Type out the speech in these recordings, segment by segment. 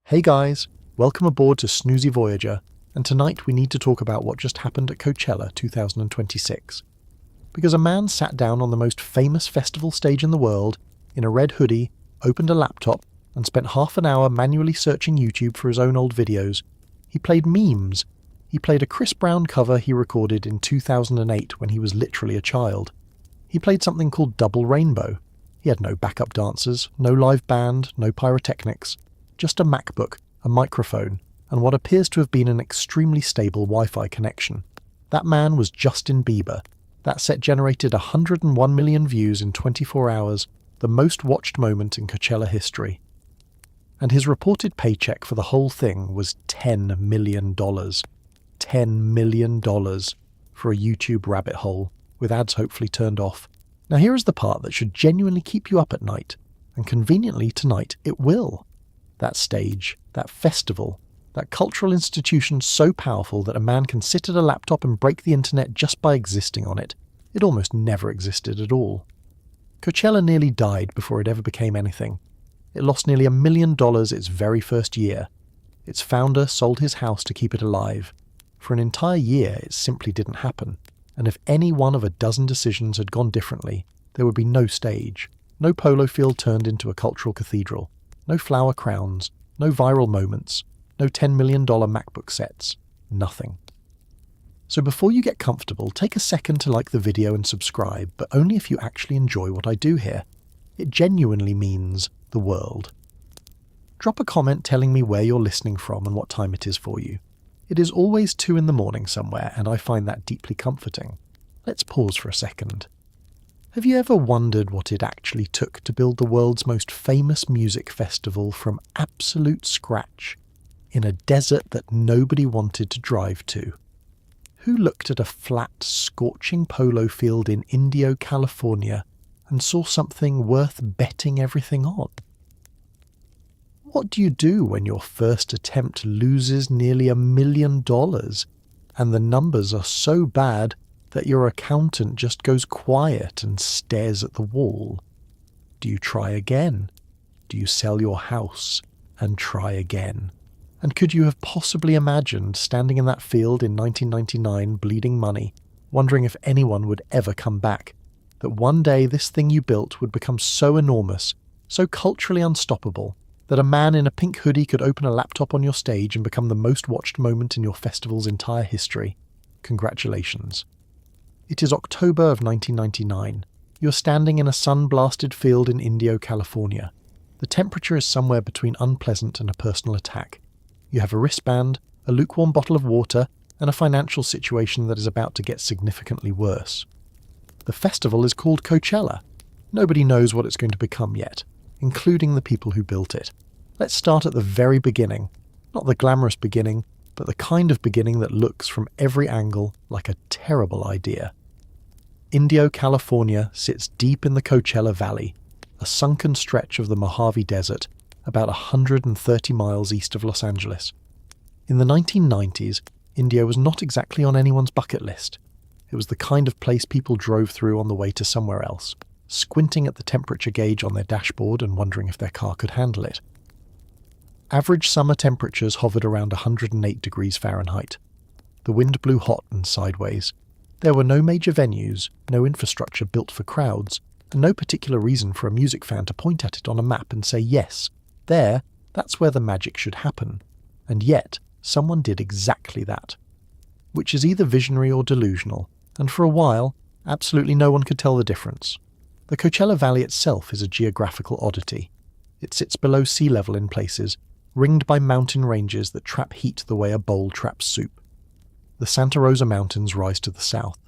Hey guys, welcome aboard to Snoozy Voyager, and tonight we need to talk about what just happened at Coachella 2026. Because a man sat down on the most famous festival stage in the world, in a red hoodie, opened a laptop, and spent half an hour manually searching YouTube for his own old videos. He played memes. He played a Chris Brown cover he recorded in 2008 when he was literally a child. He played something called Double Rainbow. He had no backup dancers, no live band, no pyrotechnics. Just a MacBook, a microphone, and what appears to have been an extremely stable Wi-Fi connection. That man was Justin Bieber. That set generated 101 million views in 24 hours, the most watched moment in Coachella history. And his reported paycheck for the whole thing was $10 million. $10 million for a YouTube rabbit hole, with ads hopefully turned off. Now here is the part that should genuinely keep you up at night, and conveniently tonight it will. That stage, that festival, that cultural institution so powerful that a man can sit at a laptop and break the internet just by existing on it. It almost never existed at all. Coachella nearly died before it ever became anything. It lost nearly $1 million its very first year. Its founder sold his house to keep it alive. For an entire year it simply didn't happen, and if any one of a dozen decisions had gone differently, there would be no stage, no polo field turned into a cultural cathedral. No flower crowns, no viral moments, no $10 million MacBook sets, nothing. So before you get comfortable, take a second to like the video and subscribe, but only if you actually enjoy what I do here. It genuinely means the world. Drop a comment telling me where you're listening from and what time it is for you. It is always 2 a.m. somewhere, and I find that deeply comforting. Let's pause for a second. Have you ever wondered what it actually took to build the world's most famous music festival from absolute scratch, in a desert that nobody wanted to drive to? Who looked at a flat, scorching polo field in Indio, California, and saw something worth betting everything on? What do you do when your first attempt loses nearly $1 million, and the numbers are so bad that your accountant just goes quiet and stares at the wall? Do you try again? Do you sell your house and try again? And could you have possibly imagined standing in that field in 1999 bleeding money, wondering if anyone would ever come back, that one day this thing you built would become so enormous, so culturally unstoppable, that a man in a pink hoodie could open a laptop on your stage and become the most watched moment in your festival's entire history? Congratulations. It is October of 1999. You're standing in a sun-blasted field in Indio, California. The temperature is somewhere between unpleasant and a personal attack. You have a wristband, a lukewarm bottle of water, and a financial situation that is about to get significantly worse. The festival is called Coachella. Nobody knows what it's going to become yet, including the people who built it. Let's start at the very beginning. Not the glamorous beginning, but the kind of beginning that looks from every angle like a terrible idea. Indio, California sits deep in the Coachella Valley, a sunken stretch of the Mojave Desert, about 130 miles east of Los Angeles. In the 1990s, Indio was not exactly on anyone's bucket list. It was the kind of place people drove through on the way to somewhere else, squinting at the temperature gauge on their dashboard and wondering if their car could handle it. Average summer temperatures hovered around 108 degrees Fahrenheit. The wind blew hot and sideways. There were no major venues, no infrastructure built for crowds, and no particular reason for a music fan to point at it on a map and say, yes, that's where the magic should happen. And yet, someone did exactly that. Which is either visionary or delusional, and for a while, absolutely no one could tell the difference. The Coachella Valley itself is a geographical oddity. It sits below sea level in places, ringed by mountain ranges that trap heat the way a bowl traps soup. The Santa Rosa Mountains rise to the south.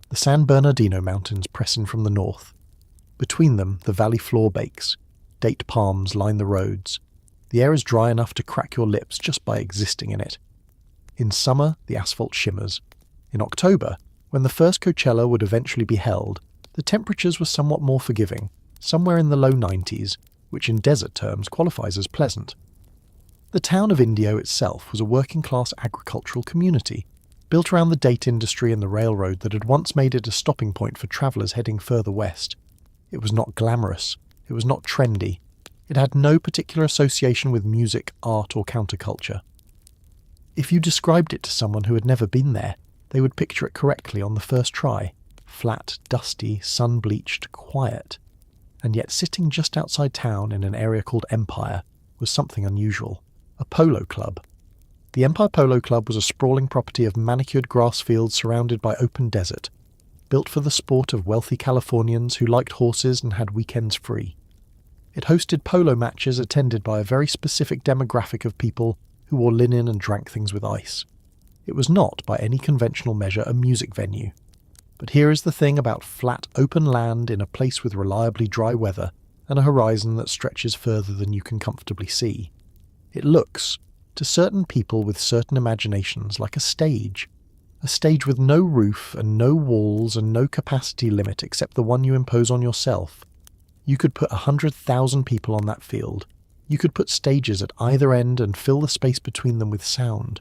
The San Bernardino Mountains press in from the north. Between them, the valley floor bakes. Date palms line the roads. The air is dry enough to crack your lips just by existing in it. In summer, the asphalt shimmers. In October, when the first Coachella would eventually be held, the temperatures were somewhat more forgiving, somewhere in the low 90s, which in desert terms qualifies as pleasant. The town of Indio itself was a working-class agricultural community, built around the date industry and the railroad that had once made it a stopping point for travellers heading further west. It was not glamorous. It was not trendy. It had no particular association with music, art, or counterculture. If you described it to someone who had never been there, they would picture it correctly on the first try. Flat, dusty, sun-bleached, quiet. And yet sitting just outside town in an area called Empire was something unusual. A polo club. The Empire Polo Club was a sprawling property of manicured grass fields surrounded by open desert, built for the sport of wealthy Californians who liked horses and had weekends free. It hosted polo matches attended by a very specific demographic of people who wore linen and drank things with ice. It was not, by any conventional measure, a music venue. But here is the thing about flat, open land in a place with reliably dry weather and a horizon that stretches further than you can comfortably see. It looks, to certain people with certain imaginations, like a stage with no roof and no walls and no capacity limit except the one you impose on yourself. You could put 100,000 people on that field. You could put stages at either end and fill the space between them with sound.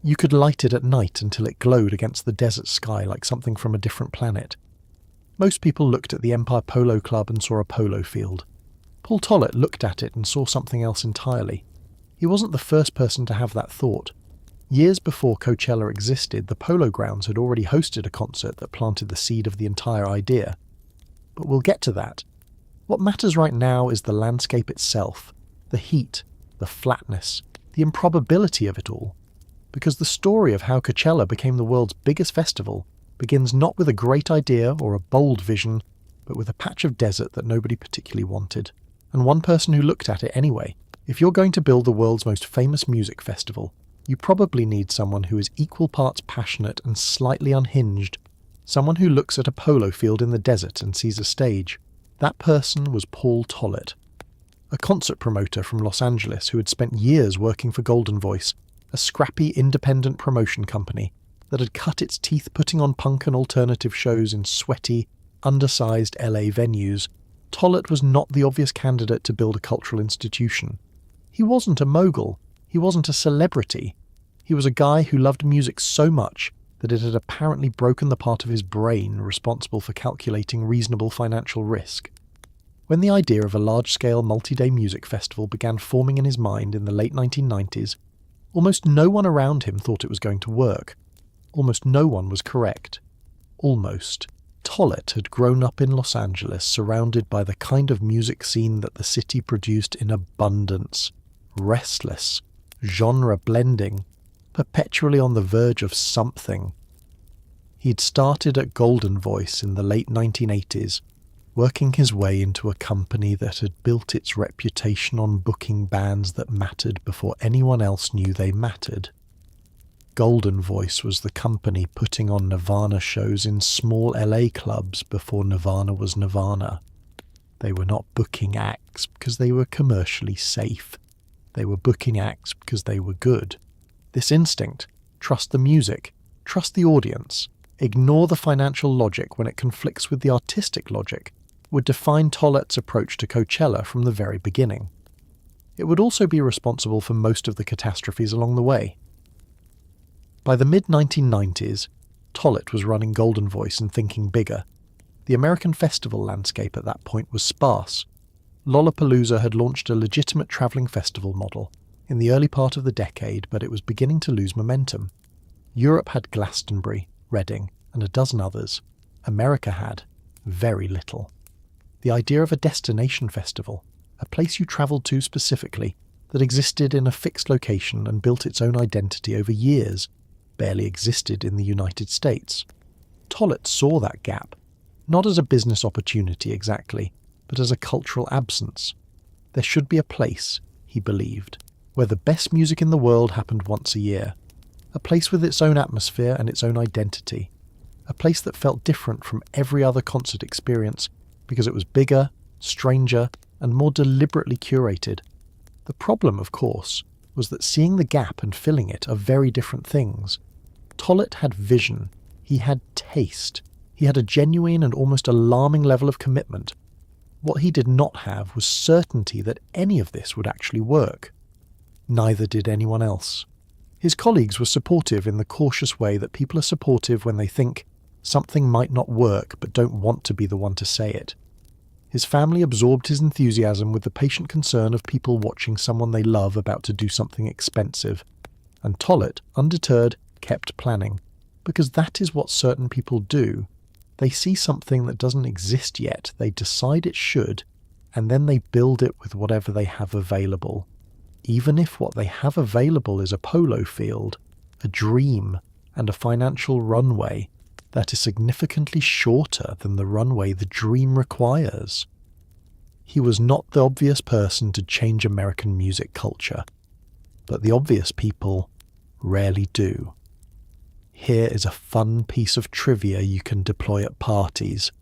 You could light it at night until it glowed against the desert sky like something from a different planet. Most people looked at the Empire Polo Club and saw a polo field. Paul Tollett looked at it and saw something else entirely. He wasn't the first person to have that thought. Years before Coachella existed, the Polo Grounds had already hosted a concert that planted the seed of the entire idea. But we'll get to that. What matters right now is the landscape itself, the heat, the flatness, the improbability of it all. Because the story of how Coachella became the world's biggest festival begins not with a great idea or a bold vision, but with a patch of desert that nobody particularly wanted, and one person who looked at it anyway. If you're going to build the world's most famous music festival, you probably need someone who is equal parts passionate and slightly unhinged, someone who looks at a polo field in the desert and sees a stage. That person was Paul Tollett, a concert promoter from Los Angeles who had spent years working for Golden Voice, a scrappy independent promotion company that had cut its teeth putting on punk and alternative shows in sweaty, undersized LA venues. Tollett was not the obvious candidate to build a cultural institution. He wasn't a mogul. He wasn't a celebrity. He was a guy who loved music so much that it had apparently broken the part of his brain responsible for calculating reasonable financial risk. When the idea of a large-scale multi-day music festival began forming in his mind in the late 1990s, almost no one around him thought it was going to work. Almost no one was correct. Almost. Tollett had grown up in Los Angeles surrounded by the kind of music scene that the city produced in abundance. Restless, genre-blending, perpetually on the verge of something. He'd started at Golden Voice in the late 1980s, working his way into a company that had built its reputation on booking bands that mattered before anyone else knew they mattered. Golden Voice was the company putting on Nirvana shows in small LA clubs before Nirvana was Nirvana. They were not booking acts because they were commercially safe. They were booking acts because they were good. This instinct, trust the music, trust the audience, ignore the financial logic when it conflicts with the artistic logic, would define Tollett's approach to Coachella from the very beginning. It would also be responsible for most of the catastrophes along the way. By the mid-1990s, Tollett was running Golden Voice and thinking bigger. The American festival landscape at that point was sparse. Lollapalooza had launched a legitimate travelling festival model in the early part of the decade, but it was beginning to lose momentum. Europe had Glastonbury, Reading, and a dozen others. America had very little. The idea of a destination festival, a place you travelled to specifically, that existed in a fixed location and built its own identity over years, barely existed in the United States. Tollett saw that gap, not as a business opportunity exactly, but as a cultural absence. There should be a place, he believed, where the best music in the world happened once a year. A place with its own atmosphere and its own identity. A place that felt different from every other concert experience because it was bigger, stranger, and more deliberately curated. The problem, of course, was that seeing the gap and filling it are very different things. Tollett had vision. He had taste. He had a genuine and almost alarming level of commitment. What he did not have was certainty that any of this would actually work. Neither did anyone else. His colleagues were supportive in the cautious way that people are supportive when they think something might not work but don't want to be the one to say it. His family absorbed his enthusiasm with the patient concern of people watching someone they love about to do something expensive, and Tollett, undeterred, kept planning, because that is what certain people do. They see something that doesn't exist yet, they decide it should, and then they build it with whatever they have available. Even if what they have available is a polo field, a dream, and a financial runway that is significantly shorter than the runway the dream requires. He was not the obvious person to change American music culture, but the obvious people rarely do. Here is a fun piece of trivia you can deploy at parties.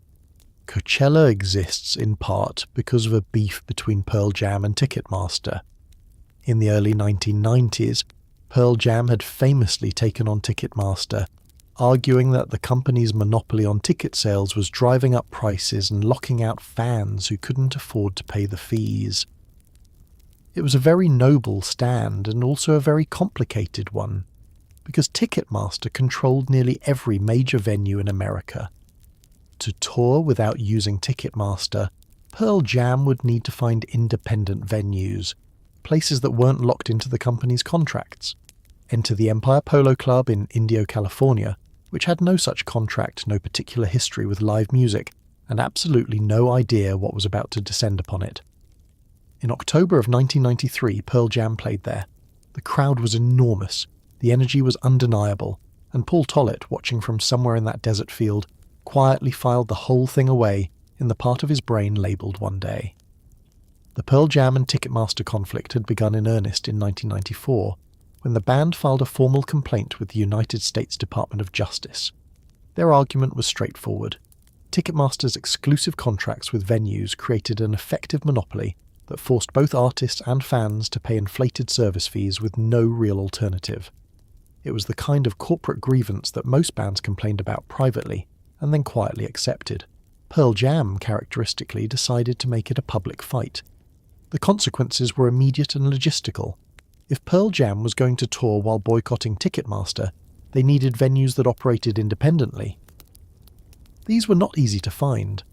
Coachella exists in part because of a beef between Pearl Jam and Ticketmaster. In the early 1990s, Pearl Jam had famously taken on Ticketmaster, arguing that the company's monopoly on ticket sales was driving up prices and locking out fans who couldn't afford to pay the fees. It was a very noble stand and also a very complicated one, because Ticketmaster controlled nearly every major venue in America. To tour without using Ticketmaster, Pearl Jam would need to find independent venues, places that weren't locked into the company's contracts. Enter the Empire Polo Club in Indio, California, which had no such contract, no particular history with live music, and absolutely no idea what was about to descend upon it. In October of 1993, Pearl Jam played there. The crowd was enormous, the energy was undeniable, and Paul Tollett, watching from somewhere in that desert field, quietly filed the whole thing away in the part of his brain labelled One Day. The Pearl Jam and Ticketmaster conflict had begun in earnest in 1994, when the band filed a formal complaint with the United States Department of Justice. Their argument was straightforward. Ticketmaster's exclusive contracts with venues created an effective monopoly that forced both artists and fans to pay inflated service fees with no real alternative. It was the kind of corporate grievance that most bands complained about privately, and then quietly accepted. Pearl Jam, characteristically, decided to make it a public fight. The consequences were immediate and logistical. If Pearl Jam was going to tour while boycotting Ticketmaster, they needed venues that operated independently. These were not easy to find.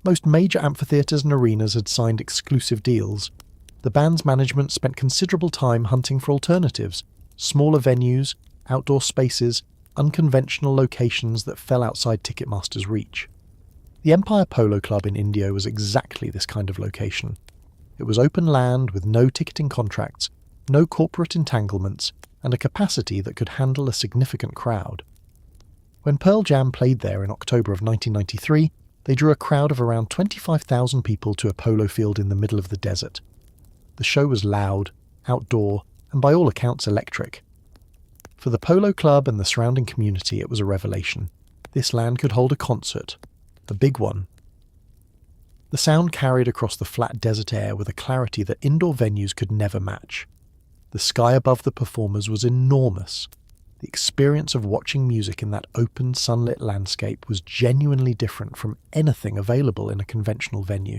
Most major amphitheatres and arenas had signed exclusive deals. The band's management spent considerable time hunting for alternatives, smaller venues, outdoor spaces, unconventional locations that fell outside Ticketmaster's reach. The Empire Polo Club in Indio was exactly this kind of location. It was open land with no ticketing contracts, no corporate entanglements, and a capacity that could handle a significant crowd. When Pearl Jam played there in October of 1993, they drew a crowd of around 25,000 people to a polo field in the middle of the desert. The show was loud, outdoor, and by all accounts electric. For the polo club and the surrounding community, it was a revelation. This land could hold a concert, a big one. The sound carried across the flat desert air with a clarity that indoor venues could never match. The sky above the performers was enormous. The experience of watching music in that open, sunlit landscape was genuinely different from anything available in a conventional venue.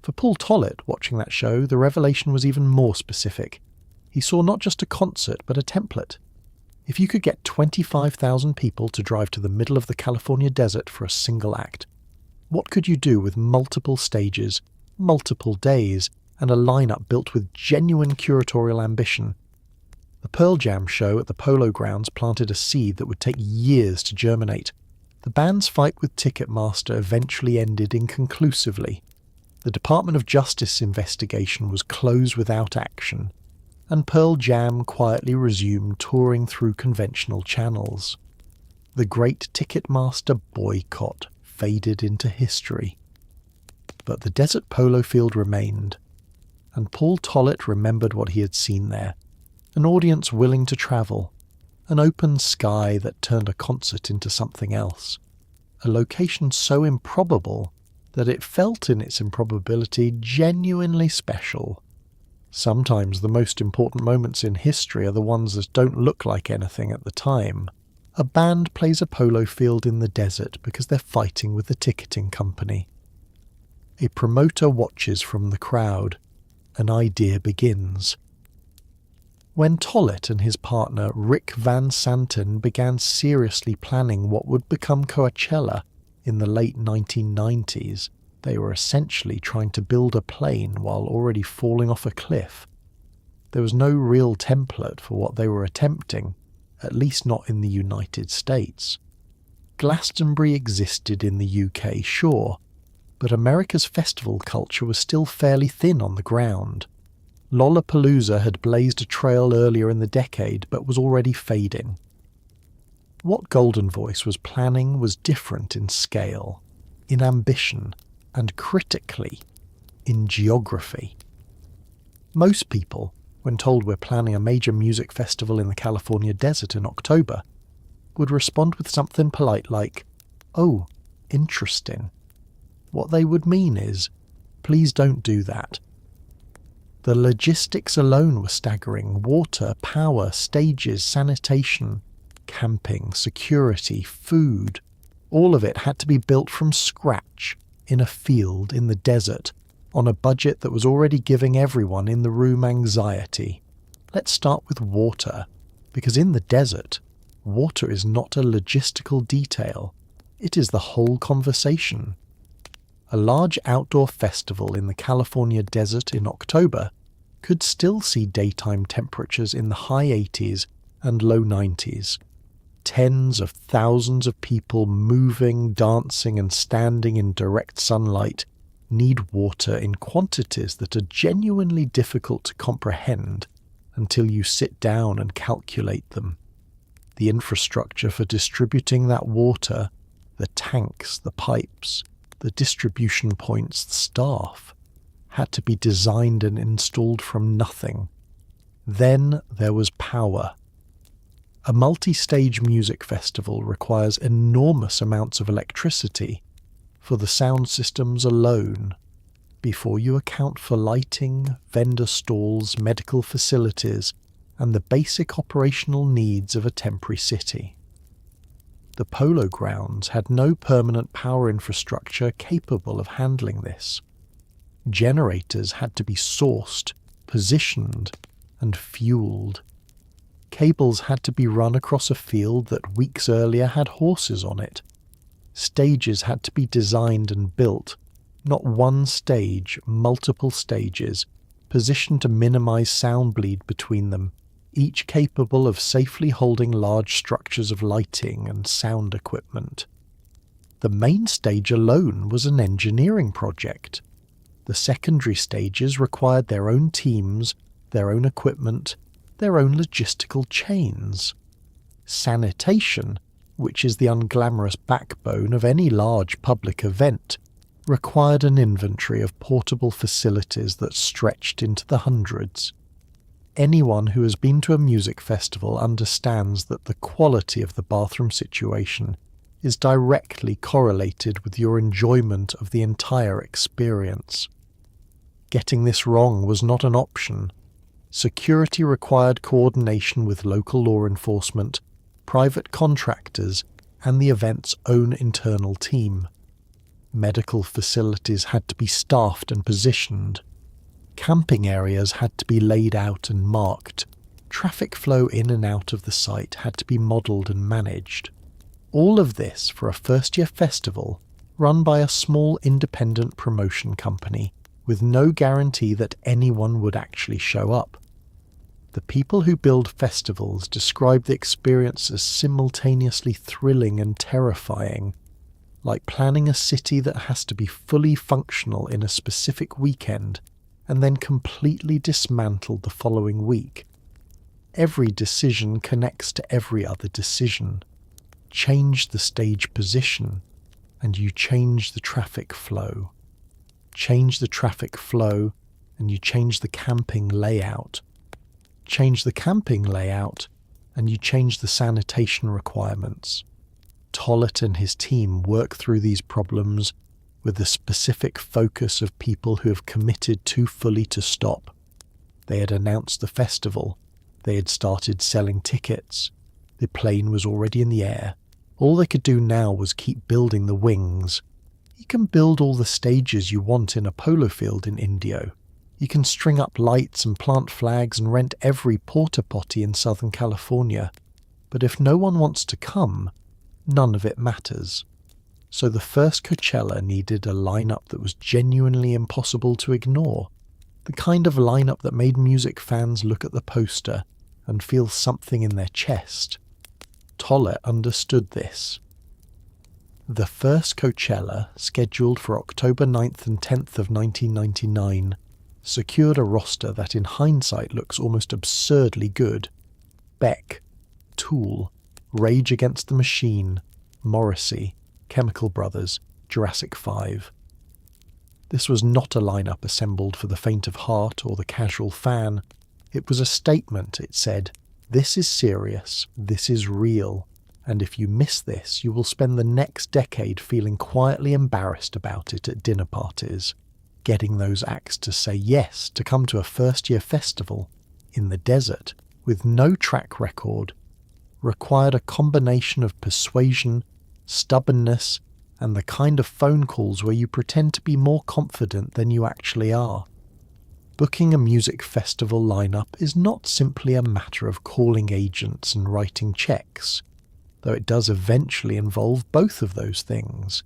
For Paul Tollett, watching that show, the revelation was even more specific. He saw not just a concert, but a template. If you could get 25,000 people to drive to the middle of the California desert for a single act, what could you do with multiple stages, multiple days, and a lineup built with genuine curatorial ambition? The Pearl Jam show at the Polo Grounds planted a seed that would take years to germinate. The band's fight with Ticketmaster eventually ended inconclusively. The Department of Justice investigation was closed without action, and Pearl Jam quietly resumed touring through conventional channels. The great Ticketmaster boycott faded into history. But the desert polo field remained, and Paul Tollett remembered what he had seen there. An audience willing to travel, an open sky that turned a concert into something else, a location so improbable that it felt in its improbability genuinely special. Sometimes the most important moments in history are the ones that don't look like anything at the time. A band plays a polo field in the desert because they're fighting with the ticketing company. A promoter watches from the crowd. An idea begins. When Tollett and his partner Rick Van Santen began seriously planning what would become Coachella in the late 1990s, They were essentially trying to build a plane while already falling off a cliff. There was no real template for what they were attempting, at least not in the United States. Glastonbury existed in the UK, sure, but America's festival culture was still fairly thin on the ground. Lollapalooza had blazed a trail earlier in the decade but was already fading. What Golden Voice was planning was different in scale, in ambition, and critically, in geography. Most people, when told we're planning a major music festival in the California desert in October, would respond with something polite like, "Oh, interesting." What they would mean is, "Please don't do that." The logistics alone were staggering: water, power, stages, sanitation, camping, security, food. All of it had to be built from scratch, in a field, in the desert, on a budget that was already giving everyone in the room anxiety. Let's start with water, because in the desert, water is not a logistical detail, it is the whole conversation. A large outdoor festival in the California desert in October could still see daytime temperatures in the high 80s and low 90s. Tens of thousands of people moving, dancing, and standing in direct sunlight need water in quantities that are genuinely difficult to comprehend until you sit down and calculate them. The infrastructure for distributing that water, the tanks, the pipes, the distribution points, the staff, had to be designed and installed from nothing. Then there was power. A multi-stage music festival requires enormous amounts of electricity for the sound systems alone, before you account for lighting, vendor stalls, medical facilities, and the basic operational needs of a temporary city. The Polo Grounds had no permanent power infrastructure capable of handling this. Generators had to be sourced, positioned, and fueled. Cables had to be run across a field that weeks earlier had horses on it. Stages had to be designed and built, not one stage, multiple stages, positioned to minimize sound bleed between them, each capable of safely holding large structures of lighting and sound equipment. The main stage alone was an engineering project. The secondary stages required their own teams, their own equipment, their own logistical chains. Sanitation, which is the unglamorous backbone of any large public event, required an inventory of portable facilities that stretched into the hundreds. Anyone who has been to a music festival understands that the quality of the bathroom situation is directly correlated with your enjoyment of the entire experience. Getting this wrong was not an option. Security required coordination with local law enforcement, private contractors, and the event's own internal team. Medical facilities had to be staffed and positioned. Camping areas had to be laid out and marked. Traffic flow in and out of the site had to be modelled and managed. All of this for a first-year festival run by a small independent promotion company with no guarantee that anyone would actually show up. The people who build festivals describe the experience as simultaneously thrilling and terrifying, like planning a city that has to be fully functional in a specific weekend and then completely dismantled the following week. Every decision connects to every other decision. Change the stage position, and you change the traffic flow. Change the traffic flow, and you change the camping layout. Change the camping layout, and you change the sanitation requirements. Tollett and his team work through these problems with the specific focus of people who have committed too fully to stop. They had announced the festival. They had started selling tickets. The plane was already in the air. All they could do now was keep building the wings. You can build all the stages you want in a polo field in Indio. You can string up lights and plant flags and rent every porta potty in Southern California. But if no one wants to come, none of it matters. So the first Coachella needed a lineup that was genuinely impossible to ignore, the kind of lineup that made music fans look at the poster and feel something in their chest. Tollett understood this. The first Coachella, scheduled for October 9th and 10th of 1999, secured a roster that in hindsight looks almost absurdly good. Beck, Tool, Rage Against the Machine, Morrissey, Chemical Brothers, Jurassic 5. This was not a lineup assembled for the faint of heart or the casual fan. It was a statement, it said. This is serious, this is real, and if you miss this, you will spend the next decade feeling quietly embarrassed about it at dinner parties. Getting those acts to say yes to come to a first-year festival in the desert with no track record required a combination of persuasion, stubbornness, and the kind of phone calls where you pretend to be more confident than you actually are. Booking a music festival lineup is not simply a matter of calling agents and writing checks, though it does eventually involve both of those things.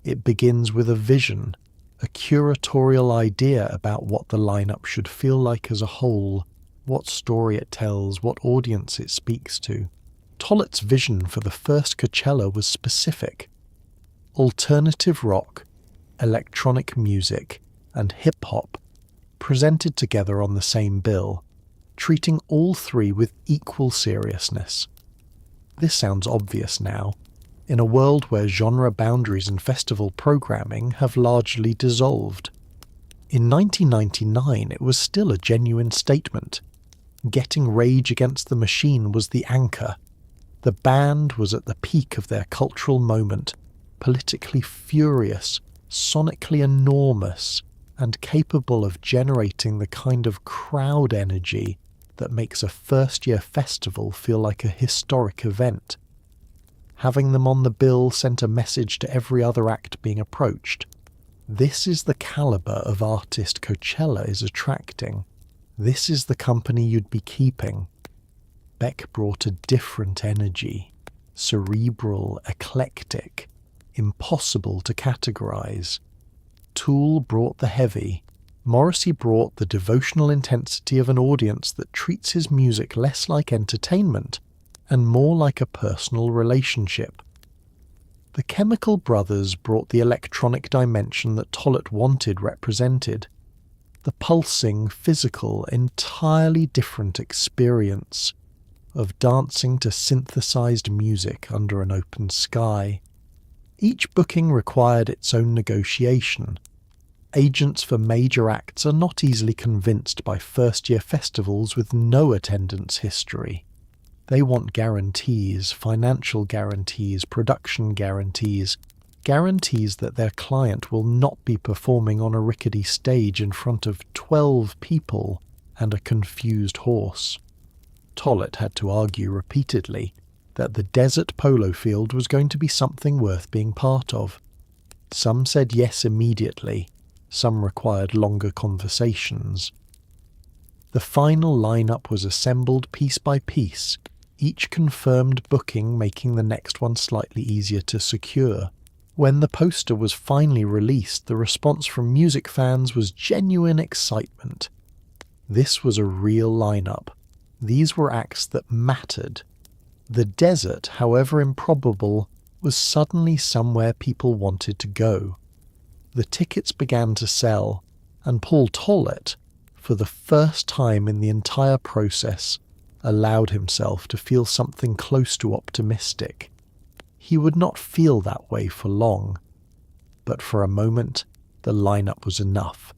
It begins with a vision, a curatorial idea about what the lineup should feel like as a whole, what story it tells, what audience it speaks to. Tollett's vision for the first Coachella was specific. Alternative rock, electronic music, and hip-hop presented together on the same bill, treating all three with equal seriousness. This sounds obvious now, in a world where genre boundaries and festival programming have largely dissolved. In 1999, it was still a genuine statement. Getting Rage Against the Machine was the anchor. The band was at the peak of their cultural moment, politically furious, sonically enormous, and capable of generating the kind of crowd energy that makes a first-year festival feel like a historic event. Having them on the bill sent a message to every other act being approached. This is the caliber of artist Coachella is attracting. This is the company you'd be keeping. Beck brought a different energy, cerebral, eclectic, impossible to categorize. Tool brought the heavy. Morrissey brought the devotional intensity of an audience that treats his music less like entertainment and more like a personal relationship. The Chemical Brothers brought the electronic dimension that Tollett wanted represented. The pulsing, physical, entirely different experience of dancing to synthesized music under an open sky. Each booking required its own negotiation. Agents for major acts are not easily convinced by first-year festivals with no attendance history. They want guarantees, financial guarantees, production guarantees, guarantees that their client will not be performing on a rickety stage in front of 12 people and a confused horse. Tollett had to argue repeatedly that the desert polo field was going to be something worth being part of. Some said yes immediately, some required longer conversations. The final lineup was assembled piece by piece, each confirmed booking making the next one slightly easier to secure. When the poster was finally released, the response from music fans was genuine excitement. This was a real lineup. These were acts that mattered. The desert, however improbable, was suddenly somewhere people wanted to go. The tickets began to sell, and Paul Tollett, for the first time in the entire process, allowed himself to feel something close to optimistic. He would not feel that way for long, but for a moment the lineup was enough.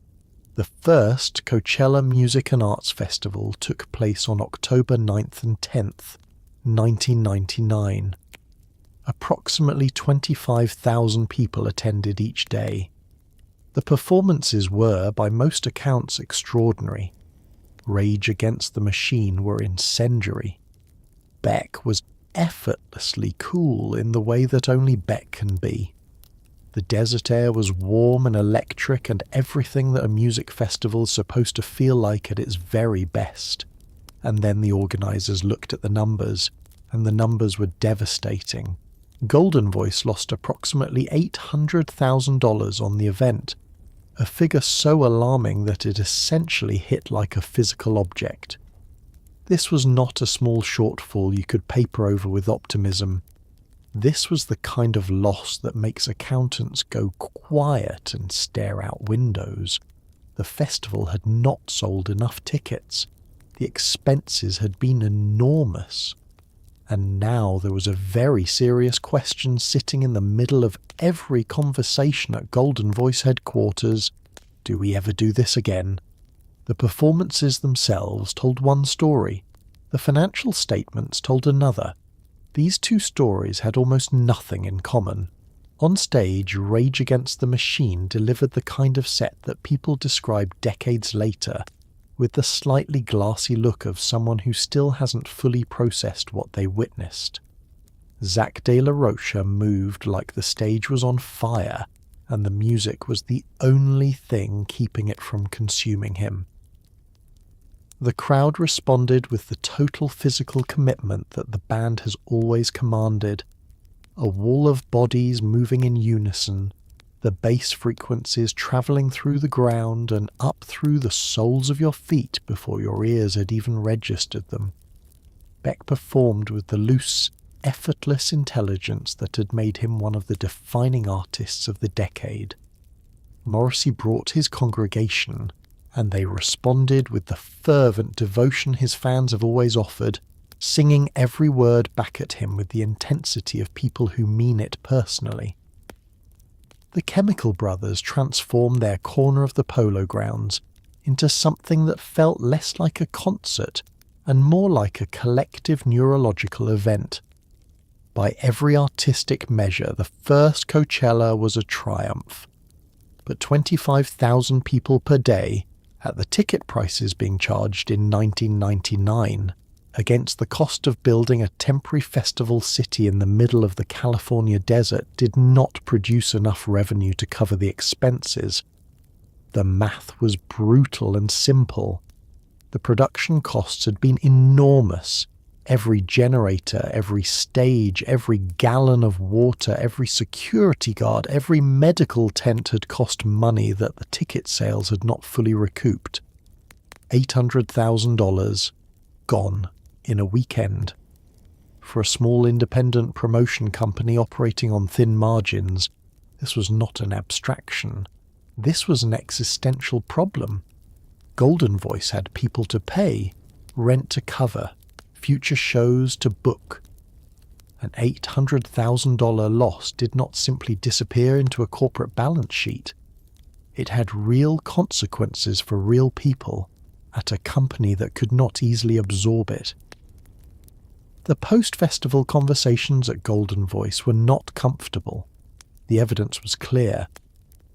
The first Coachella Music and Arts Festival took place on October 9th and 10th, 1999. Approximately 25,000 people attended each day. The performances were, by most accounts, extraordinary. Rage Against the Machine were incendiary. Beck was effortlessly cool in the way that only Beck can be. The desert air was warm and electric and everything that a music festival is supposed to feel like at its very best. And then the organisers looked at the numbers, and the numbers were devastating. Golden Voice lost approximately $800,000 on the event, a figure so alarming that it essentially hit like a physical object. This was not a small shortfall you could paper over with optimism. This was the kind of loss that makes accountants go quiet and stare out windows. The festival had not sold enough tickets. The expenses had been enormous. And now there was a very serious question sitting in the middle of every conversation at Golden Voice headquarters. Do we ever do this again? The performances themselves told one story. The financial statements told another. These two stories had almost nothing in common. On stage, Rage Against the Machine delivered the kind of set that people describe decades later, with the slightly glassy look of someone who still hasn't fully processed what they witnessed. Zach De La Rocha moved like the stage was on fire, and the music was the only thing keeping it from consuming him. The crowd responded with the total physical commitment that the band has always commanded. A wall of bodies moving in unison, the bass frequencies travelling through the ground and up through the soles of your feet before your ears had even registered them. Beck performed with the loose, effortless intelligence that had made him one of the defining artists of the decade. Morrissey brought his congregation, and they responded with the fervent devotion his fans have always offered, singing every word back at him with the intensity of people who mean it personally. The Chemical Brothers transformed their corner of the Polo Grounds into something that felt less like a concert and more like a collective neurological event. By every artistic measure, the first Coachella was a triumph. But 25,000 people per day, at the ticket prices being charged in 1999, against the cost of building a temporary festival city in the middle of the California desert, did not produce enough revenue to cover the expenses. The math was brutal and simple. The production costs had been enormous. Every generator, every stage, every gallon of water, every security guard, every medical tent had cost money that the ticket sales had not fully recouped. $800,000 gone in a weekend. For a small independent promotion company operating on thin margins, this was not an abstraction. This was an existential problem. Golden Voice had people to pay, rent to cover, future shows to book. An $800,000 loss did not simply disappear into a corporate balance sheet. It had real consequences for real people at a company that could not easily absorb it. The post-festival conversations at Golden Voice were not comfortable. The evidence was clear.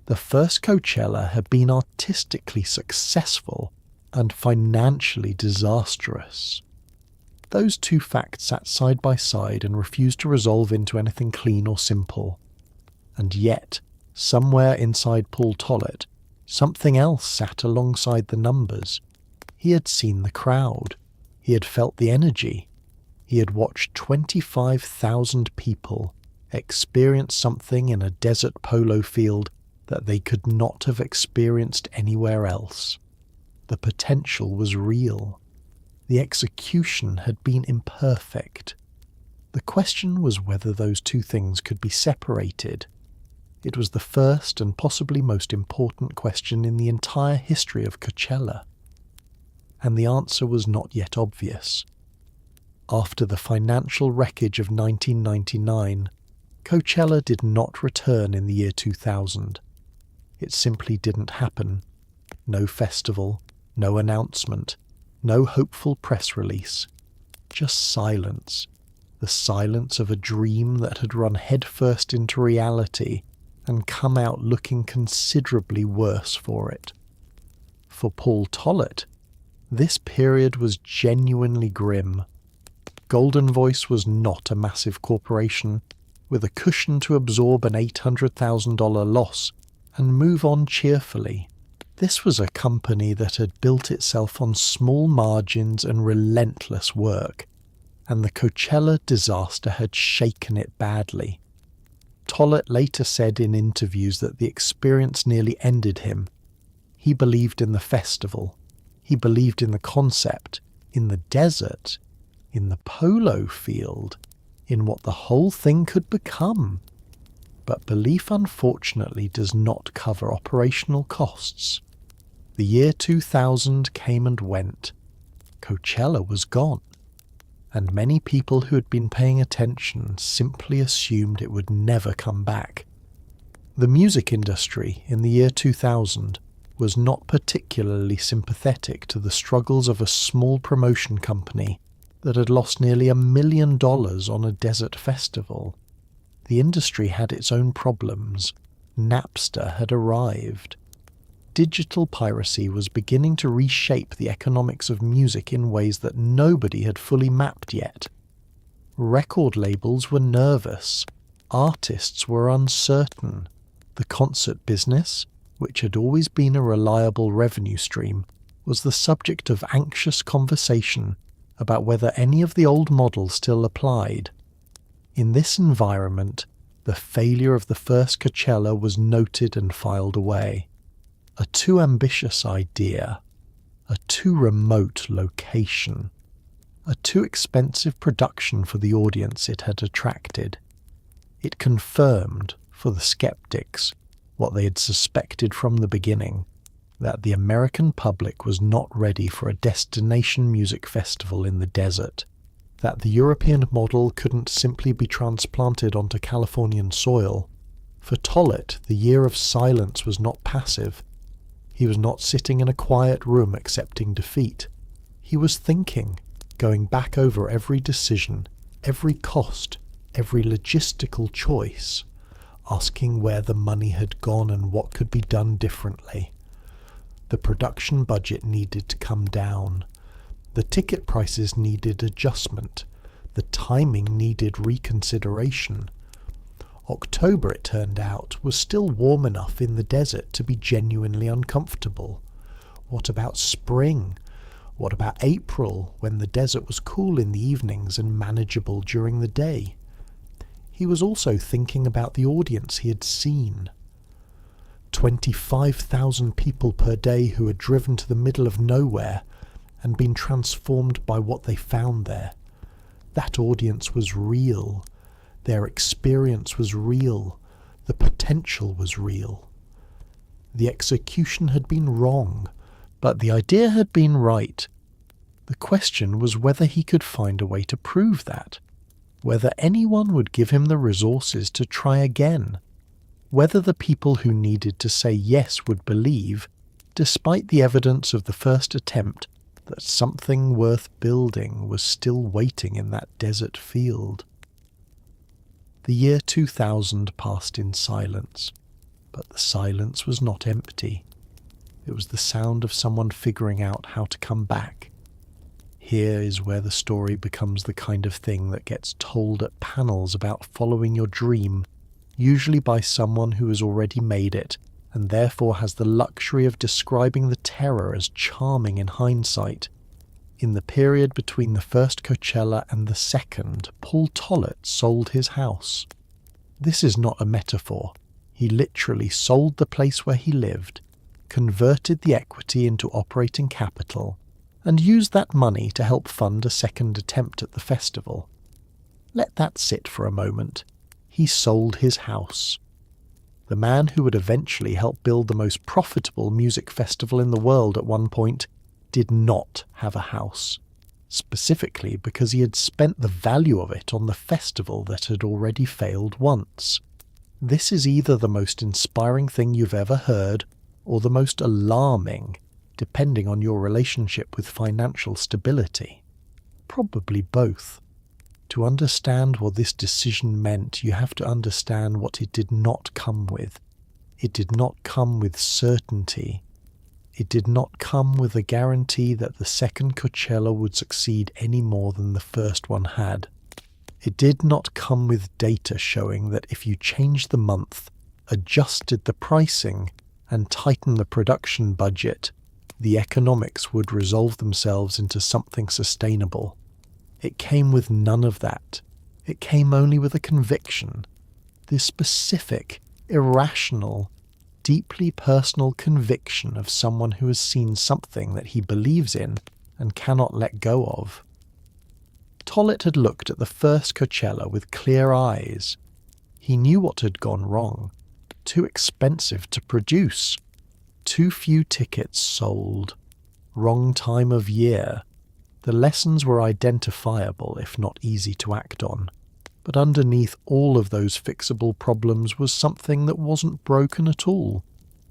The first Coachella had been artistically successful and financially disastrous. Those two facts sat side by side and refused to resolve into anything clean or simple. And yet, somewhere inside Paul Tollett, something else sat alongside the numbers. He had seen the crowd. He had felt the energy. He had watched 25,000 people experience something in a desert polo field that they could not have experienced anywhere else. The potential was real. The execution had been imperfect. The question was whether those two things could be separated. It was the first and possibly most important question in the entire history of Coachella. And the answer was not yet obvious. After the financial wreckage of 1999, Coachella did not return in the year 2000. It simply didn't happen. No festival, no announcement, no hopeful press release. Just silence. The silence of a dream that had run headfirst into reality and come out looking considerably worse for it. For Paul Tollett, this period was genuinely grim. Golden Voice was not a massive corporation with a cushion to absorb an $800,000 loss and move on cheerfully. This was a company that had built itself on small margins and relentless work, and the Coachella disaster had shaken it badly. Tollett later said in interviews that the experience nearly ended him. He believed in the festival. He believed in the concept, in the desert, in the polo field, in what the whole thing could become. But belief unfortunately does not cover operational costs. The year 2000 came and went. Coachella was gone, and many people who had been paying attention simply assumed it would never come back. The music industry in the year 2000 was not particularly sympathetic to the struggles of a small promotion company that had lost nearly $1 million on a desert festival. The industry had its own problems. Napster had arrived. Digital piracy was beginning to reshape the economics of music in ways that nobody had fully mapped yet. Record labels were nervous. Artists were uncertain. The concert business, which had always been a reliable revenue stream, was the subject of anxious conversation about whether any of the old models still applied. In this environment, the failure of the first Coachella was noted and filed away. A too ambitious idea, a too remote location, a too expensive production for the audience it had attracted. It confirmed, for the skeptics, what they had suspected from the beginning, that the American public was not ready for a destination music festival in the desert, that the European model couldn't simply be transplanted onto Californian soil. For Tollett, the year of silence was not passive. He was not sitting in a quiet room accepting defeat. He was thinking, going back over every decision, every cost, every logistical choice, asking where the money had gone and what could be done differently. The production budget needed to come down. The ticket prices needed adjustment. The timing needed reconsideration. October, it turned out, was still warm enough in the desert to be genuinely uncomfortable. What about spring? What about April, when the desert was cool in the evenings and manageable during the day? He was also thinking about the audience he had seen. 25,000 people per day who had driven to the middle of nowhere and been transformed by what they found there. That audience was real. Their experience was real. The potential was real. The execution had been wrong, but the idea had been right. The question was whether he could find a way to prove that, whether anyone would give him the resources to try again, whether the people who needed to say yes would believe, despite the evidence of the first attempt, that something worth building was still waiting in that desert field. The year 2000 passed in silence, but the silence was not empty. It was the sound of someone figuring out how to come back. Here is where the story becomes the kind of thing that gets told at panels about following your dream, usually by someone who has already made it, and therefore has the luxury of describing the terror as charming in hindsight. In the period between the first Coachella and the second, Paul Tollett sold his house. This is not a metaphor. He literally sold the place where he lived, converted the equity into operating capital, and used that money to help fund a second attempt at the festival. Let that sit for a moment. He sold his house. The man who would eventually help build the most profitable music festival in the world at one point did not have a house, specifically because he had spent the value of it on the festival that had already failed once. This is either the most inspiring thing you've ever heard or the most alarming, depending on your relationship with financial stability. Probably both. To understand what this decision meant, you have to understand what it did not come with. It did not come with certainty. It did not come with a guarantee that the second Coachella would succeed any more than the first one had. It did not come with data showing that if you changed the month, adjusted the pricing, and tightened the production budget, the economics would resolve themselves into something sustainable. It came with none of that. It came only with a conviction. This specific, irrational, deeply personal conviction of someone who has seen something that he believes in and cannot let go of. Tollett had looked at the first Coachella with clear eyes. He knew what had gone wrong. Too expensive to produce. Too few tickets sold. Wrong time of year. The lessons were identifiable, if not easy to act on. But underneath all of those fixable problems was something that wasn't broken at all.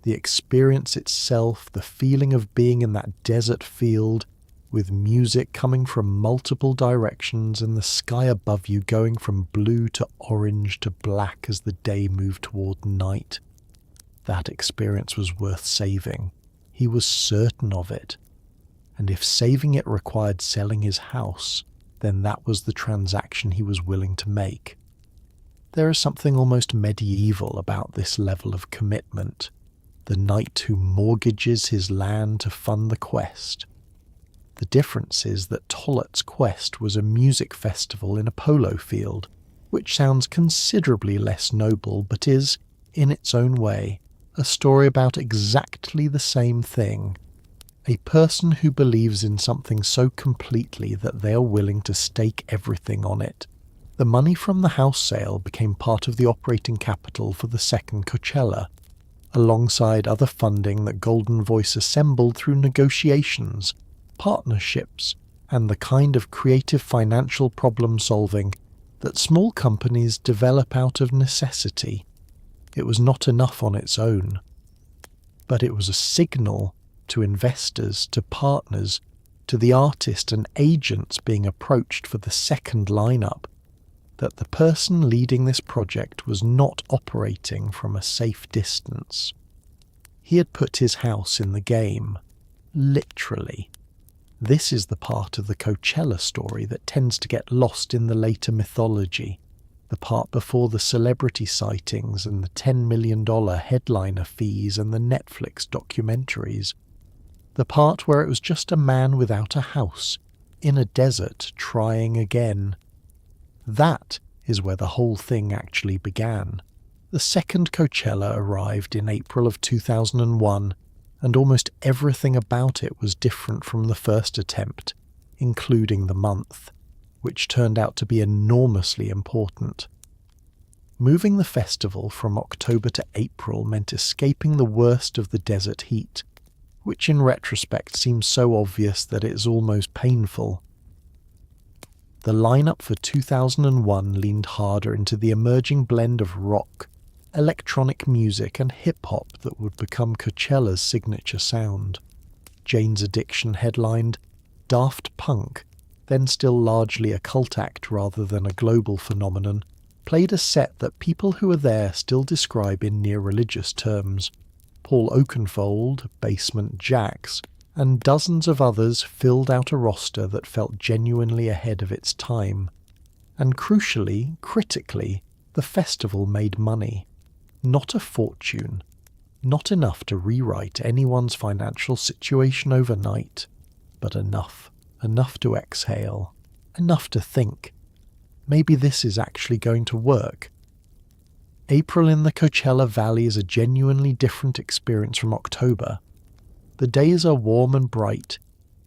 The experience itself, the feeling of being in that desert field, with music coming from multiple directions and the sky above you going from blue to orange to black as the day moved toward night. That experience was worth saving. He was certain of it. And if saving it required selling his house, then that was the transaction he was willing to make. There is something almost medieval about this level of commitment. The knight who mortgages his land to fund the quest. The difference is that Tollett's quest was a music festival in a polo field, which sounds considerably less noble but is, in its own way, a story about exactly the same thing. A person who believes in something so completely that they are willing to stake everything on it. The money from the house sale became part of the operating capital for the second Coachella, alongside other funding that Golden Voice assembled through negotiations, partnerships, and the kind of creative financial problem-solving that small companies develop out of necessity. It was not enough on its own, but it was a signal to investors, to partners, to the artists and agents being approached for the second lineup, that the person leading this project was not operating from a safe distance. He had put his house in the game, literally. This is the part of the Coachella story that tends to get lost in the later mythology, the part before the celebrity sightings and the $10 million headliner fees and the Netflix documentaries, the part where it was just a man without a house, in a desert, trying again. That is where the whole thing actually began. The second Coachella arrived in April of 2001, and almost everything about it was different from the first attempt, including the month, which turned out to be enormously important. Moving the festival from October to April meant escaping the worst of the desert heat, which in retrospect seems so obvious that it is almost painful. The lineup for 2001 leaned harder into the emerging blend of rock, electronic music and hip-hop that would become Coachella's signature sound. Jane's Addiction headlined, Daft Punk, then still largely a cult act rather than a global phenomenon, played a set that people who were there still describe in near-religious terms. Paul Oakenfold, Basement Jaxx, and dozens of others filled out a roster that felt genuinely ahead of its time. And crucially, critically, the festival made money. Not a fortune. Not enough to rewrite anyone's financial situation overnight, but enough. Enough to exhale. Enough to think, maybe this is actually going to work. April in the Coachella Valley is a genuinely different experience from October. The days are warm and bright,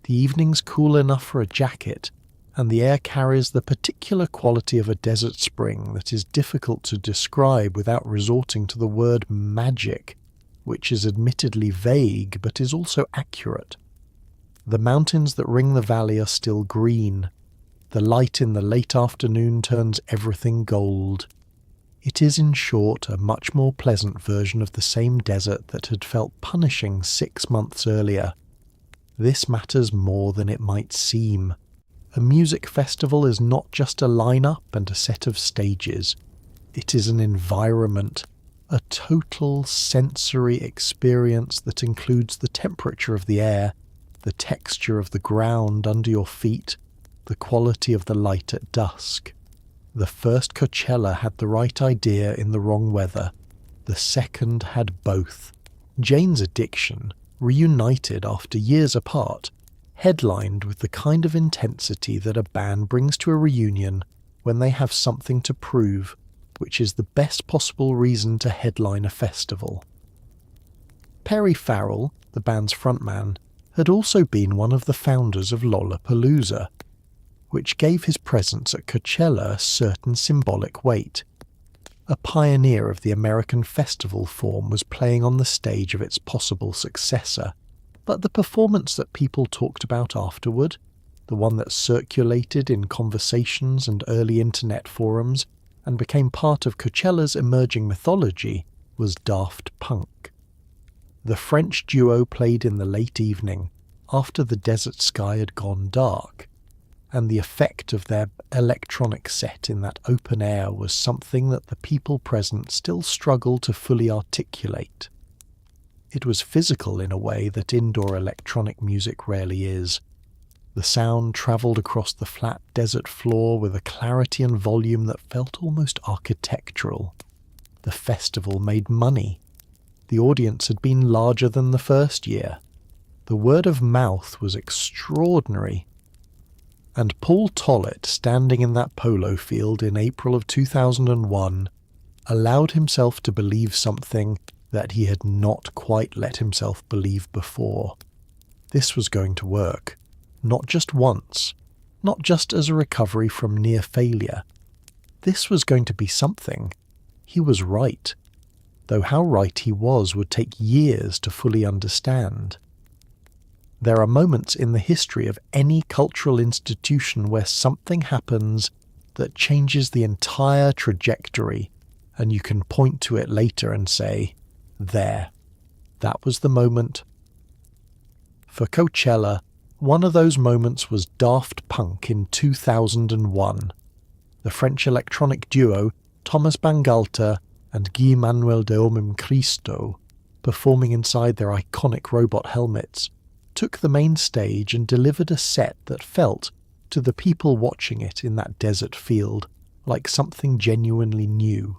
the evenings cool enough for a jacket, and the air carries the particular quality of a desert spring that is difficult to describe without resorting to the word magic, which is admittedly vague but is also accurate. The mountains that ring the valley are still green. The light in the late afternoon turns everything gold. It is, in short, a much more pleasant version of the same desert that had felt punishing 6 months earlier. This matters more than it might seem. A music festival is not just a line-up and a set of stages. It is an environment, a total sensory experience that includes the temperature of the air, the texture of the ground under your feet, the quality of the light at dusk. The first Coachella had the right idea in the wrong weather. The second had both. Jane's Addiction, reunited after years apart, headlined with the kind of intensity that a band brings to a reunion when they have something to prove, which is the best possible reason to headline a festival. Perry Farrell, the band's frontman, had also been one of the founders of Lollapalooza, which gave his presence at Coachella a certain symbolic weight. A pioneer of the American festival form was playing on the stage of its possible successor, but the performance that people talked about afterward, the one that circulated in conversations and early internet forums and became part of Coachella's emerging mythology, was Daft Punk. The French duo played in the late evening, after the desert sky had gone dark, and the effect of their electronic set in that open air was something that the people present still struggled to fully articulate. It was physical in a way that indoor electronic music rarely is. The sound travelled across the flat desert floor with a clarity and volume that felt almost architectural. The festival made money. The audience had been larger than the first year. The word of mouth was extraordinary. And Paul Tollett, standing in that polo field in April of 2001, allowed himself to believe something that he had not quite let himself believe before. This was going to work. Not just once. Not just as a recovery from near failure. This was going to be something. He was right. Though how right he was would take years to fully understand. There are moments in the history of any cultural institution where something happens that changes the entire trajectory, and you can point to it later and say, there, that was the moment. For Coachella, one of those moments was Daft Punk in 2001. The French electronic duo Thomas Bangalter and Guy Manuel de Homem Christo, performing inside their iconic robot helmets, took the main stage and delivered a set that felt, to the people watching it in that desert field, like something genuinely new.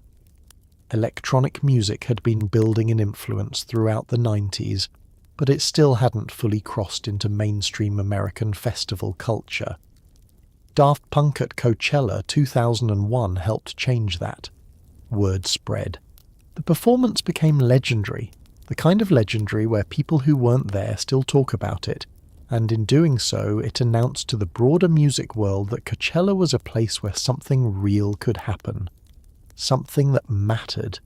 Electronic music had been building in influence throughout the 90s, but it still hadn't fully crossed into mainstream American festival culture. Daft Punk at Coachella 2001 helped change that. Word spread. The performance became legendary, the kind of legendary where people who weren't there still talk about it, and in doing so it announced to the broader music world that Coachella was a place where something real could happen. Something that mattered.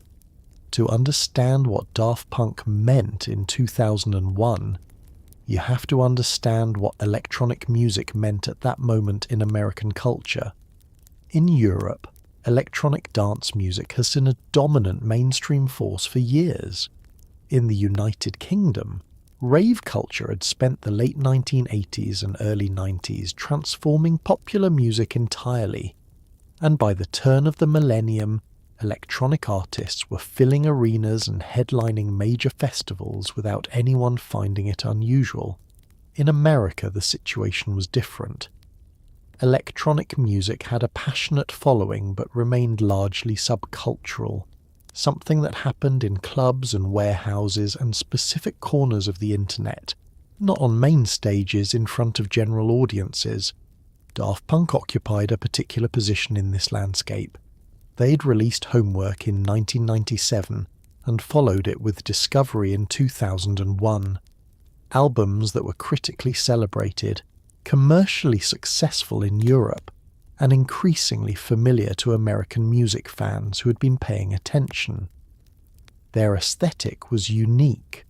To understand what Daft Punk meant in 2001, you have to understand what electronic music meant at that moment in American culture. In Europe, electronic dance music has been a dominant mainstream force for years. In the United Kingdom, rave culture had spent the late 1980s and early 90s transforming popular music entirely, and by the turn of the millennium, electronic artists were filling arenas and headlining major festivals without anyone finding it unusual. In America, the situation was different. Electronic music had a passionate following but remained largely subcultural, something that happened in clubs and warehouses and specific corners of the internet, not on main stages in front of general audiences. Daft Punk occupied a particular position in this landscape. They'd released Homework in 1997 and followed it with Discovery in 2001. Albums that were critically celebrated, commercially successful in Europe, and increasingly familiar to American music fans who had been paying attention. Their aesthetic was unique.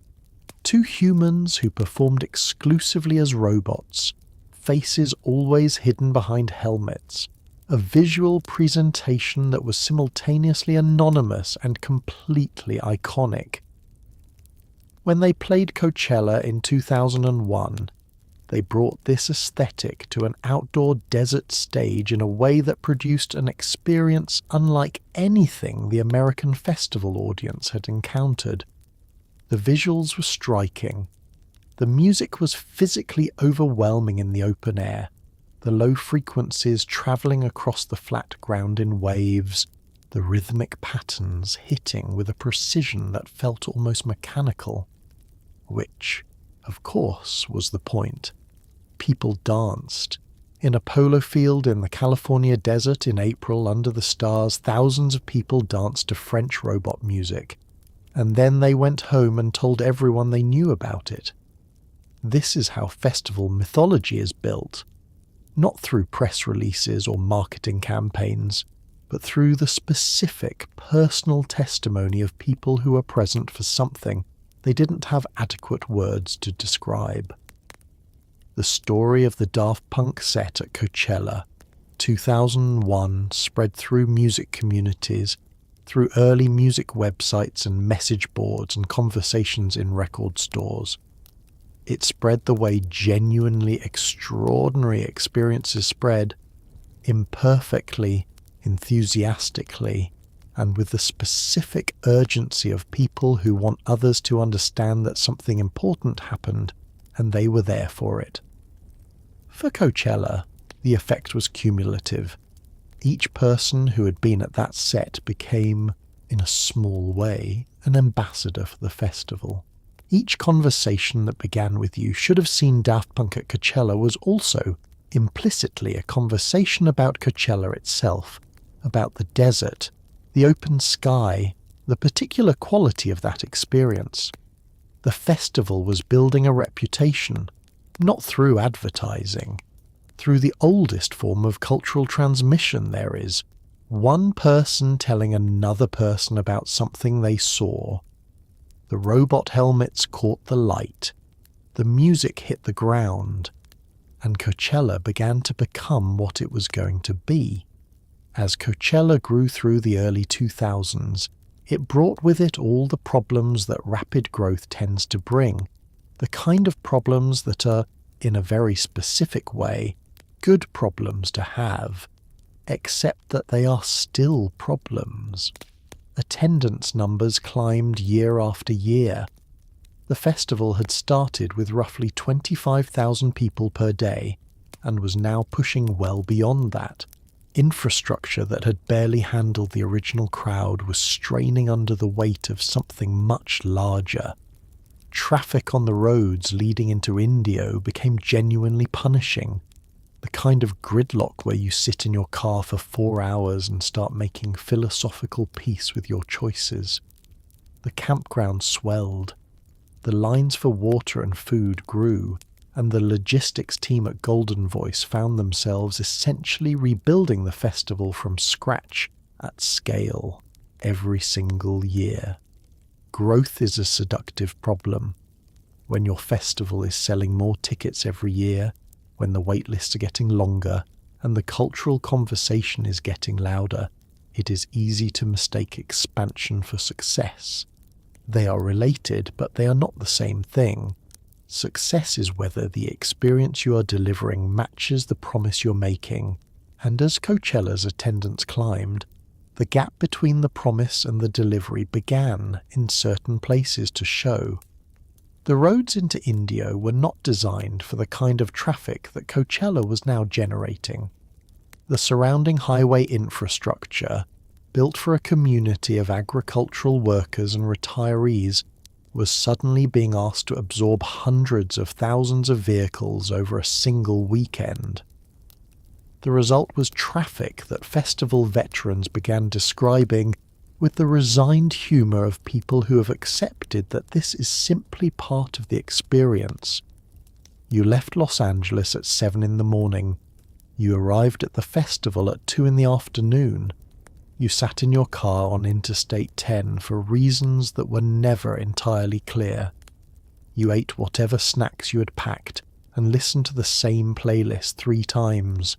Two humans who performed exclusively as robots, faces always hidden behind helmets, a visual presentation that was simultaneously anonymous and completely iconic. When they played Coachella in 2001, they brought this aesthetic to an outdoor desert stage in a way that produced an experience unlike anything the American festival audience had encountered. The visuals were striking. The music was physically overwhelming in the open air, the low frequencies travelling across the flat ground in waves, the rhythmic patterns hitting with a precision that felt almost mechanical, which, of course, was the point. People danced. In a polo field in the California desert in April under the stars, thousands of people danced to French robot music, and then they went home and told everyone they knew about it. This is how festival mythology is built, not through press releases or marketing campaigns, but through the specific personal testimony of people who were present for something they didn't have adequate words to describe. The story of the Daft Punk set at Coachella, 2001, spread through music communities, through early music websites and message boards and conversations in record stores. It spread the way genuinely extraordinary experiences spread, imperfectly, enthusiastically, and with the specific urgency of people who want others to understand that something important happened and they were there for it. For Coachella, the effect was cumulative. Each person who had been at that set became, in a small way, an ambassador for the festival. Each conversation that began with you should have seen Daft Punk at Coachella was also, implicitly, a conversation about Coachella itself, about the desert, the open sky, the particular quality of that experience. The festival was building a reputation, not through advertising, through the oldest form of cultural transmission there is, one person telling another person about something they saw. The robot helmets caught the light, the music hit the ground, and Coachella began to become what it was going to be. As Coachella grew through the early 2000s, it brought with it all the problems that rapid growth tends to bring, the kind of problems that are, in a very specific way, good problems to have, except that they are still problems. Attendance numbers climbed year after year. The festival had started with roughly 25,000 people per day and was now pushing well beyond that. Infrastructure that had barely handled the original crowd was straining under the weight of something much larger. Traffic on the roads leading into Indio became genuinely punishing. The kind of gridlock where you sit in your car for 4 hours and start making philosophical peace with your choices. The campground swelled. The lines for water and food grew, and the logistics team at Golden Voice found themselves essentially rebuilding the festival from scratch at scale every single year. Growth is a seductive problem. When your festival is selling more tickets every year, when the wait lists are getting longer, and the cultural conversation is getting louder, it is easy to mistake expansion for success. They are related, but they are not the same thing. Success is whether the experience you are delivering matches the promise you're making, and as Coachella's attendance climbed, the gap between the promise and the delivery began, in certain places, to show. The roads into Indio were not designed for the kind of traffic that Coachella was now generating. The surrounding highway infrastructure, built for a community of agricultural workers and retirees, was suddenly being asked to absorb hundreds of thousands of vehicles over a single weekend. The result was traffic that festival veterans began describing with the resigned humour of people who have accepted that this is simply part of the experience. You left Los Angeles at 7 in the morning. You arrived at the festival at 2 in the afternoon. You sat in your car on Interstate 10 for reasons that were never entirely clear. You ate whatever snacks you had packed and listened to the same playlist 3 times.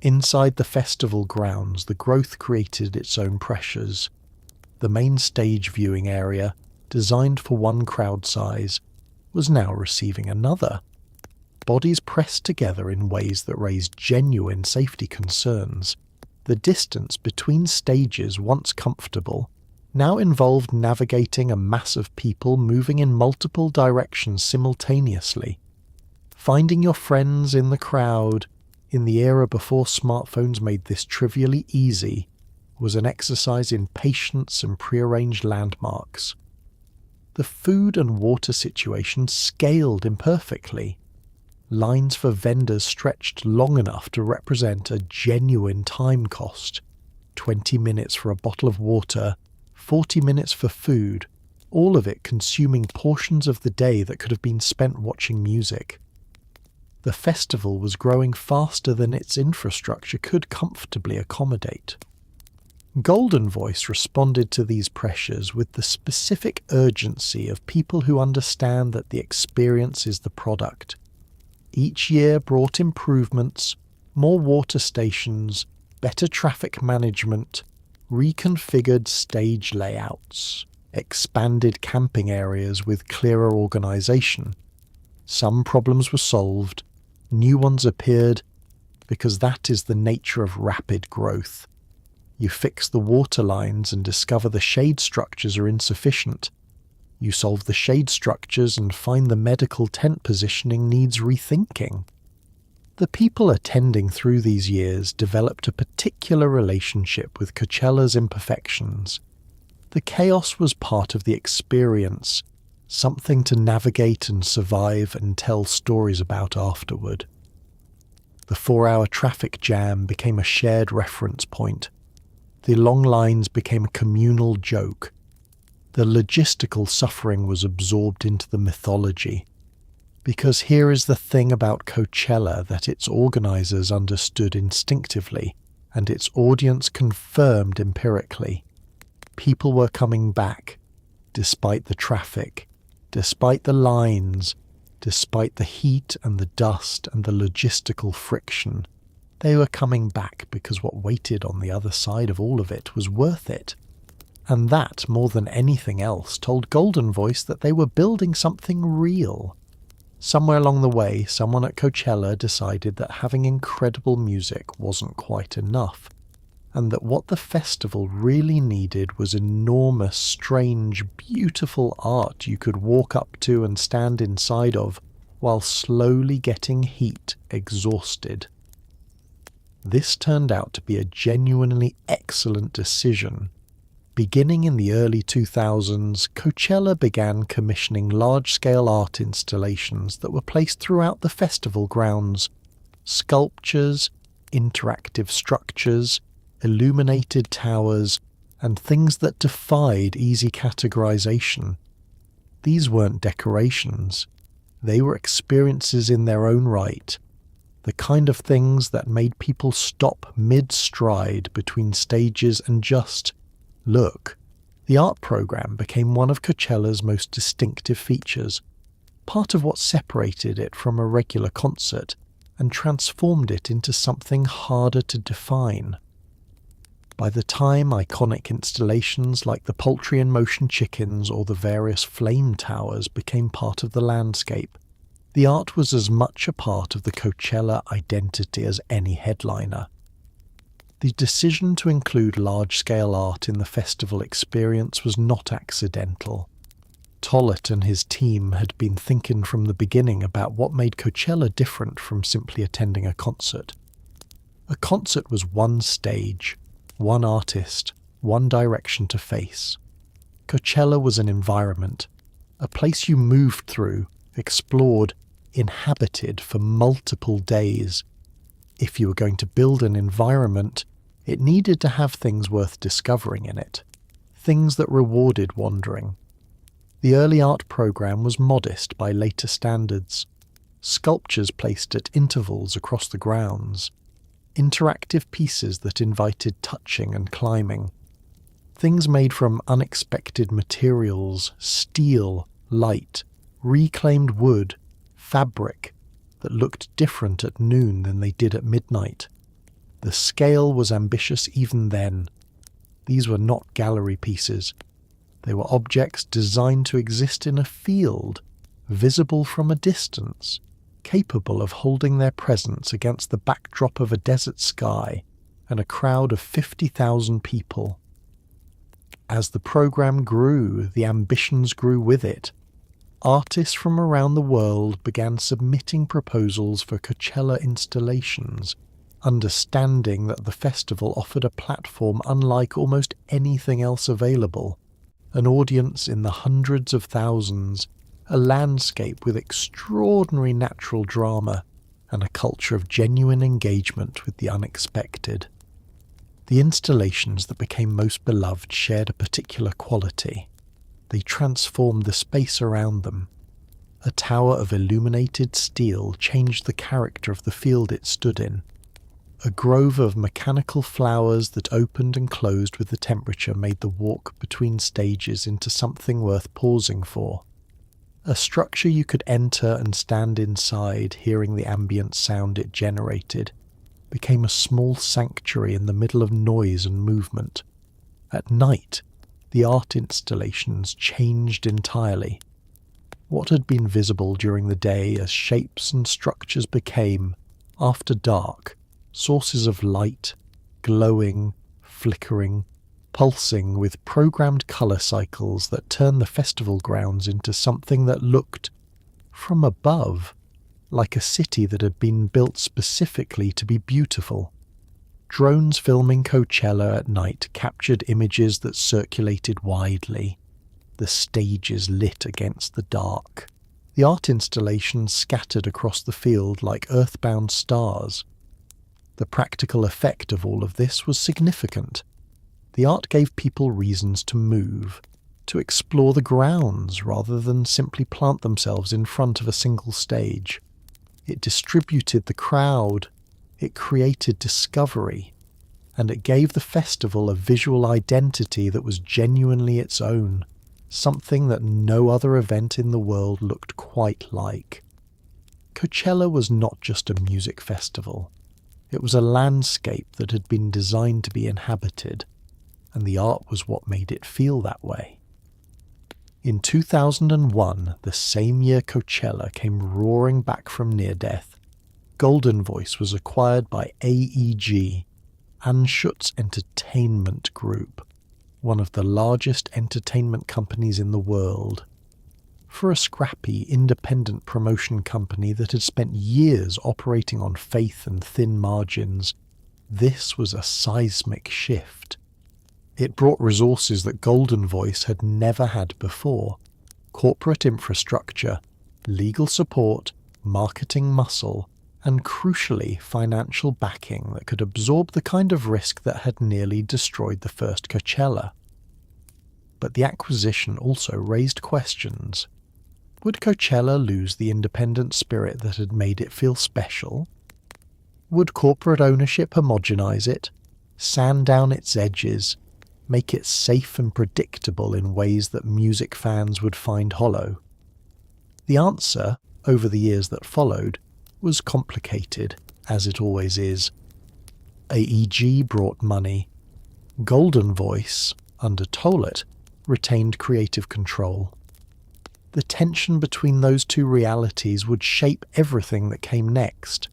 Inside the festival grounds, the growth created its own pressures. The main stage viewing area, designed for one crowd size, was now receiving another. Bodies pressed together in ways that raised genuine safety concerns. The distance between stages, once comfortable, now involved navigating a mass of people moving in multiple directions simultaneously. Finding your friends in the crowd, in the era before smartphones made this trivially easy, was an exercise in patience and prearranged landmarks. The food and water situation scaled imperfectly. lines for vendors stretched long enough to represent a genuine time cost. 20 minutes for a bottle of water, 40 minutes for food, all of it consuming portions of the day that could have been spent watching music. The festival was growing faster than its infrastructure could comfortably accommodate. Golden Voice responded to these pressures with the specific urgency of people who understand that the experience is the product. Each year brought improvements, more water stations, better traffic management, reconfigured stage layouts, expanded camping areas with clearer organisation. Some problems were solved, new ones appeared, because that is the nature of rapid growth. You fix the water lines and discover the shade structures are insufficient. You solve the shade structures and find the medical tent positioning needs rethinking. The people attending through these years developed a particular relationship with Coachella's imperfections. The chaos was part of the experience, something to navigate and survive and tell stories about afterward. The 4-hour traffic jam became a shared reference point. The long lines became a communal joke. The logistical suffering was absorbed into the mythology. Because here is the thing about Coachella that its organisers understood instinctively, and its audience confirmed empirically. People were coming back, despite the traffic, despite the lines, despite the heat and the dust and the logistical friction. They were coming back because what waited on the other side of all of it was worth it. And that, more than anything else, told Golden Voice that they were building something real. Somewhere along the way, someone at Coachella decided that having incredible music wasn't quite enough, and that what the festival really needed was enormous, strange, beautiful art you could walk up to and stand inside of while slowly getting heat exhausted. This turned out to be a genuinely excellent decision. Beginning in the early 2000s, Coachella began commissioning large-scale art installations that were placed throughout the festival grounds. Sculptures, interactive structures, illuminated towers, and things that defied easy categorization. These weren't decorations. They were experiences in their own right. The kind of things that made people stop mid-stride between stages and just look. The art program became one of Coachella's most distinctive features, part of what separated it from a regular concert and transformed it into something harder to define. By the time iconic installations like the poultry in motion chickens or the various flame towers became part of the landscape, the art was as much a part of the Coachella identity as any headliner. The decision to include large-scale art in the festival experience was not accidental. Tollett and his team had been thinking from the beginning about what made Coachella different from simply attending a concert. A concert was one stage, one artist, one direction to face. Coachella was an environment, a place you moved through, explored, inhabited for multiple days. If you were going to build an environment, it needed to have things worth discovering in it, things that rewarded wandering. The early art program was modest by later standards. Sculptures placed at intervals across the grounds, interactive pieces that invited touching and climbing, things made from unexpected materials, steel, light, reclaimed wood, fabric, that looked different at noon than they did at midnight. The scale was ambitious even then. These were not gallery pieces. They were objects designed to exist in a field, visible from a distance, capable of holding their presence against the backdrop of a desert sky and a crowd of 50,000 people. As the program grew, the ambitions grew with it. Artists from around the world began submitting proposals for Coachella installations, understanding that the festival offered a platform unlike almost anything else available, an audience in the hundreds of thousands, a landscape with extraordinary natural drama and a culture of genuine engagement with the unexpected. The installations that became most beloved shared a particular quality. They transformed the space around them. A tower of illuminated steel changed the character of the field it stood in. A grove of mechanical flowers that opened and closed with the temperature made the walk between stages into something worth pausing for. A structure you could enter and stand inside, hearing the ambient sound it generated, became a small sanctuary in the middle of noise and movement. At night, the art installations changed entirely. What had been visible during the day as shapes and structures became, after dark, sources of light, glowing, flickering, pulsing with programmed colour cycles that turned the festival grounds into something that looked, from above, like a city that had been built specifically to be beautiful. Drones filming Coachella at night captured images that circulated widely, the stages lit against the dark. The art installations scattered across the field like earthbound stars. The practical effect of all of this was significant. The art gave people reasons to move, to explore the grounds rather than simply plant themselves in front of a single stage. It distributed the crowd, it created discovery, and it gave the festival a visual identity that was genuinely its own, something that no other event in the world looked quite like. Coachella was not just a music festival. It was a landscape that had been designed to be inhabited, and the art was what made it feel that way. In 2001, the same year Coachella came roaring back from near death, Golden Voice was acquired by AEG, Anschutz Entertainment Group, one of the largest entertainment companies in the world. For a scrappy, independent promotion company that had spent years operating on faith and thin margins, this was a seismic shift. It brought resources that Golden Voice had never had before: corporate infrastructure, legal support, marketing muscle, and crucially financial backing that could absorb the kind of risk that had nearly destroyed the first Coachella. But the acquisition also raised questions. Would Coachella lose the independent spirit that had made it feel special? Would corporate ownership homogenize it, sand down its edges, make it safe and predictable in ways that music fans would find hollow? The answer, over the years that followed, was complicated, as it always is. AEG brought money. Golden Voice, under Tollett, retained creative control. The tension between those two realities would shape everything that came next.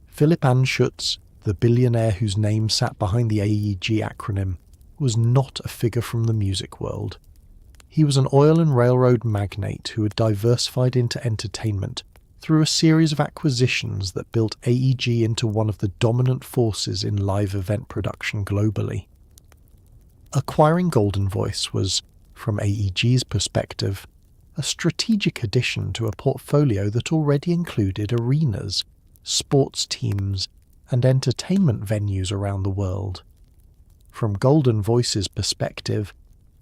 Philipp Anschutz, the billionaire whose name sat behind the AEG acronym, was not a figure from the music world. He was an oil and railroad magnate who had diversified into entertainment through a series of acquisitions that built AEG into one of the dominant forces in live event production globally. Acquiring Golden Voice was, from AEG's perspective, a strategic addition to a portfolio that already included arenas, sports teams, and entertainment venues around the world. From Golden Voice's perspective,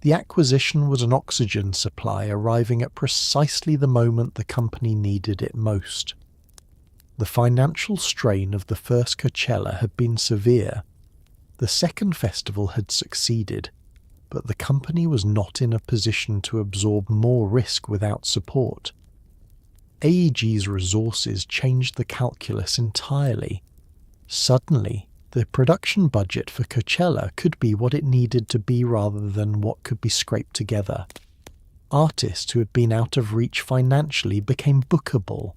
the acquisition was an oxygen supply arriving at precisely the moment the company needed it most. The financial strain of the first Coachella had been severe. The second festival had succeeded, but the company was not in a position to absorb more risk without support. AEG's resources changed the calculus entirely. Suddenly, the production budget for Coachella could be what it needed to be rather than what could be scraped together. Artists who had been out of reach financially became bookable.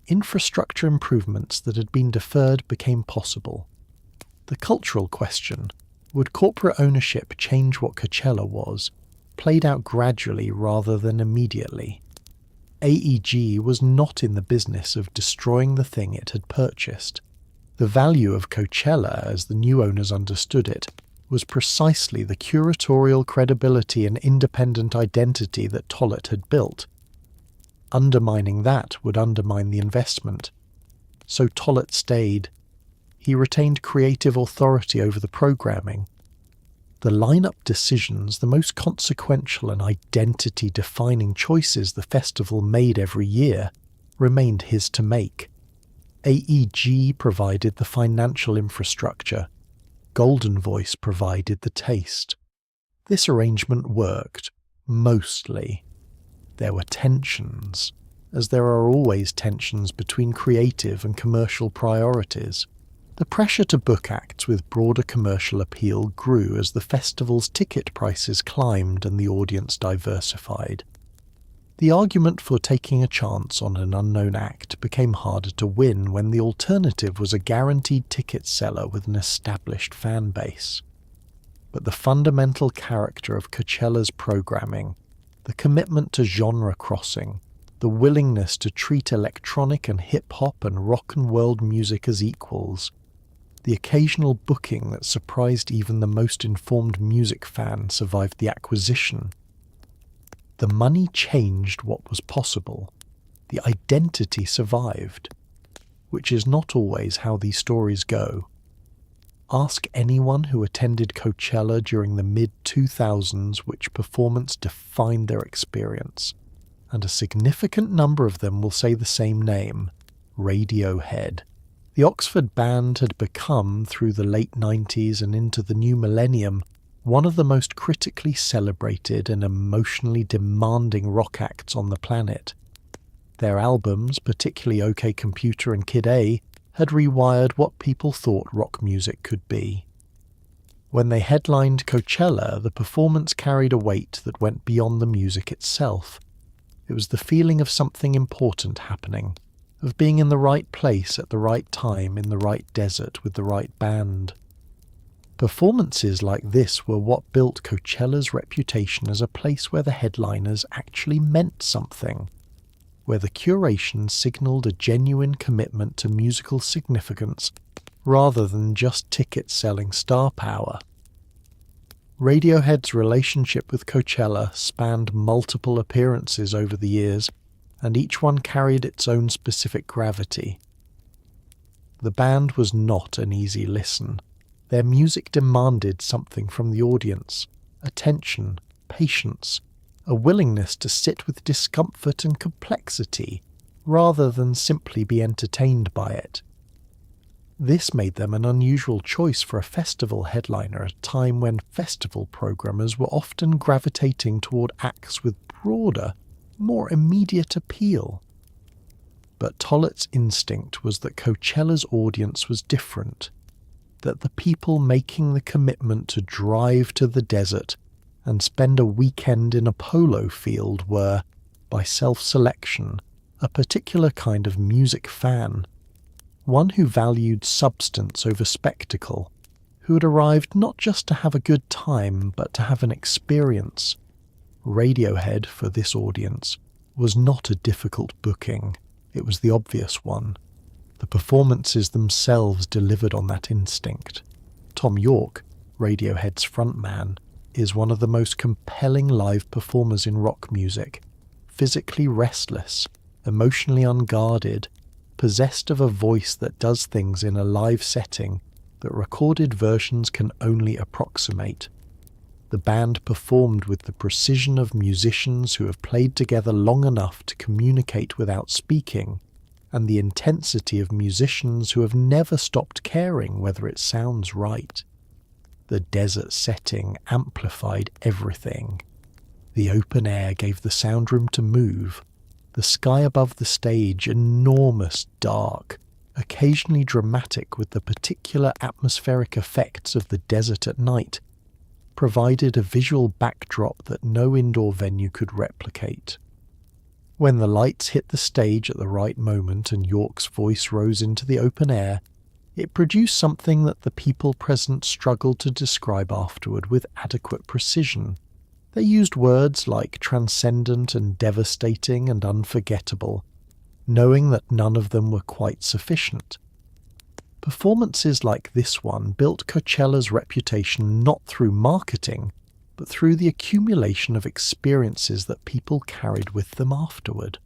Infrastructure improvements that had been deferred became possible. The cultural question, would corporate ownership change what Coachella was, played out gradually rather than immediately. AEG was not in the business of destroying the thing it had purchased. The value of Coachella, as the new owners understood it, was precisely the curatorial credibility and independent identity that Tollett had built. Undermining that would undermine the investment. So Tollett stayed. He retained creative authority over the programming. The lineup decisions, the most consequential and identity-defining choices the festival made every year, remained his to make. AEG provided the financial infrastructure. Golden Voice provided the taste. This arrangement worked, mostly. There were tensions, as there are always tensions between creative and commercial priorities. The pressure to book acts with broader commercial appeal grew as the festival's ticket prices climbed and the audience diversified. The argument for taking a chance on an unknown act became harder to win when the alternative was a guaranteed ticket seller with an established fan base. But the fundamental character of Coachella's programming, the commitment to genre crossing, the willingness to treat electronic and hip-hop and rock and world music as equals, the occasional booking that surprised even the most informed music fan survived the acquisition. The money changed what was possible. The identity survived, which is not always how these stories go. Ask anyone who attended Coachella during the mid-2000s which performance defined their experience, and a significant number of them will say the same name, Radiohead. The Oxford band had become, through the late 90s and into the new millennium, one of the most critically celebrated and emotionally demanding rock acts on the planet. Their albums, particularly OK Computer and Kid A, had rewired what people thought rock music could be. When they headlined Coachella, the performance carried a weight that went beyond the music itself. It was the feeling of something important happening, of being in the right place at the right time in the right desert with the right band. Performances like this were what built Coachella's reputation as a place where the headliners actually meant something, where the curation signalled a genuine commitment to musical significance rather than just ticket-selling star power. Radiohead's relationship with Coachella spanned multiple appearances over the years, and each one carried its own specific gravity. The band was not an easy listen. Their music demanded something from the audience: attention, patience, a willingness to sit with discomfort and complexity, rather than simply be entertained by it. This made them an unusual choice for a festival headliner at a time when festival programmers were often gravitating toward acts with broader, more immediate appeal. But Tollett's instinct was that Coachella's audience was different, that the people making the commitment to drive to the desert and spend a weekend in a polo field were, by self-selection, a particular kind of music fan, one who valued substance over spectacle, who had arrived not just to have a good time but to have an experience. Radiohead, for this audience, was not a difficult booking. It was the obvious one. The performances themselves delivered on that instinct. Tom York, Radiohead's frontman, is one of the most compelling live performers in rock music, physically restless, emotionally unguarded, possessed of a voice that does things in a live setting that recorded versions can only approximate. The band performed with the precision of musicians who have played together long enough to communicate without speaking, and the intensity of musicians who have never stopped caring whether it sounds right. The desert setting amplified everything. The open air gave the sound room to move. The sky above the stage enormous, dark, occasionally dramatic with the particular atmospheric effects of the desert at night, provided a visual backdrop that no indoor venue could replicate. When the lights hit the stage at the right moment and York's voice rose into the open air, it produced something that the people present struggled to describe afterward with adequate precision. They used words like transcendent and devastating and unforgettable, knowing that none of them were quite sufficient. Performances like this one built Coachella's reputation not through marketing, but through the accumulation of experiences that people carried with them afterward.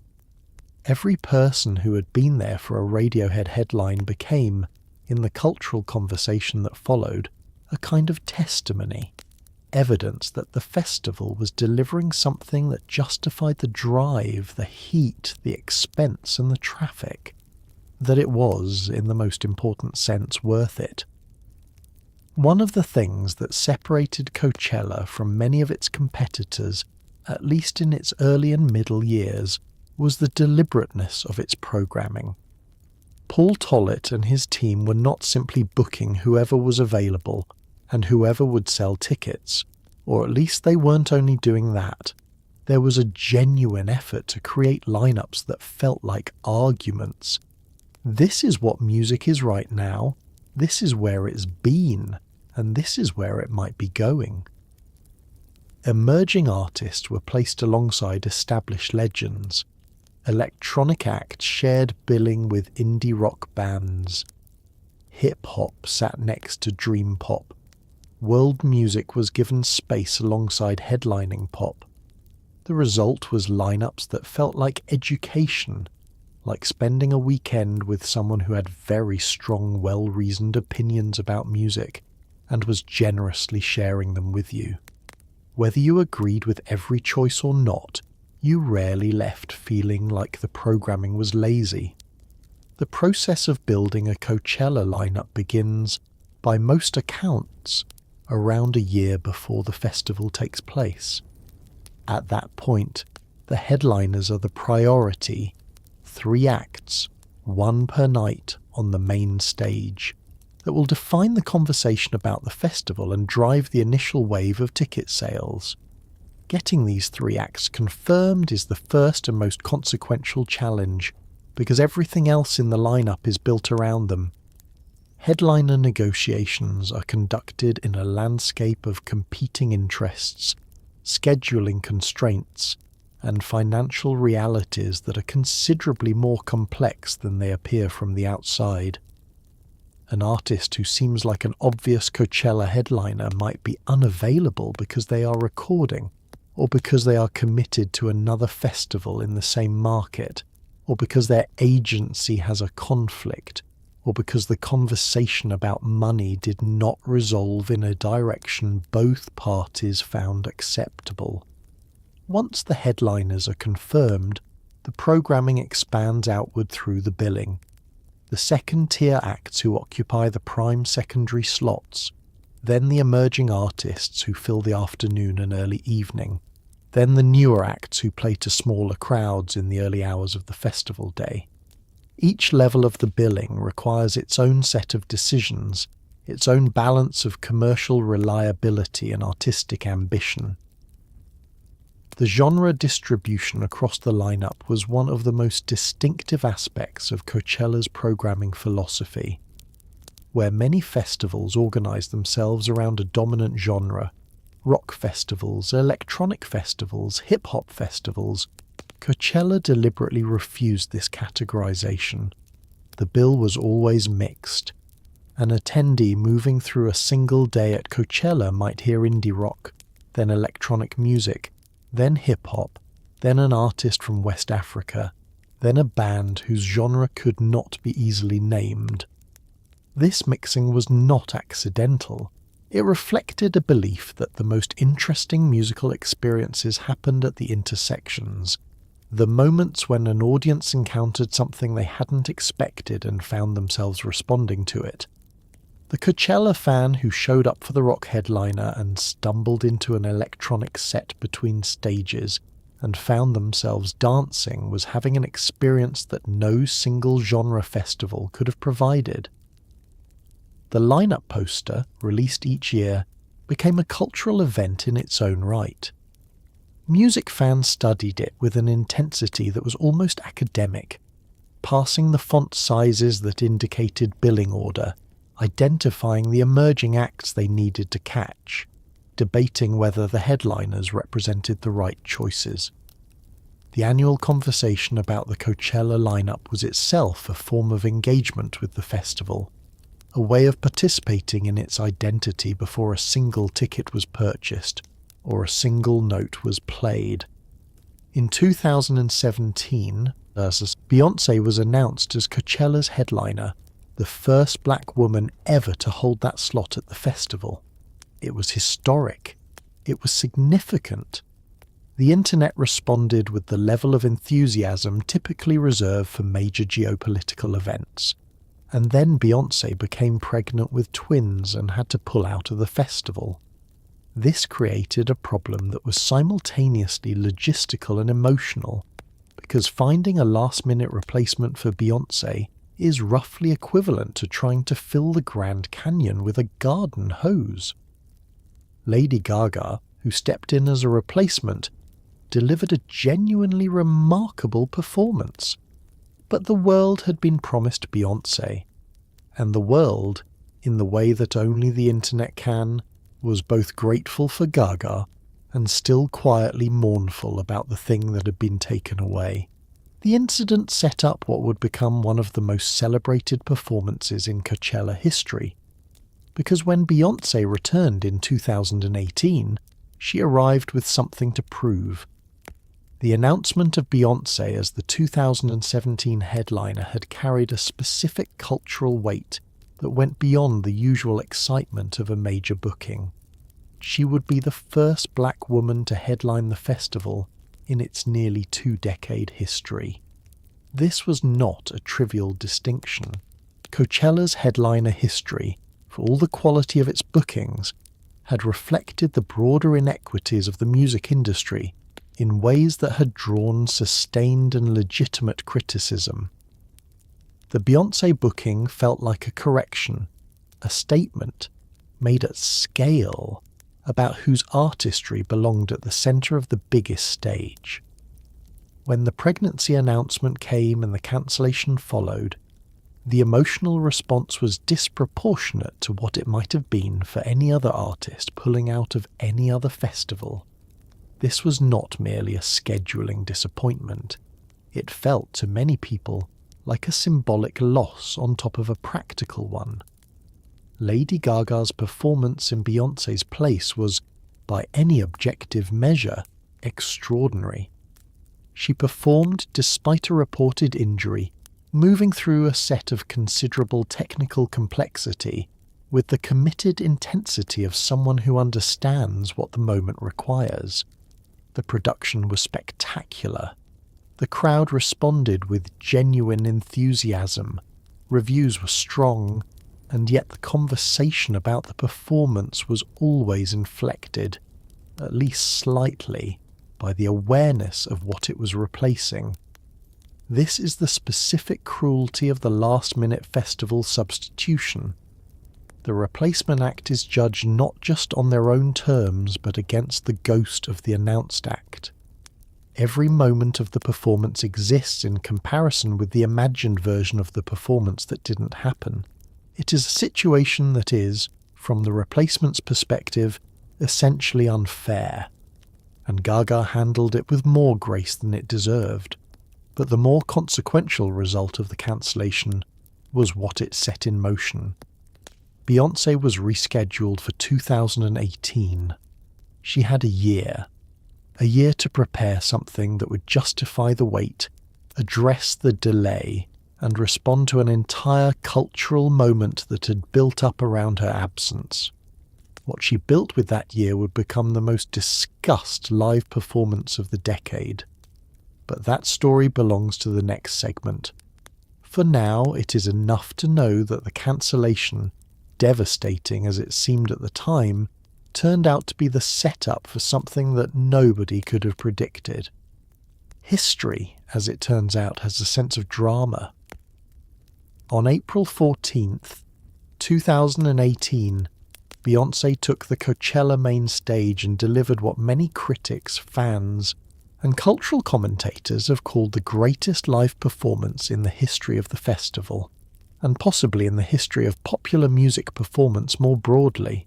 Every person who had been there for a Radiohead headline became, in the cultural conversation that followed, a kind of testimony, evidence that the festival was delivering something that justified the drive, the heat, the expense and the traffic, that it was, in the most important sense, worth it. One of the things that separated Coachella from many of its competitors, at least in its early and middle years, was the deliberateness of its programming. Paul Tollett and his team were not simply booking whoever was available and whoever would sell tickets, or at least they weren't only doing that. There was a genuine effort to create lineups that felt like arguments. This is what music is right now, this is where it's been, and this is where it might be going. Emerging artists were placed alongside established legends. Electronic acts shared billing with indie rock bands. Hip-hop sat next to dream pop. World music was given space alongside headlining pop. The result was lineups that felt like education, like spending a weekend with someone who had very strong, well-reasoned opinions about music and was generously sharing them with you. Whether you agreed with every choice or not, you rarely left feeling like the programming was lazy. The process of building a Coachella lineup begins, by most accounts, around a year before the festival takes place. At that point, the headliners are the priority, 3 acts, 1 per night on the main stage, that will define the conversation about the festival and drive the initial wave of ticket sales. Getting these 3 acts confirmed is the first and most consequential challenge, because everything else in the lineup is built around them. Headliner negotiations are conducted in a landscape of competing interests, scheduling constraints, and financial realities that are considerably more complex than they appear from the outside. An artist who seems like an obvious Coachella headliner might be unavailable because they are recording, or because they are committed to another festival in the same market, or because their agency has a conflict, or because the conversation about money did not resolve in a direction both parties found acceptable. Once the headliners are confirmed, the programming expands outward through the billing. The second-tier acts who occupy the prime secondary slots, then the emerging artists who fill the afternoon and early evening, then the newer acts who play to smaller crowds in the early hours of the festival day. Each level of the billing requires its own set of decisions, its own balance of commercial reliability and artistic ambition. The genre distribution across the lineup was one of the most distinctive aspects of Coachella's programming philosophy. Where many festivals organize themselves around a dominant genre, rock festivals, electronic festivals, hip-hop festivals, Coachella deliberately refused this categorization. The bill was always mixed. An attendee moving through a single day at Coachella might hear indie rock, then electronic music, then hip-hop, then an artist from West Africa, then a band whose genre could not be easily named. This mixing was not accidental. It reflected a belief that the most interesting musical experiences happened at the intersections, the moments when an audience encountered something they hadn't expected and found themselves responding to it. The Coachella fan who showed up for the rock headliner and stumbled into an electronic set between stages and found themselves dancing was having an experience that no single genre festival could have provided. The lineup poster, released each year, became a cultural event in its own right. Music fans studied it with an intensity that was almost academic, parsing the font sizes that indicated billing order, identifying the emerging acts they needed to catch, debating whether the headliners represented the right choices. The annual conversation about the Coachella lineup was itself a form of engagement with the festival, a way of participating in its identity before a single ticket was purchased or a single note was played. In 2017, Beyoncé was announced as Coachella's headliner, the first black woman ever to hold that slot at the festival. It was historic. It was significant. The internet responded with the level of enthusiasm typically reserved for major geopolitical events. And then Beyoncé became pregnant with twins and had to pull out of the festival. This created a problem that was simultaneously logistical and emotional, because finding a last-minute replacement for Beyoncé is roughly equivalent to trying to fill the Grand Canyon with a garden hose. Lady Gaga, who stepped in as a replacement, delivered a genuinely remarkable performance. But the world had been promised Beyoncé, and the world, in the way that only the internet can, was both grateful for Gaga and still quietly mournful about the thing that had been taken away. The incident set up what would become one of the most celebrated performances in Coachella history, because when Beyoncé returned in 2018, she arrived with something to prove. The announcement of Beyoncé as the 2017 headliner had carried a specific cultural weight that went beyond the usual excitement of a major booking. She would be the first black woman to headline the festival in its nearly 2-decade history. This was not a trivial distinction. Coachella's headliner history, for all the quality of its bookings, had reflected the broader inequities of the music industry in ways that had drawn sustained and legitimate criticism. The Beyoncé booking felt like a correction, a statement made at scale about whose artistry belonged at the centre of the biggest stage. When the pregnancy announcement came and the cancellation followed, the emotional response was disproportionate to what it might have been for any other artist pulling out of any other festival. This was not merely a scheduling disappointment. It felt to many people like a symbolic loss on top of a practical one. Lady Gaga's performance in Beyoncé's place was, by any objective measure, extraordinary. She performed despite a reported injury, moving through a set of considerable technical complexity with the committed intensity of someone who understands what the moment requires. The production was spectacular. The crowd responded with genuine enthusiasm. Reviews were strong, and yet the conversation about the performance was always inflected, at least slightly, by the awareness of what it was replacing. This is the specific cruelty of the last-minute festival substitution. The replacement act is judged not just on their own terms, but against the ghost of the announced act. Every moment of the performance exists in comparison with the imagined version of the performance that didn't happen. It is a situation that is, from the replacement's perspective, essentially unfair, and Gaga handled it with more grace than it deserved. But the more consequential result of the cancellation was what it set in motion. Beyoncé was rescheduled for 2018. She had a year to prepare something that would justify the wait, address the delay, and respond to an entire cultural moment that had built up around her absence. What she built with that year would become the most discussed live performance of the decade. But that story belongs to the next segment. For now, it is enough to know that the cancellation, devastating as it seemed at the time, turned out to be the setup for something that nobody could have predicted. History, as it turns out, has a sense of drama. On April 14th, 2018, Beyoncé took the Coachella main stage and delivered what many critics, fans, and cultural commentators have called the greatest live performance in the history of the festival, and possibly in the history of popular music performance more broadly.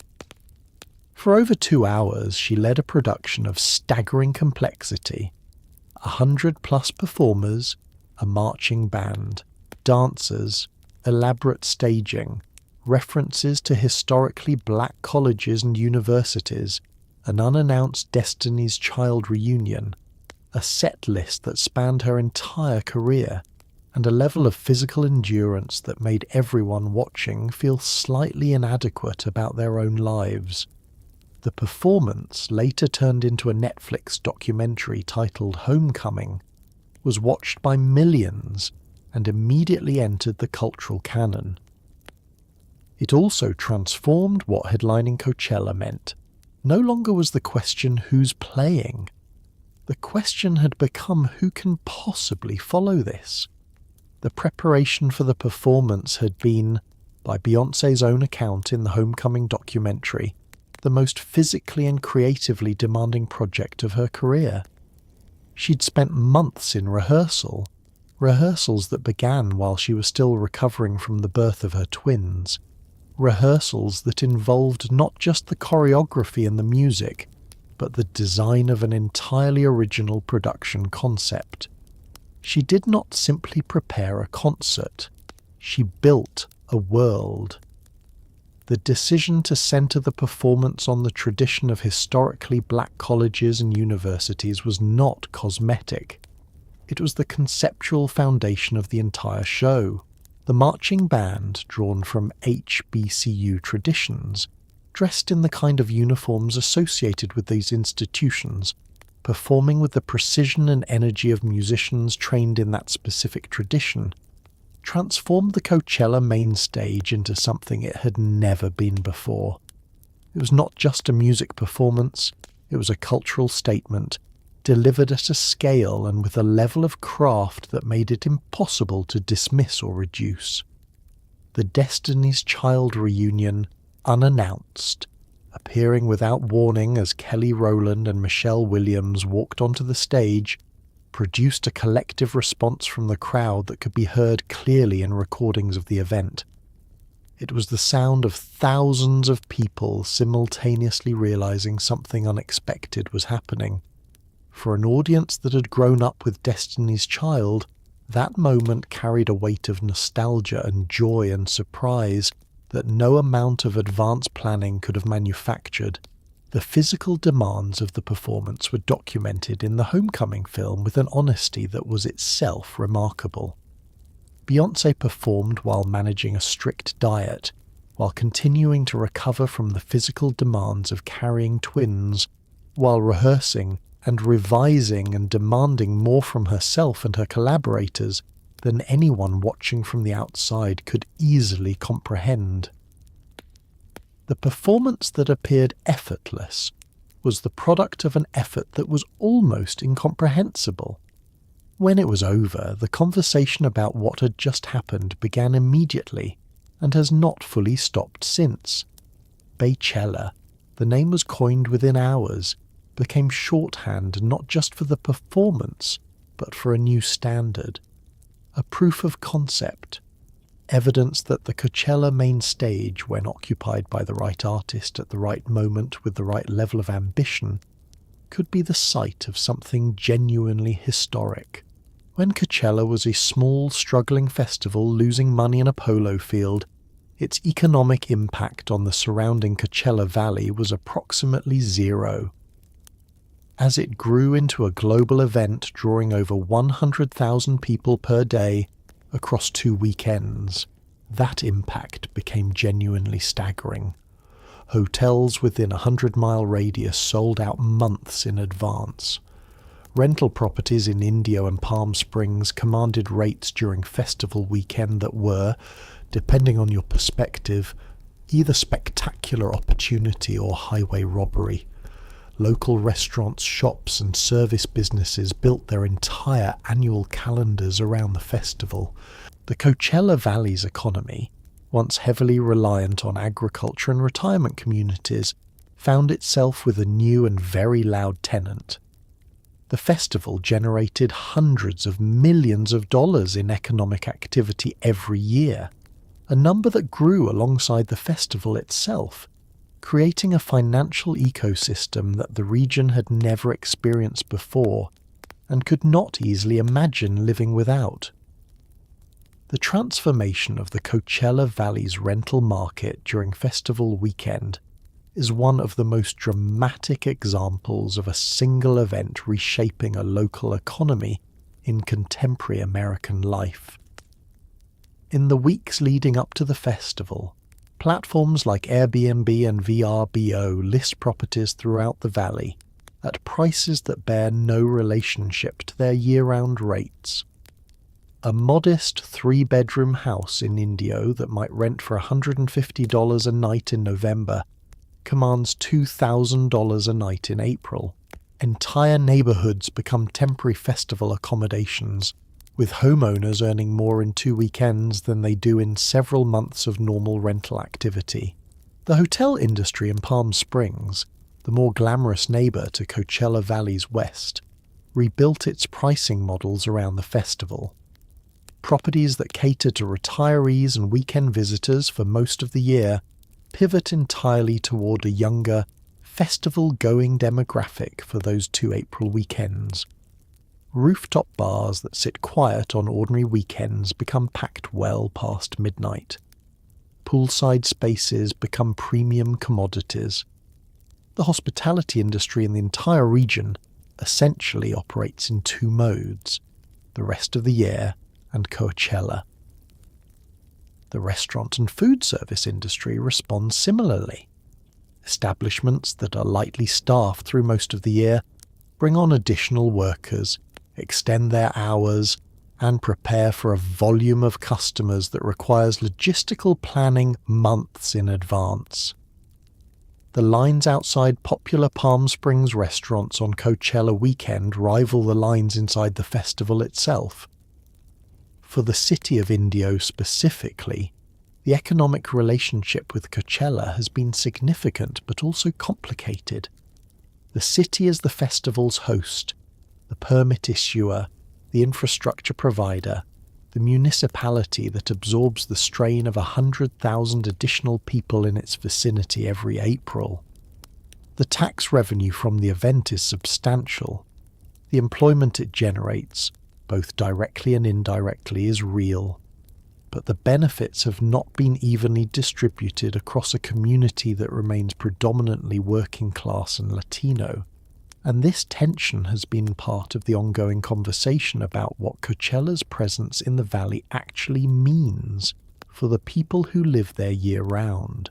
For over 2 hours, she led a production of staggering complexity. 100-plus performers, a marching band, dancers, elaborate staging, references to historically black colleges and universities, an unannounced Destiny's Child reunion, a set list that spanned her entire career, and a level of physical endurance that made everyone watching feel slightly inadequate about their own lives. The performance, later turned into a Netflix documentary titled Homecoming, was watched by millions and immediately entered the cultural canon. It also transformed what headlining Coachella meant. No longer was the question who's playing. The question had become who can possibly follow this. The preparation for the performance had been, by Beyoncé's own account in the Homecoming documentary, the most physically and creatively demanding project of her career. She'd spent months in rehearsals that began while she was still recovering from the birth of her twins, rehearsals that involved not just the choreography and the music, but the design of an entirely original production concept. She did not simply prepare a concert, she built a world. The decision to centre the performance on the tradition of historically black colleges and universities was not cosmetic. It was the conceptual foundation of the entire show. The marching band, drawn from HBCU traditions, dressed in the kind of uniforms associated with these institutions, performing with the precision and energy of musicians trained in that specific tradition, transformed the Coachella main stage into something it had never been before. It was not just a music performance, it was a cultural statement, delivered at a scale and with a level of craft that made it impossible to dismiss or reduce. The Destiny's Child reunion, unannounced, appearing without warning as Kelly Rowland and Michelle Williams walked onto the stage, produced a collective response from the crowd that could be heard clearly in recordings of the event. It was the sound of thousands of people simultaneously realizing something unexpected was happening. For an audience that had grown up with Destiny's Child, that moment carried a weight of nostalgia and joy and surprise that no amount of advanced planning could have manufactured. The physical demands of the performance were documented in the Homecoming film with an honesty that was itself remarkable. Beyoncé performed while managing a strict diet, while continuing to recover from the physical demands of carrying twins, while rehearsing and revising and demanding more from herself and her collaborators than anyone watching from the outside could easily comprehend. The performance that appeared effortless was the product of an effort that was almost incomprehensible. When it was over, the conversation about what had just happened began immediately and has not fully stopped since. Coachella, the name was coined within hours, became shorthand not just for the performance, but for a new standard. A proof of concept, evidence that the Coachella main stage, when occupied by the right artist at the right moment with the right level of ambition, could be the site of something genuinely historic. When Coachella was a small, struggling festival losing money in a polo field, its economic impact on the surrounding Coachella Valley was approximately zero. As it grew into a global event drawing over 100,000 people per day across 2 weekends, that impact became genuinely staggering. Hotels within a 100-mile radius sold out months in advance. Rental properties in Indio and Palm Springs commanded rates during festival weekend that were, depending on your perspective, either spectacular opportunity or highway robbery. Local restaurants, shops and service businesses built their entire annual calendars around the festival. The Coachella Valley's economy, once heavily reliant on agriculture and retirement communities, found itself with a new and very loud tenant. The festival generated hundreds of millions of dollars in economic activity every year, a number that grew alongside the festival itself, creating a financial ecosystem that the region had never experienced before and could not easily imagine living without. The transformation of the Coachella Valley's rental market during festival weekend is one of the most dramatic examples of a single event reshaping a local economy in contemporary American life. In the weeks leading up to the festival, platforms like Airbnb and VRBO list properties throughout the valley at prices that bear no relationship to their year-round rates. A modest 3-bedroom house in Indio that might rent for $150 a night in November commands $2,000 a night in April. Entire neighborhoods become temporary festival accommodations, with homeowners earning more in 2 weekends than they do in several months of normal rental activity. The hotel industry in Palm Springs, the more glamorous neighbor to Coachella Valley's west, rebuilt its pricing models around the festival. Properties that cater to retirees and weekend visitors for most of the year pivot entirely toward a younger, festival-going demographic for those 2 April weekends. Rooftop bars that sit quiet on ordinary weekends become packed well past midnight. Poolside spaces become premium commodities. The hospitality industry in the entire region essentially operates in 2 modes: the rest of the year and Coachella. The restaurant and food service industry responds similarly. Establishments that are lightly staffed through most of the year bring on additional workers, extend their hours, and prepare for a volume of customers that requires logistical planning months in advance. The lines outside popular Palm Springs restaurants on Coachella weekend rival the lines inside the festival itself. For the city of Indio specifically, the economic relationship with Coachella has been significant but also complicated. The city is the festival's host, the permit issuer, the infrastructure provider, the municipality that absorbs the strain of 100,000 additional people in its vicinity every April. The tax revenue from the event is substantial. The employment it generates, both directly and indirectly, is real. But the benefits have not been evenly distributed across a community that remains predominantly working class and Latino. And this tension has been part of the ongoing conversation about what Coachella's presence in the valley actually means for the people who live there year-round.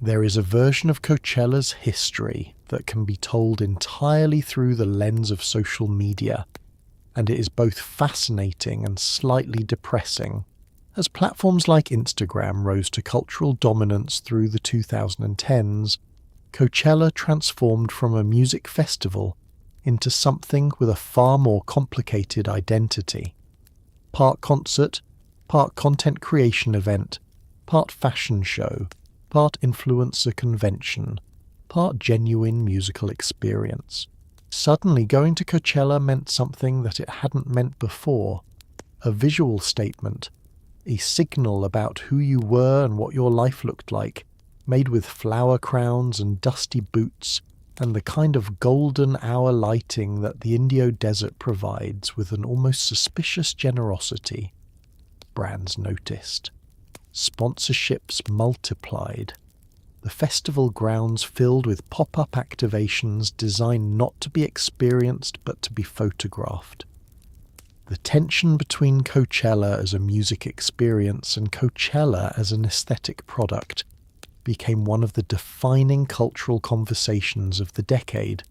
There is a version of Coachella's history that can be told entirely through the lens of social media, and it is both fascinating and slightly depressing. As platforms like Instagram rose to cultural dominance through the 2010s, Coachella transformed from a music festival into something with a far more complicated identity. Part concert, part content creation event, part fashion show, part influencer convention, part genuine musical experience. Suddenly going to Coachella meant something that it hadn't meant before, a visual statement, a signal about who you were and what your life looked like, made with flower crowns and dusty boots and the kind of golden hour lighting that the Indio desert provides with an almost suspicious generosity. Brands noticed. Sponsorships multiplied. The festival grounds filled with pop-up activations designed not to be experienced but to be photographed. The tension between Coachella as a music experience and Coachella as an aesthetic product became one of the defining cultural conversations of the decade.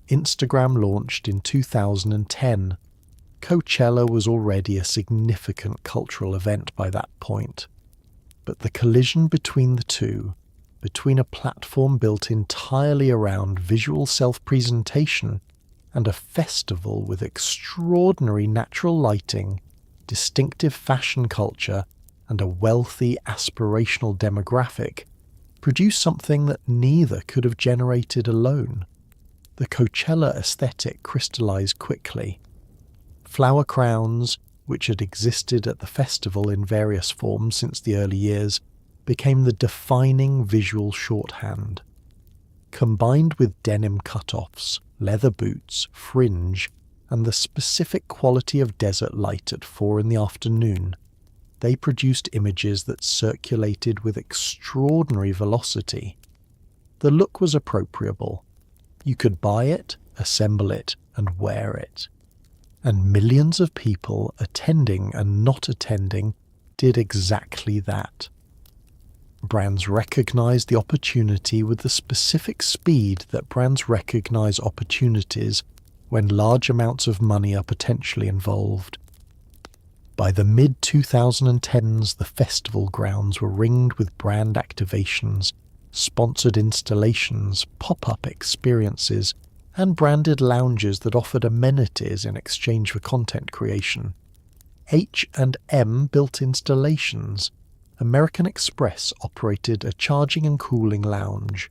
Instagram launched in 2010. Coachella was already a significant cultural event by that point. But the collision between the two, between a platform built entirely around visual self-presentation and a festival with extraordinary natural lighting, distinctive fashion culture, and a wealthy, aspirational demographic, produced something that neither could have generated alone. The Coachella aesthetic crystallized quickly. Flower crowns, which had existed at the festival in various forms since the early years, became the defining visual shorthand. Combined with denim cutoffs, leather boots, fringe, and the specific quality of desert light at 4 in the afternoon, they produced images that circulated with extraordinary velocity. The look was appropriable. You could buy it, assemble it, and wear it. And millions of people attending and not attending did exactly that. Brands recognized the opportunity with the specific speed that brands recognize opportunities when large amounts of money are potentially involved. By the mid-2010s, the festival grounds were ringed with brand activations, sponsored installations, pop-up experiences, and branded lounges that offered amenities in exchange for content creation. H&M built installations. American Express operated a charging and cooling lounge.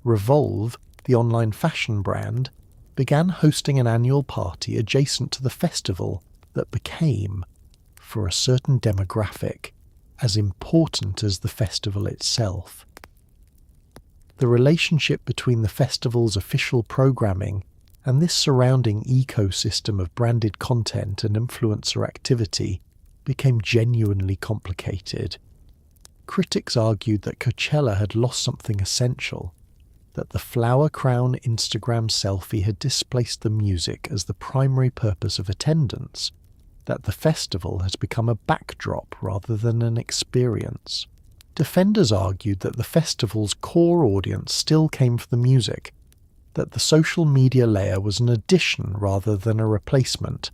Revolve, the online fashion brand, began hosting an annual party adjacent to the festival that became, for a certain demographic, as important as the festival itself. The relationship between the festival's official programming and this surrounding ecosystem of branded content and influencer activity became genuinely complicated. Critics argued that Coachella had lost something essential, that the flower crown Instagram selfie had displaced the music as the primary purpose of attendance, that the festival has become a backdrop rather than an experience. Defenders argued that the festival's core audience still came for the music, that the social media layer was an addition rather than a replacement,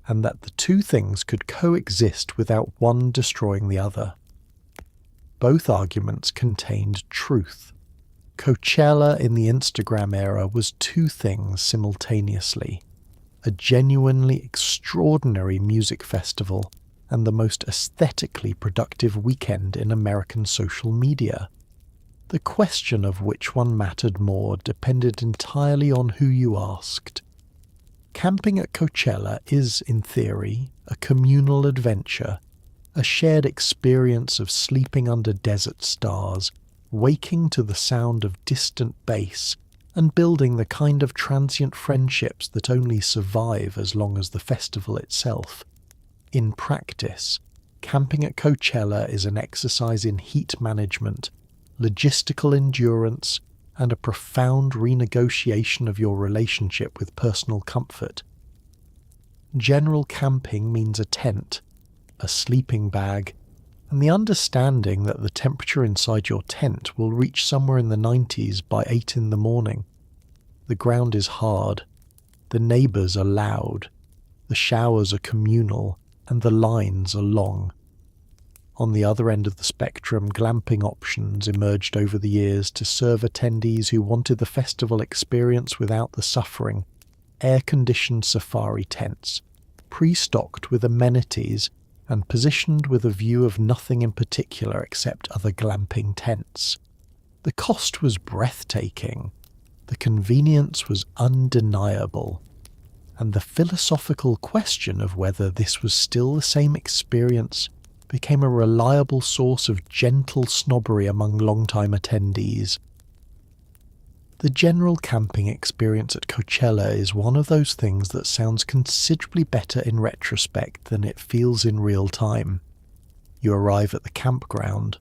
and that the two things could coexist without one destroying the other. Both arguments contained truth. Coachella in the Instagram era was two things simultaneously: a genuinely extraordinary music festival and the most aesthetically productive weekend in American social media. The question of which one mattered more depended entirely on who you asked. Camping at Coachella is, in theory, a communal adventure, a shared experience of sleeping under desert stars, waking to the sound of distant bass, and building the kind of transient friendships that only survive as long as the festival itself. In practice, camping at Coachella is an exercise in heat management, logistical endurance, and a profound renegotiation of your relationship with personal comfort. General camping means a tent, a sleeping bag, and the understanding that the temperature inside your tent will reach somewhere in the 90s by 8 in the morning. The ground is hard, the neighbours are loud, the showers are communal, and the lines are long. On the other end of the spectrum, glamping options emerged over the years to serve attendees who wanted the festival experience without the suffering. Air-conditioned safari tents, pre-stocked with amenities and positioned with a view of nothing in particular except other glamping tents. The cost was breathtaking, the convenience was undeniable, and the philosophical question of whether this was still the same experience became a reliable source of gentle snobbery among long-time attendees. The general camping experience at Coachella is one of those things that sounds considerably better in retrospect than it feels in real time. You arrive at the campground,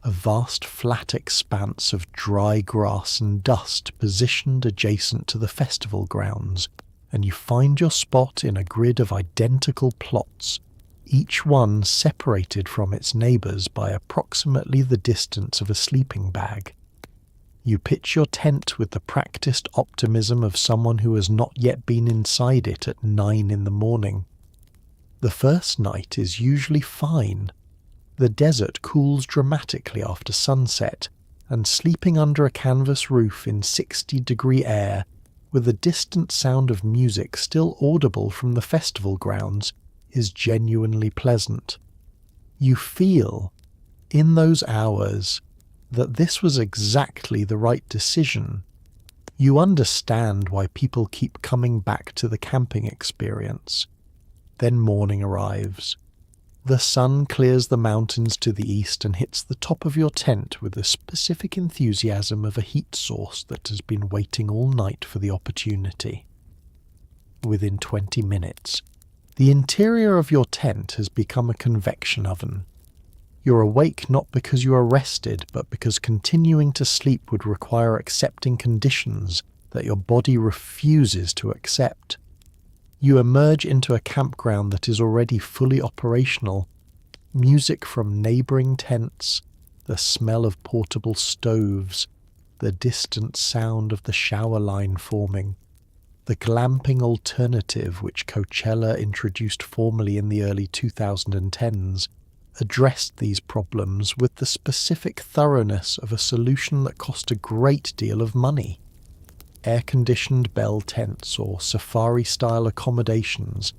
a vast flat expanse of dry grass and dust positioned adjacent to the festival grounds, and you find your spot in a grid of identical plots, each one separated from its neighbours by approximately the distance of a sleeping bag. You pitch your tent with the practiced optimism of someone who has not yet been inside it at 9 in the morning. The first night is usually fine. The desert cools dramatically after sunset, and sleeping under a canvas roof in 60-degree air, with the distant sound of music still audible from the festival grounds, is genuinely pleasant. You feel, in those hours, that this was exactly the right decision. You understand why people keep coming back to the camping experience. Then morning arrives. The sun clears the mountains to the east and hits the top of your tent with the specific enthusiasm of a heat source that has been waiting all night for the opportunity. Within 20 minutes, the interior of your tent has become a convection oven. You're awake not because you are rested, but because continuing to sleep would require accepting conditions that your body refuses to accept. You emerge into a campground that is already fully operational. Music from neighbouring tents, the smell of portable stoves, the distant sound of the shower line forming. The glamping alternative, which Coachella introduced formally in the early 2010s, addressed these problems with the specific thoroughness of a solution that cost a great deal of money. Air-conditioned bell tents or safari-style accommodations,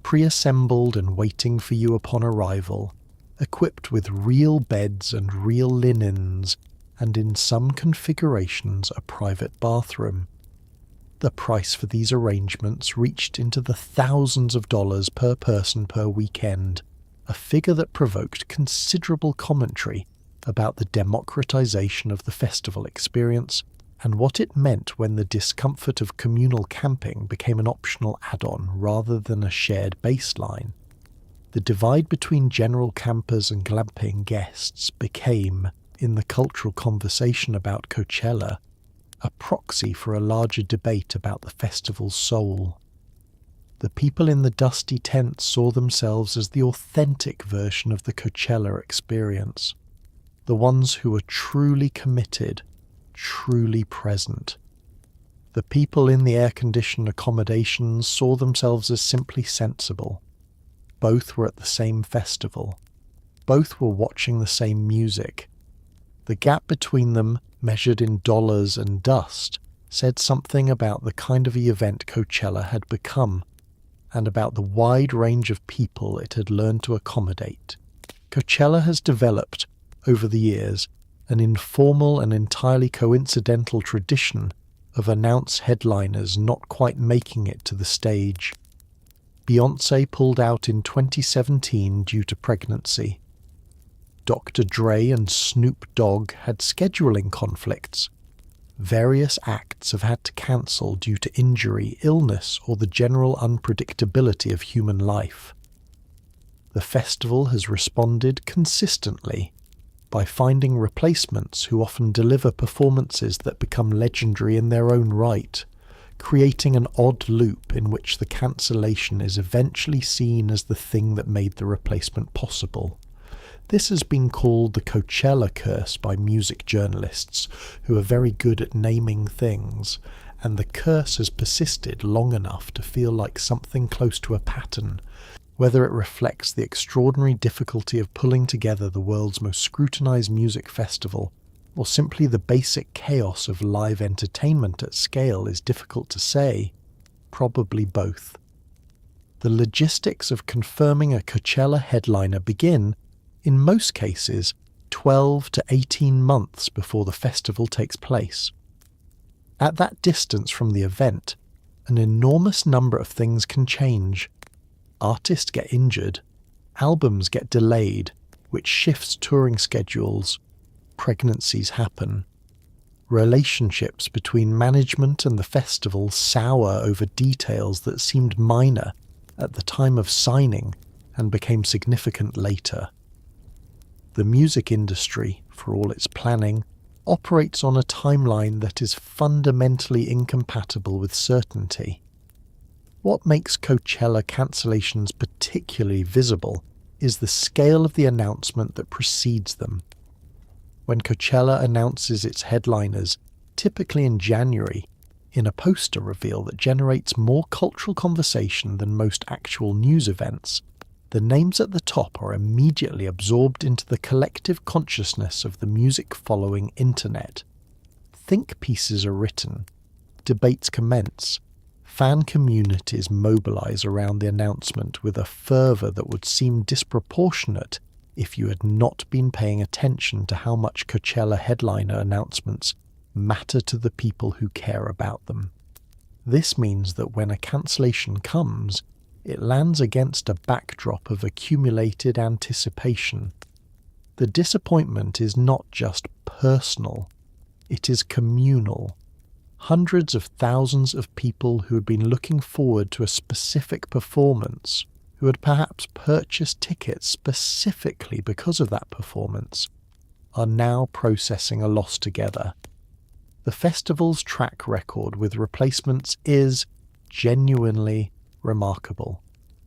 pre-assembled and waiting for you upon arrival, equipped with real beds and real linens, and in some configurations a private bathroom. The price for these arrangements reached into the thousands of dollars per person per weekend, a figure that provoked considerable commentary about the democratization of the festival experience and what it meant when the discomfort of communal camping became an optional add-on rather than a shared baseline. The divide between general campers and glamping guests became, in the cultural conversation about Coachella, a proxy for a larger debate about the festival's soul. The people in the dusty tents saw themselves as the authentic version of the Coachella experience, the ones who were truly committed, truly present. The people in the air-conditioned accommodations saw themselves as simply sensible. Both were at the same festival. Both were watching the same music. The gap between them, measured in dollars and dust, said something about the kind of event Coachella had become, and about the wide range of people it had learned to accommodate. Coachella has developed, over the years, an informal and entirely coincidental tradition of announced headliners not quite making it to the stage. Beyoncé pulled out in 2017 due to pregnancy. Dr. Dre and Snoop Dogg had scheduling conflicts. Various acts have had to cancel due to injury, illness, or the general unpredictability of human life. The festival has responded consistently by finding replacements who often deliver performances that become legendary in their own right, creating an odd loop in which the cancellation is eventually seen as the thing that made the replacement possible. This has been called the Coachella curse by music journalists, who are very good at naming things, and the curse has persisted long enough to feel like something close to a pattern, whether it reflects the extraordinary difficulty of pulling together the world's most scrutinized music festival, or simply the basic chaos of live entertainment at scale is difficult to say. Probably both. The logistics of confirming a Coachella headliner begin, in most cases, 12 to 18 months before the festival takes place. At that distance from the event, an enormous number of things can change. Artists get injured, albums get delayed, which shifts touring schedules, pregnancies happen. Relationships between management and the festival sour over details that seemed minor at the time of signing and became significant later. The music industry, for all its planning, operates on a timeline that is fundamentally incompatible with certainty. What makes Coachella cancellations particularly visible is the scale of the announcement that precedes them. When Coachella announces its headliners, typically in January, in a poster reveal that generates more cultural conversation than most actual news events, the names at the top are immediately absorbed into the collective consciousness of the music-following internet. Think pieces are written, debates commence, fan communities mobilize around the announcement with a fervour that would seem disproportionate if you had not been paying attention to how much Coachella headliner announcements matter to the people who care about them. This means that when a cancellation comes, it lands against a backdrop of accumulated anticipation. The disappointment is not just personal, it is communal. Hundreds of thousands of people who had been looking forward to a specific performance, who had perhaps purchased tickets specifically because of that performance, are now processing a loss together. The festival's track record with replacements is genuinely remarkable.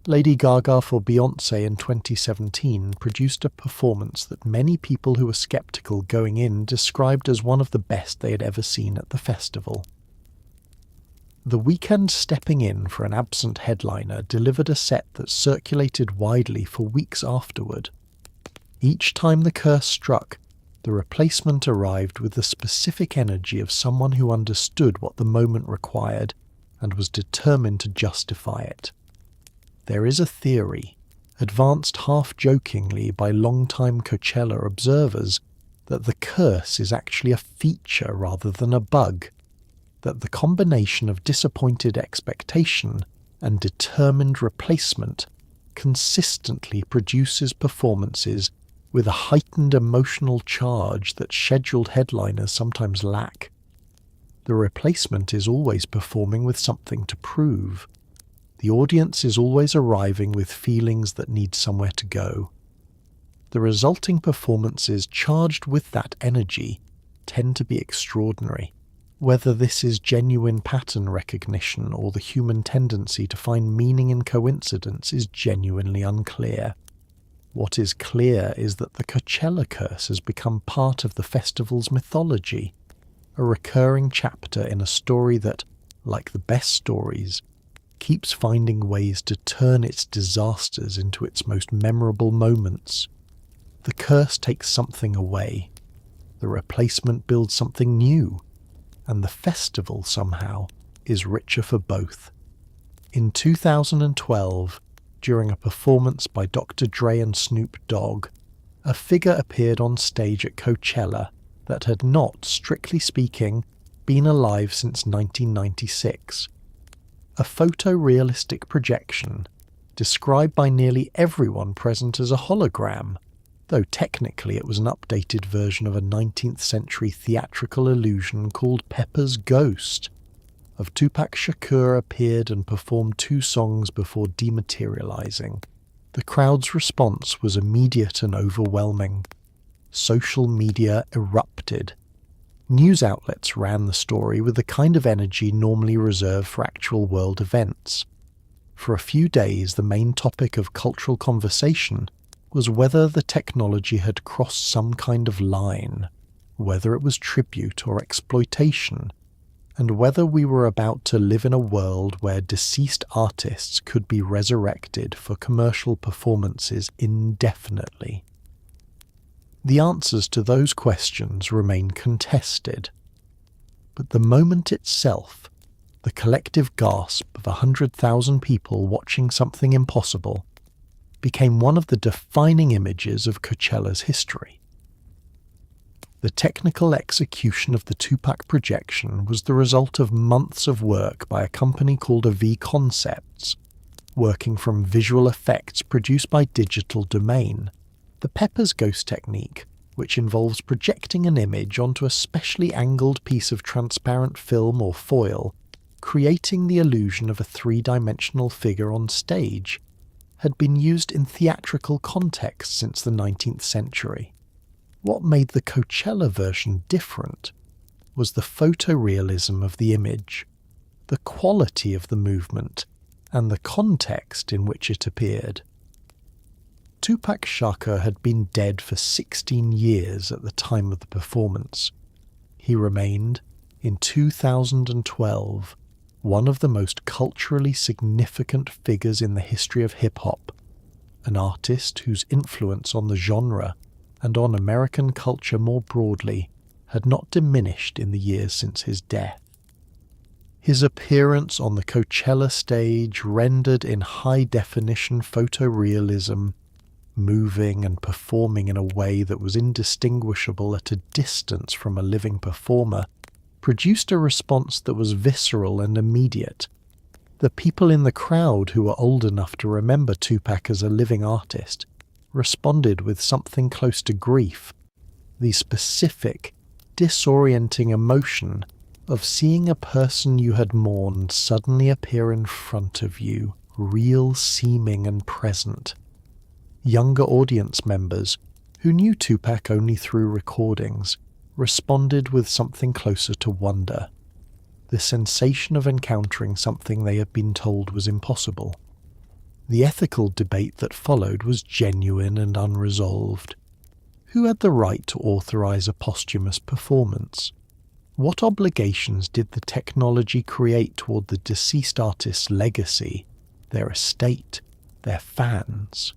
Lady Gaga for Beyoncé in 2017 produced a performance that many people who were skeptical going in described as one of the best they had ever seen at the festival. The Weeknd stepping in for an absent headliner delivered a set that circulated widely for weeks afterward. Each time the curse struck, the replacement arrived with the specific energy of someone who understood what the moment required and was determined to justify it. There is a theory, advanced half-jokingly by long-time Coachella observers, that the curse is actually a feature rather than a bug, that the combination of disappointed expectation and determined replacement consistently produces performances with a heightened emotional charge that scheduled headliners sometimes lack. The replacement is always performing with something to prove. The audience is always arriving with feelings that need somewhere to go. The resulting performances charged with that energy tend to be extraordinary. Whether this is genuine pattern recognition or the human tendency to find meaning in coincidence is genuinely unclear. What is clear is that the Coachella curse has become part of the festival's mythology, a recurring chapter in a story that, like the best stories, keeps finding ways to turn its disasters into its most memorable moments. The curse takes something away, the replacement builds something new, and the festival somehow is richer for both. In 2012, during a performance by Dr. Dre and Snoop Dogg, a figure appeared on stage at Coachella that had not, strictly speaking, been alive since 1996. A photorealistic projection, described by nearly everyone present as a hologram, though technically it was an updated version of a 19th century theatrical illusion called Pepper's Ghost, of Tupac Shakur appeared and performed 2 songs before dematerializing. The crowd's response was immediate and overwhelming. Social media erupted. News outlets ran the story with the kind of energy normally reserved for actual world events. For a few days, the main topic of cultural conversation was whether the technology had crossed some kind of line, whether it was tribute or exploitation, and whether we were about to live in a world where deceased artists could be resurrected for commercial performances indefinitely. The answers to those questions remain contested, but the moment itself, the collective gasp of 100,000 people watching something impossible, became one of the defining images of Coachella's history. The technical execution of the Tupac projection was the result of months of work by a company called AV Concepts, working from visual effects produced by Digital Domain. The Pepper's Ghost technique, which involves projecting an image onto a specially angled piece of transparent film or foil, creating the illusion of a 3-dimensional figure on stage, had been used in theatrical contexts since the 19th century. What made the Coachella version different was the photorealism of the image, the quality of the movement, and the context in which it appeared. Tupac Shakur had been dead for 16 years at the time of the performance. He remained, in 2012, one of the most culturally significant figures in the history of hip-hop, an artist whose influence on the genre and on American culture more broadly had not diminished in the years since his death. His appearance on the Coachella stage, rendered in high-definition photorealism, moving and performing in a way that was indistinguishable at a distance from a living performer, produced a response that was visceral and immediate. The people in the crowd who were old enough to remember Tupac as a living artist responded with something close to grief, the specific, disorienting emotion of seeing a person you had mourned suddenly appear in front of you real seeming and present. Younger audience members, who knew Tupac only through recordings, responded with something closer to wonder. The sensation of encountering something they had been told was impossible. The ethical debate that followed was genuine and unresolved. Who had the right to authorize a posthumous performance? What obligations did the technology create toward the deceased artist's legacy, their estate, their fans?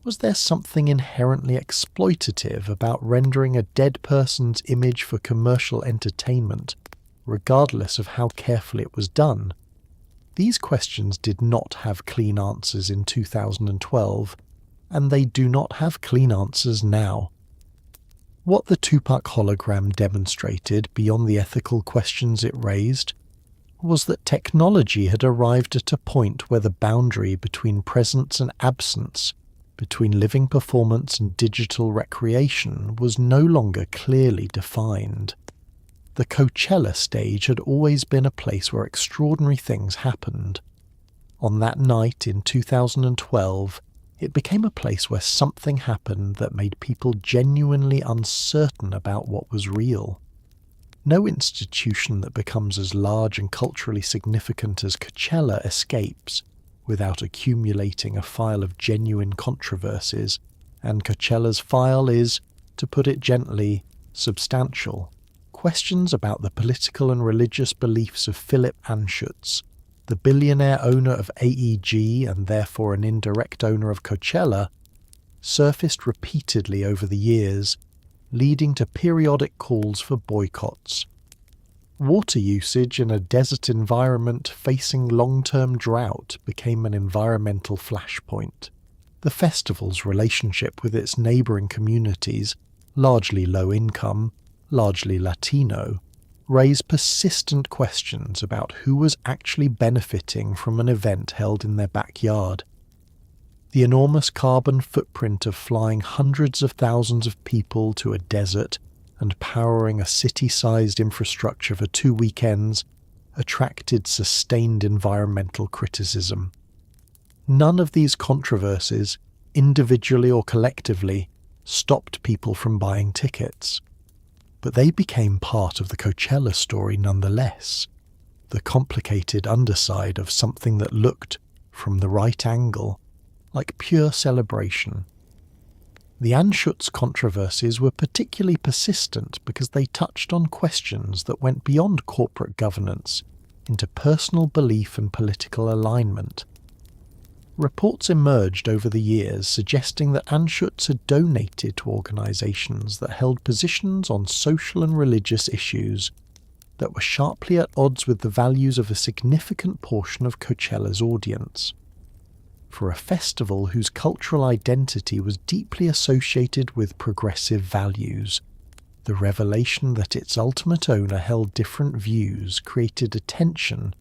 Was there something inherently exploitative about rendering a dead person's image for commercial entertainment, regardless of how carefully it was done? These questions did not have clean answers in 2012, and they do not have clean answers now. What the Tupac hologram demonstrated, beyond the ethical questions it raised, was that technology had arrived at a point where the boundary between presence and absence, between living performance and digital recreation, was no longer clearly defined. The Coachella stage had always been a place where extraordinary things happened. On that night in 2012, it became a place where something happened that made people genuinely uncertain about what was real. No institution that becomes as large and culturally significant as Coachella escapes without accumulating a file of genuine controversies, and Coachella's file is, to put it gently, substantial. Questions about the political and religious beliefs of Philip Anschutz, the billionaire owner of AEG and therefore an indirect owner of Coachella, surfaced repeatedly over the years, leading to periodic calls for boycotts. Water usage in a desert environment facing long-term drought became an environmental flashpoint. The festival's relationship with its neighbouring communities, largely low-income, largely Latino, raised persistent questions about who was actually benefiting from an event held in their backyard. The enormous carbon footprint of flying hundreds of thousands of people to a desert and powering a city-sized infrastructure for 2 weekends attracted sustained environmental criticism. None of these controversies, individually or collectively, stopped people from buying tickets. But they became part of the Coachella story nonetheless, the complicated underside of something that looked, from the right angle, like pure celebration. The Anschutz controversies were particularly persistent because they touched on questions that went beyond corporate governance into personal belief and political alignment. Reports emerged over the years suggesting that Anschutz had donated to organisations that held positions on social and religious issues that were sharply at odds with the values of a significant portion of Coachella's audience. For a festival whose cultural identity was deeply associated with progressive values, the revelation that its ultimate owner held different views created a tension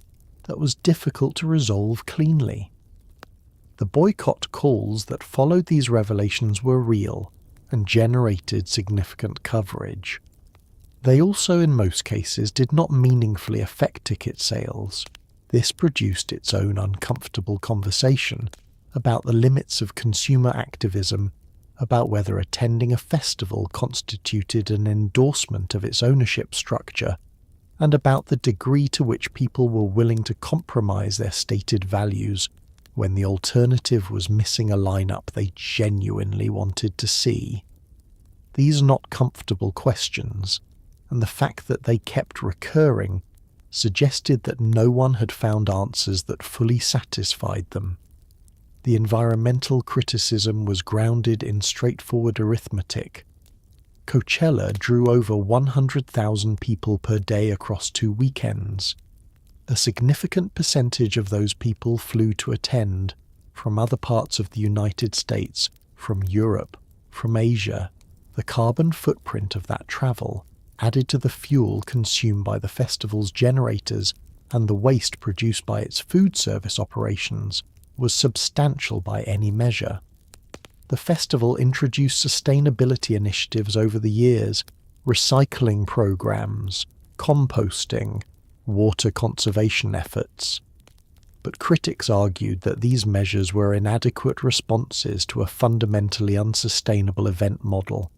that was difficult to resolve cleanly. The boycott calls that followed these revelations were real and generated significant coverage. They also, in most cases, did not meaningfully affect ticket sales. This produced its own uncomfortable conversation about the limits of consumer activism, about whether attending a festival constituted an endorsement of its ownership structure, and about the degree to which people were willing to compromise their stated values when the alternative was missing a lineup they genuinely wanted to see. These are not comfortable questions, and the fact that they kept recurring suggested that no one had found answers that fully satisfied them. The environmental criticism was grounded in straightforward arithmetic. Coachella drew over 100,000 people per day across 2 weekends. A significant percentage of those people flew to attend from other parts of the United States, from Europe, from Asia. The carbon footprint of that travel, added to the fuel consumed by the festival's generators and the waste produced by its food service operations, was substantial by any measure. The festival introduced sustainability initiatives over the years, recycling programs, composting, water conservation efforts. but critics argued that these measures were inadequate responses to a fundamentally unsustainable event model.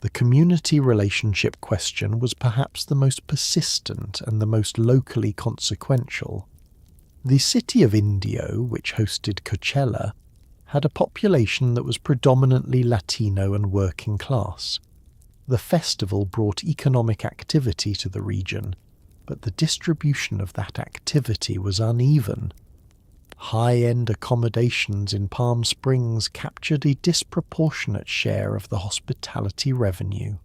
The community relationship question was perhaps the most persistent and the most locally consequential. The city of Indio, which hosted Coachella, had a population that was predominantly Latino and working class. The festival brought economic activity to the region, but the distribution of that activity was uneven. High-end accommodations in Palm Springs captured a disproportionate share of the hospitality revenue.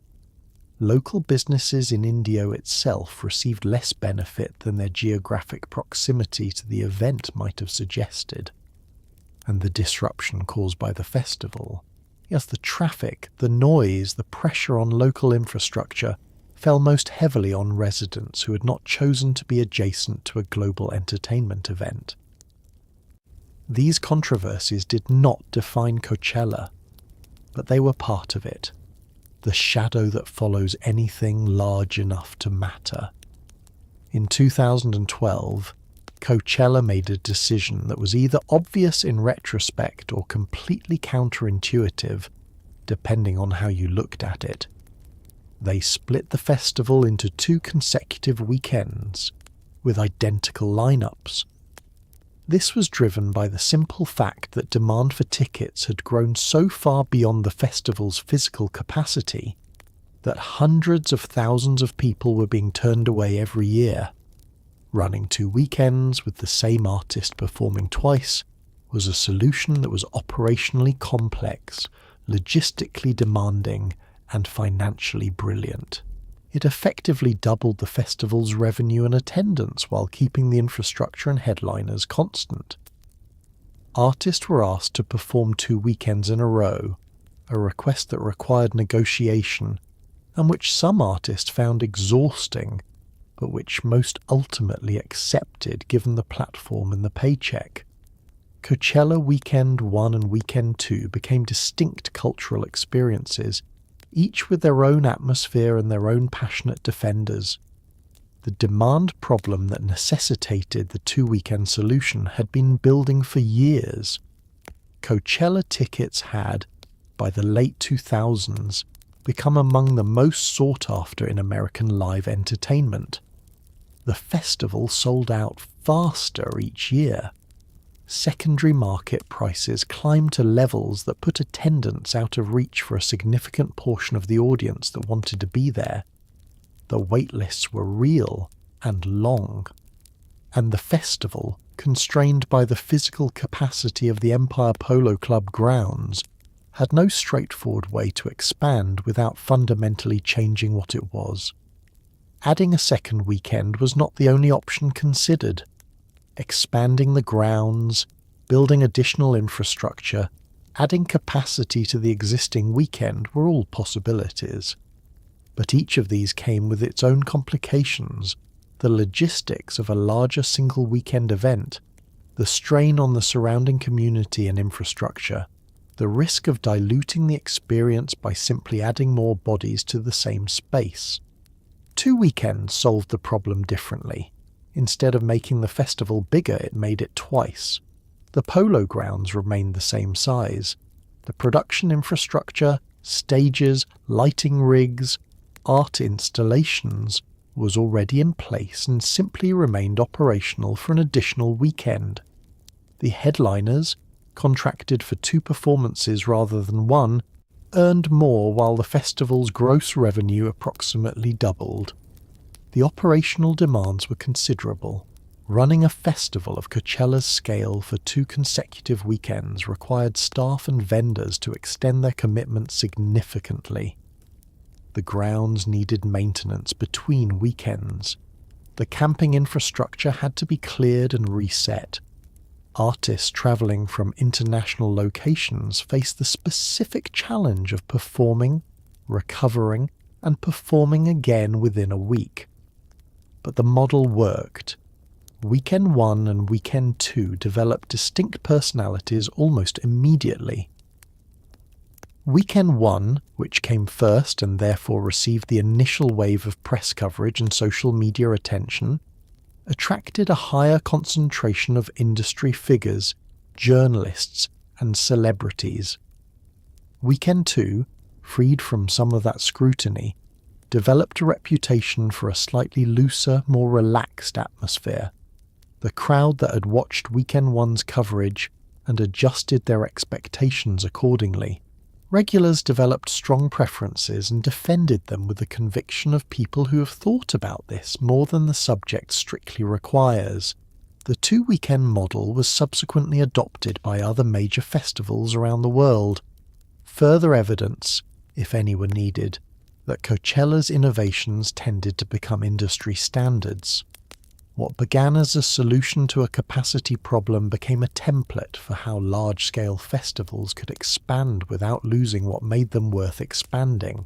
Local businesses in Indio itself received less benefit than their geographic proximity to the event might have suggested. And the disruption caused by the festival, yes, the traffic, the noise, the pressure on local infrastructure, fell most heavily on residents who had not chosen to be adjacent to a global entertainment event. These controversies did not define Coachella, but they were part of it, the shadow that follows anything large enough to matter. In 2012, Coachella made a decision that was either obvious in retrospect or completely counterintuitive, depending on how you looked at it. They split the festival into 2 consecutive weekends, with identical lineups. This was driven by the simple fact that demand for tickets had grown so far beyond the festival's physical capacity that hundreds of thousands of people were being turned away every year. Running 2 weekends with the same artist performing twice was a solution that was operationally complex, logistically demanding, and financially brilliant. It effectively doubled the festival's revenue and attendance while keeping the infrastructure and headliners constant. Artists were asked to perform 2 weekends in a row, a request that required negotiation, and which some artists found exhausting, but which most ultimately accepted given the platform and the paycheck. Coachella Weekend 1 and Weekend 2 became distinct cultural experiences, each with their own atmosphere and their own passionate defenders. The demand problem that necessitated the 2-weekend solution had been building for years. Coachella tickets had, by the late 2000s, become among the most sought after in American live entertainment. The festival sold out faster each year. Secondary market prices climbed to levels that put attendance out of reach for a significant portion of the audience that wanted to be there. The wait lists were real and long, and the festival, constrained by the physical capacity of the Empire Polo Club grounds, had no straightforward way to expand without fundamentally changing what it was. Adding a second weekend was not the only option considered. Expanding the grounds, building additional infrastructure, adding capacity to the existing weekend were all possibilities. But each of these came with its own complications, the logistics of a larger single weekend event, the strain on the surrounding community and infrastructure, the risk of diluting the experience by simply adding more bodies to the same space. 2 weekends solved the problem differently. Instead of making the festival bigger, it made it twice. The polo grounds remained the same size. The production infrastructure, stages, lighting rigs, art installations was already in place and simply remained operational for an additional weekend. The headliners, contracted for 2 performances rather than 1, earned more while the festival's gross revenue approximately doubled. The operational demands were considerable. Running a festival of Coachella's scale for 2 consecutive weekends required staff and vendors to extend their commitments significantly. The grounds needed maintenance between weekends. The camping infrastructure had to be cleared and reset. Artists travelling from international locations faced the specific challenge of performing, recovering, and performing again within a week. But the model worked. Weekend 1 and Weekend 2 developed distinct personalities almost immediately. Weekend 1, which came first and therefore received the initial wave of press coverage and social media attention, attracted a higher concentration of industry figures, journalists, and celebrities. Weekend 2, freed from some of that scrutiny, developed a reputation for a slightly looser, more relaxed atmosphere. The crowd that had watched Weekend 1's coverage and adjusted their expectations accordingly. Regulars developed strong preferences and defended them with the conviction of people who have thought about this more than the subject strictly requires. The 2-weekend model was subsequently adopted by other major festivals around the world. Further evidence, if any were needed, that Coachella's innovations tended to become industry standards. What began as a solution to a capacity problem became a template for how large-scale festivals could expand without losing what made them worth expanding.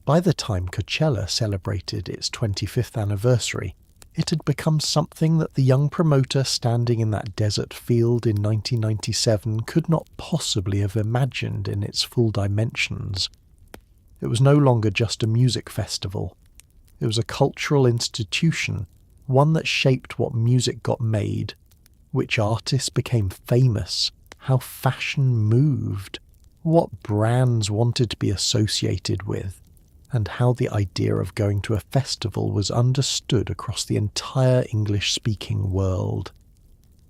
By the time Coachella celebrated its 25th anniversary, it had become something that the young promoter standing in that desert field in 1997 could not possibly have imagined in its full dimensions. It was no longer just a music festival. It was a cultural institution, one that shaped what music got made, which artists became famous, how fashion moved, what brands wanted to be associated with, and how the idea of going to a festival was understood across the entire English-speaking world.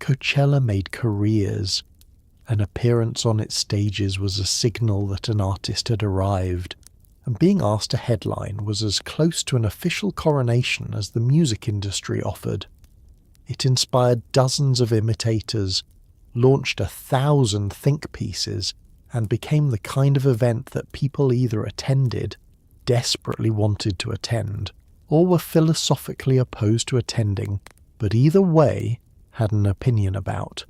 Coachella made careers. An appearance on its stages was a signal that an artist had arrived, and being asked to headline was as close to an official coronation as the music industry offered. It inspired dozens of imitators, launched 1,000 think pieces, and became the kind of event that people either attended, desperately wanted to attend, or were philosophically opposed to attending, but either way had an opinion about.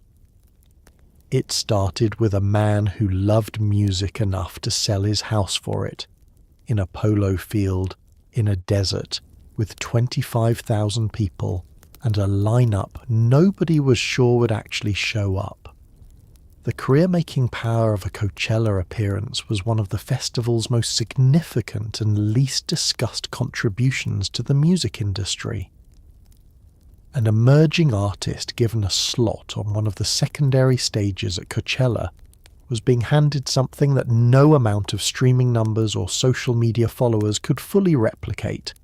It started with a man who loved music enough to sell his house for it, in a polo field, in a desert, with 25,000 people, and a lineup nobody was sure would actually show up. The career-making power of a Coachella appearance was one of the festival's most significant and least discussed contributions to the music industry. An emerging artist given a slot on one of the secondary stages at Coachella was being handed something that no amount of streaming numbers or social media followers could fully replicate: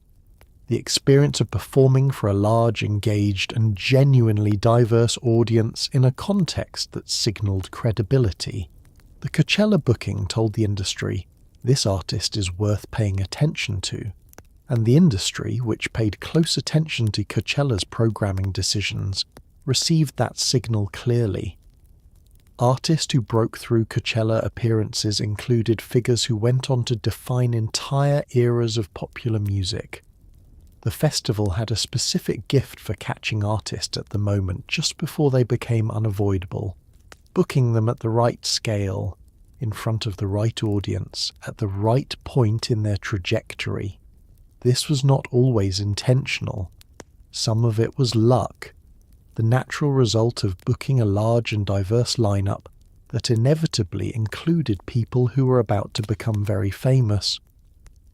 the experience of performing for a large, engaged, and genuinely diverse audience in a context that signalled credibility. The Coachella booking told the industry, this artist is worth paying attention to, and the industry, which paid close attention to Coachella's programming decisions, received that signal clearly. Artists who broke through Coachella appearances included figures who went on to define entire eras of popular music. The festival had a specific gift for catching artists at the moment just before they became unavoidable, booking them at the right scale, in front of the right audience, at the right point in their trajectory. This was not always intentional. Some of it was luck, the natural result of booking a large and diverse lineup that inevitably included people who were about to become very famous.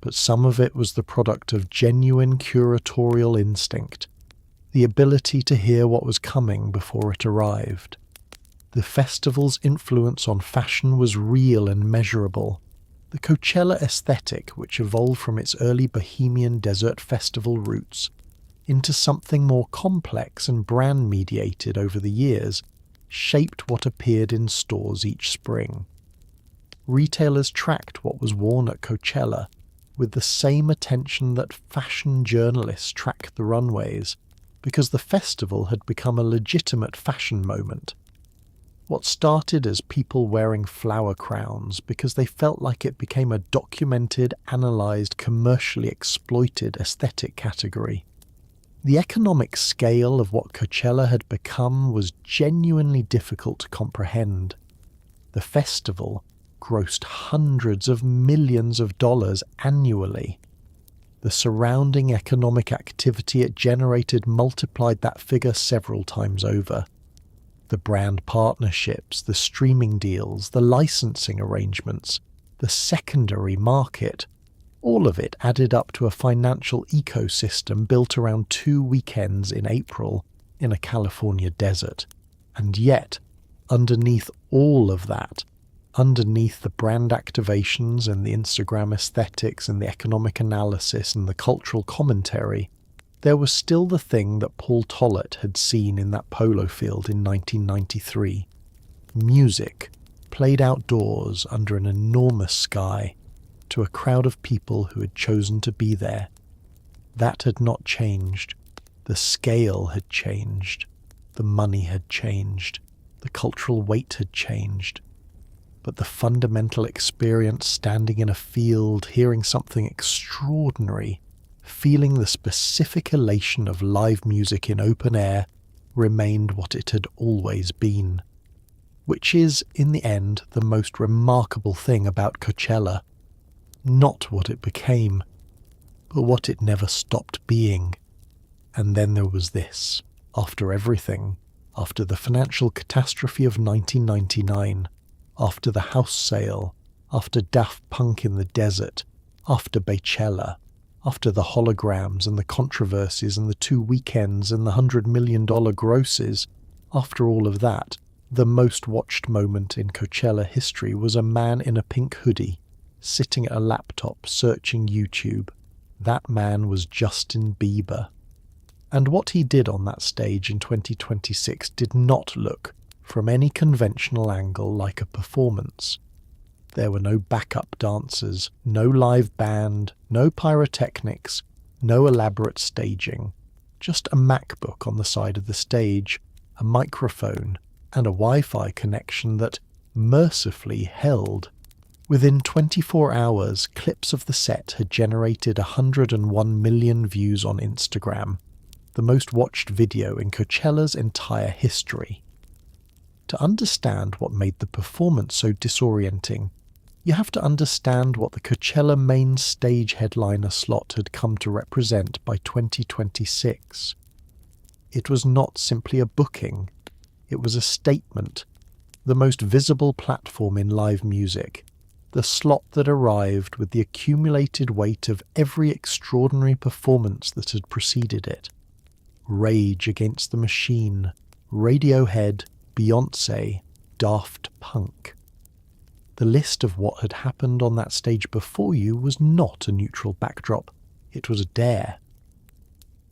But some of it was the product of genuine curatorial instinct, the ability to hear what was coming before it arrived. The festival's influence on fashion was real and measurable. The Coachella aesthetic, which evolved from its early bohemian desert festival roots into something more complex and brand-mediated over the years, shaped what appeared in stores each spring. Retailers tracked what was worn at Coachella with the same attention that fashion journalists tracked the runways, because the festival had become a legitimate fashion moment. What started as people wearing flower crowns because they felt like it became a documented, analysed, commercially exploited aesthetic category. The economic scale of what Coachella had become was genuinely difficult to comprehend. The festival grossed hundreds of millions of dollars annually. The surrounding economic activity it generated multiplied that figure several times over. The brand partnerships, the streaming deals, the licensing arrangements, the secondary market. All of it added up to a financial ecosystem built around 2 weekends in April in a California desert. And yet, underneath all of that, underneath the brand activations and the Instagram aesthetics and the economic analysis and the cultural commentary, there was still the thing that Paul Tollett had seen in that polo field in 1993. Music, played outdoors under an enormous sky, to a crowd of people who had chosen to be there. That had not changed. The scale had changed. The money had changed. The cultural weight had changed. But the fundamental experience standing in a field, hearing something extraordinary, feeling the specific elation of live music in open air, remained what it had always been. Which is, in the end, the most remarkable thing about Coachella. Not what it became, but what it never stopped being. And then there was this, after everything, after the financial catastrophe of 1999, after the house sale, after Daft Punk in the desert, after Coachella, after the holograms and the controversies and the 2 weekends and the $100 million grosses, after all of that, the most watched moment in Coachella history was a man in a pink hoodie, sitting at a laptop searching YouTube. That man was Justin Bieber. And what he did on that stage in 2026 did not look, from any conventional angle, like a performance. There were no backup dancers, no live band, no pyrotechnics, no elaborate staging. Just a MacBook on the side of the stage, a microphone, and a Wi-Fi connection that mercifully held. Within 24 hours, clips of the set had generated 101 million views on Instagram, the most watched video in Coachella's entire history. To understand what made the performance so disorienting, you have to understand what the Coachella main stage headliner slot had come to represent by 2026. It was not simply a booking, it was a statement, the most visible platform in live music, the slot that arrived with the accumulated weight of every extraordinary performance that had preceded it. Rage Against the Machine, Radiohead, Beyoncé, Daft Punk. The list of what had happened on that stage before you was not a neutral backdrop, it was a dare.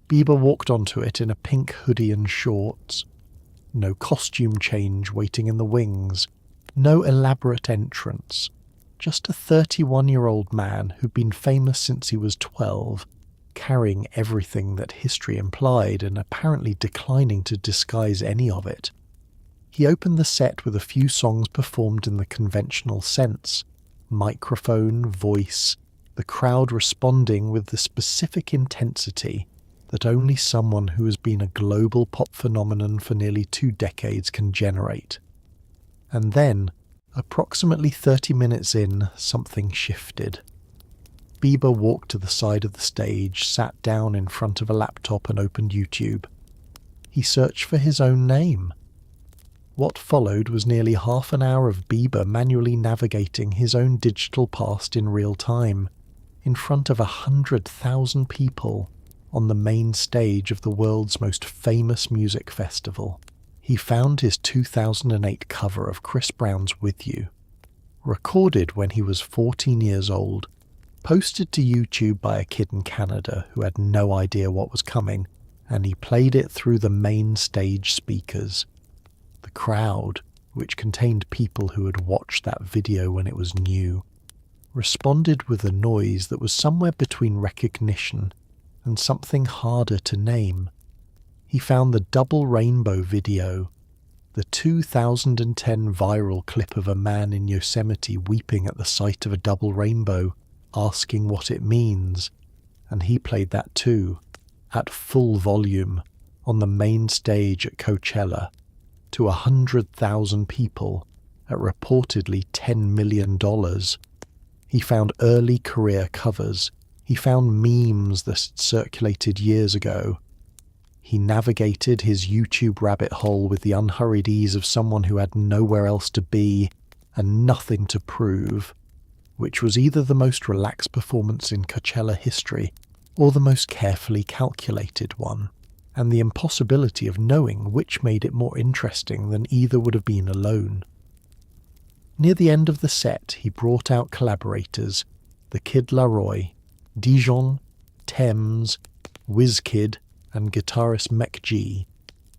Bieber walked onto it in a pink hoodie and shorts. No costume change waiting in the wings, no elaborate entrance. Just a 31-year-old man who'd been famous since he was 12, carrying everything that history implied and apparently declining to disguise any of it. He opened the set with a few songs performed in the conventional sense, microphone, voice, the crowd responding with the specific intensity that only someone who has been a global pop phenomenon for nearly 2 decades can generate. And then, approximately 30 minutes in, something shifted. Bieber walked to the side of the stage, sat down in front of a laptop and opened YouTube. He searched for his own name. What followed was nearly half an hour of Bieber manually navigating his own digital past in real time, in front of 100,000 people, on the main stage of the world's most famous music festival. He found his 2008 cover of Chris Brown's With You, recorded when he was 14 years old, posted to YouTube by a kid in Canada who had no idea what was coming, and he played it through the main stage speakers. The crowd, which contained people who had watched that video when it was new, responded with a noise that was somewhere between recognition and something harder to name. He found the Double Rainbow video, the 2010 viral clip of a man in Yosemite weeping at the sight of a double rainbow, asking what it means, and he played that too, at full volume, on the main stage at Coachella, to 100,000 people, at reportedly $10 million. He found early career covers. He found memes that circulated years ago. He navigated his YouTube rabbit hole with the unhurried ease of someone who had nowhere else to be and nothing to prove. which was either the most relaxed performance in Coachella history or the most carefully calculated one, and the impossibility of knowing which made it more interesting than either would have been alone. Near the end of the set, he brought out collaborators, the Kid Laroi, Dijon, Thames, WizKid, and guitarist Mech G,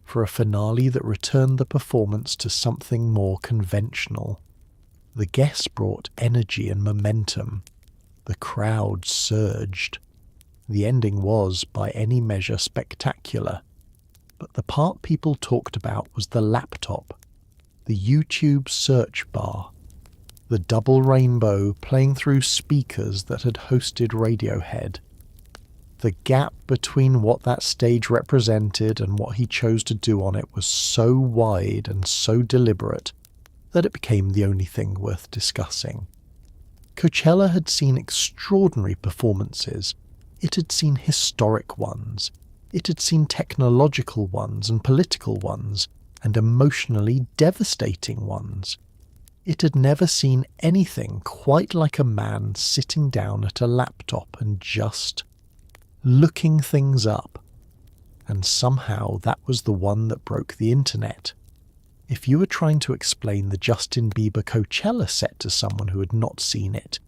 for a finale that returned the performance to something more conventional. The guests brought energy and momentum. The crowd surged. The ending was, by any measure, spectacular. But the part people talked about was the laptop, the YouTube search bar, the double rainbow playing through speakers that had hosted Radiohead. The gap between what that stage represented and what he chose to do on it was so wide and so deliberate that it became the only thing worth discussing. Coachella had seen extraordinary performances. It had seen historic ones. It had seen technological ones and political ones, and emotionally devastating ones. It had never seen anything quite like a man sitting down at a laptop and just looking things up. And somehow that was the one that broke the internet. If you were trying to explain the Justin Bieber Coachella set to someone who had not seen it,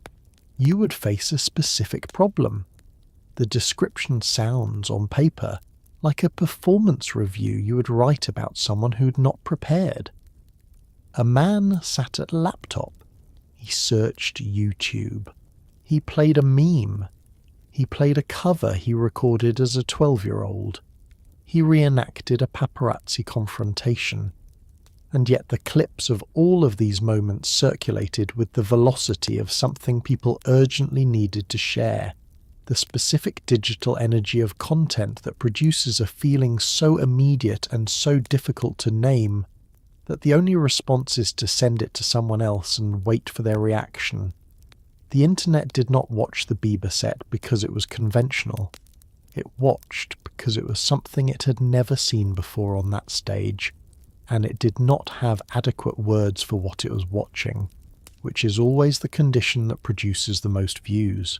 you would face a specific problem. The description sounds, on paper, like a performance review you would write about someone who'd not prepared. A man sat at a laptop. He searched YouTube. He played a meme. He played a cover he recorded as a 12-year-old. He reenacted a paparazzi confrontation. And yet the clips of all of these moments circulated with the velocity of something people urgently needed to share, the specific digital energy of content that produces a feeling so immediate and so difficult to name that the only response is to send it to someone else and wait for their reaction. The internet did not watch the Bieber set because it was conventional. It watched because it was something it had never seen before on that stage, and it did not have adequate words for what it was watching, which is always the condition that produces the most views.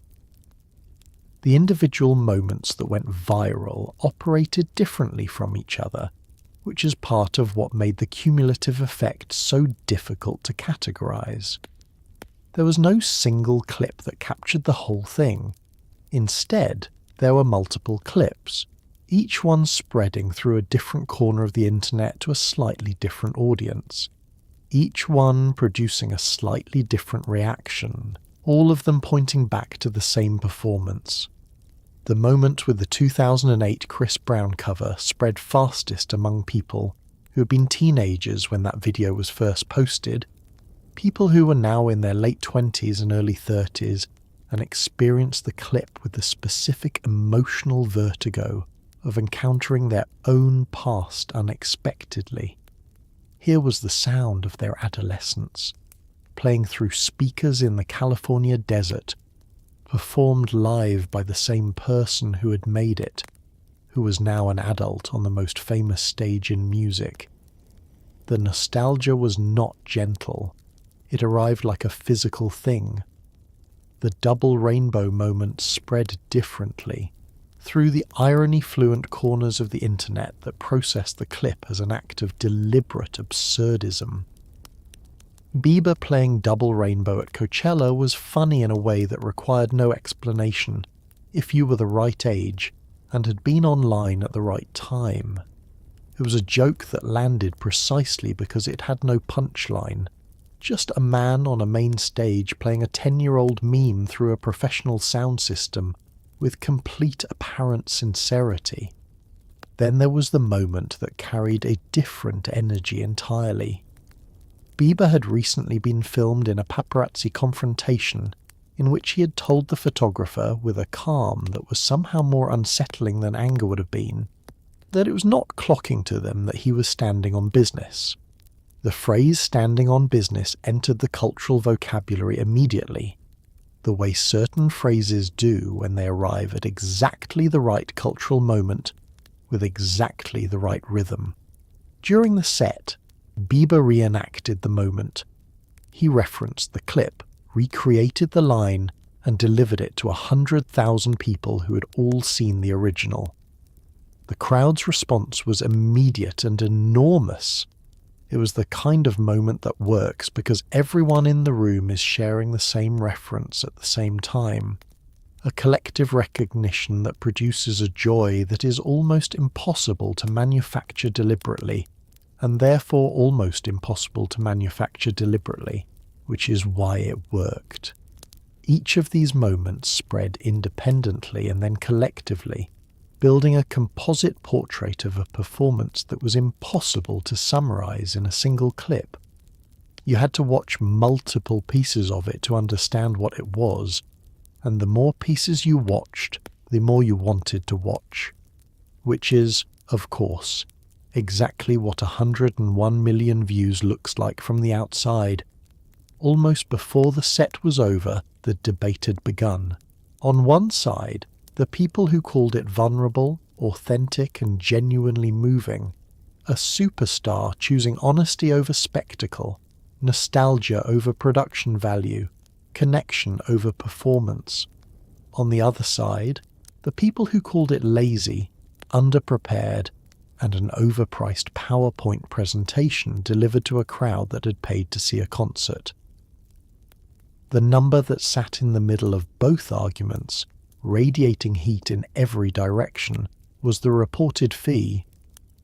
The individual moments that went viral operated differently from each other, which is part of what made the cumulative effect so difficult to categorize. There was no single clip that captured the whole thing. Instead, there were multiple clips, each one spreading through a different corner of the internet to a slightly different audience, each one producing a slightly different reaction, all of them pointing back to the same performance. The moment with the 2008 Chris Brown cover spread fastest among people who had been teenagers when that video was first posted, people who were now in their late 20s and early 30s and experienced the clip with the specific emotional vertigo of encountering their own past unexpectedly. Here was the sound of their adolescence, playing through speakers in the California desert, performed live by the same person who had made it, who was now an adult on the most famous stage in music. The nostalgia was not gentle. It arrived like a physical thing. The double rainbow moment spread differently, through the irony-fluent corners of the internet that processed the clip as an act of deliberate absurdism. Bieber playing Double Rainbow at Coachella was funny in a way that required no explanation if you were the right age and had been online at the right time. It was a joke that landed precisely because it had no punchline, just a man on a main stage playing a 10-year-old meme through a professional sound system with complete apparent sincerity. Then there was the moment that carried a different energy entirely. Bieber had recently been filmed in a paparazzi confrontation in which he had told the photographer, with a calm that was somehow more unsettling than anger would have been, that it was not clocking to them that he was standing on business. The phrase standing on business entered the cultural vocabulary immediately, the way certain phrases do when they arrive at exactly the right cultural moment with exactly the right rhythm. During the set, Bieber reenacted the moment. He referenced the clip, recreated the line and delivered it to 100,000 people who had all seen the original. The crowd's response was immediate and enormous. It was the kind of moment that works because everyone in the room is sharing the same reference at the same time. A collective recognition that produces a joy that is almost impossible to manufacture deliberately, and therefore almost impossible to manufacture deliberately, which is why it worked. Each of these moments spread independently and then collectively, building a composite portrait of a performance that was impossible to summarize in a single clip. You had to watch multiple pieces of it to understand what it was, and the more pieces you watched, the more you wanted to watch. Which is, of course, exactly what 101 million views looks like from the outside. Almost before the set was over, the debate had begun. On one side, the people who called it vulnerable, authentic, and genuinely moving, a superstar choosing honesty over spectacle, nostalgia over production value, connection over performance. On the other side, the people who called it lazy, underprepared, and an overpriced PowerPoint presentation delivered to a crowd that had paid to see a concert. The number that sat in the middle of both arguments, radiating heat in every direction, was the reported fee: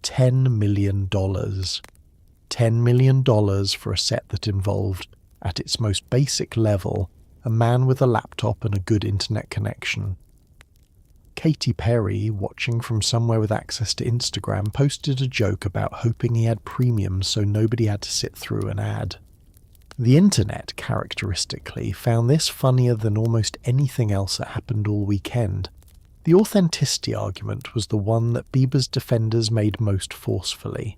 $10 million. $10 million for a set that involved, at its most basic level, a man with a laptop and a good internet connection. Katy Perry, watching from somewhere with access to Instagram, posted a joke about hoping he had premium so nobody had to sit through an ad. The internet, characteristically, found this funnier than almost anything else that happened all weekend. The authenticity argument was the one that Bieber's defenders made most forcefully.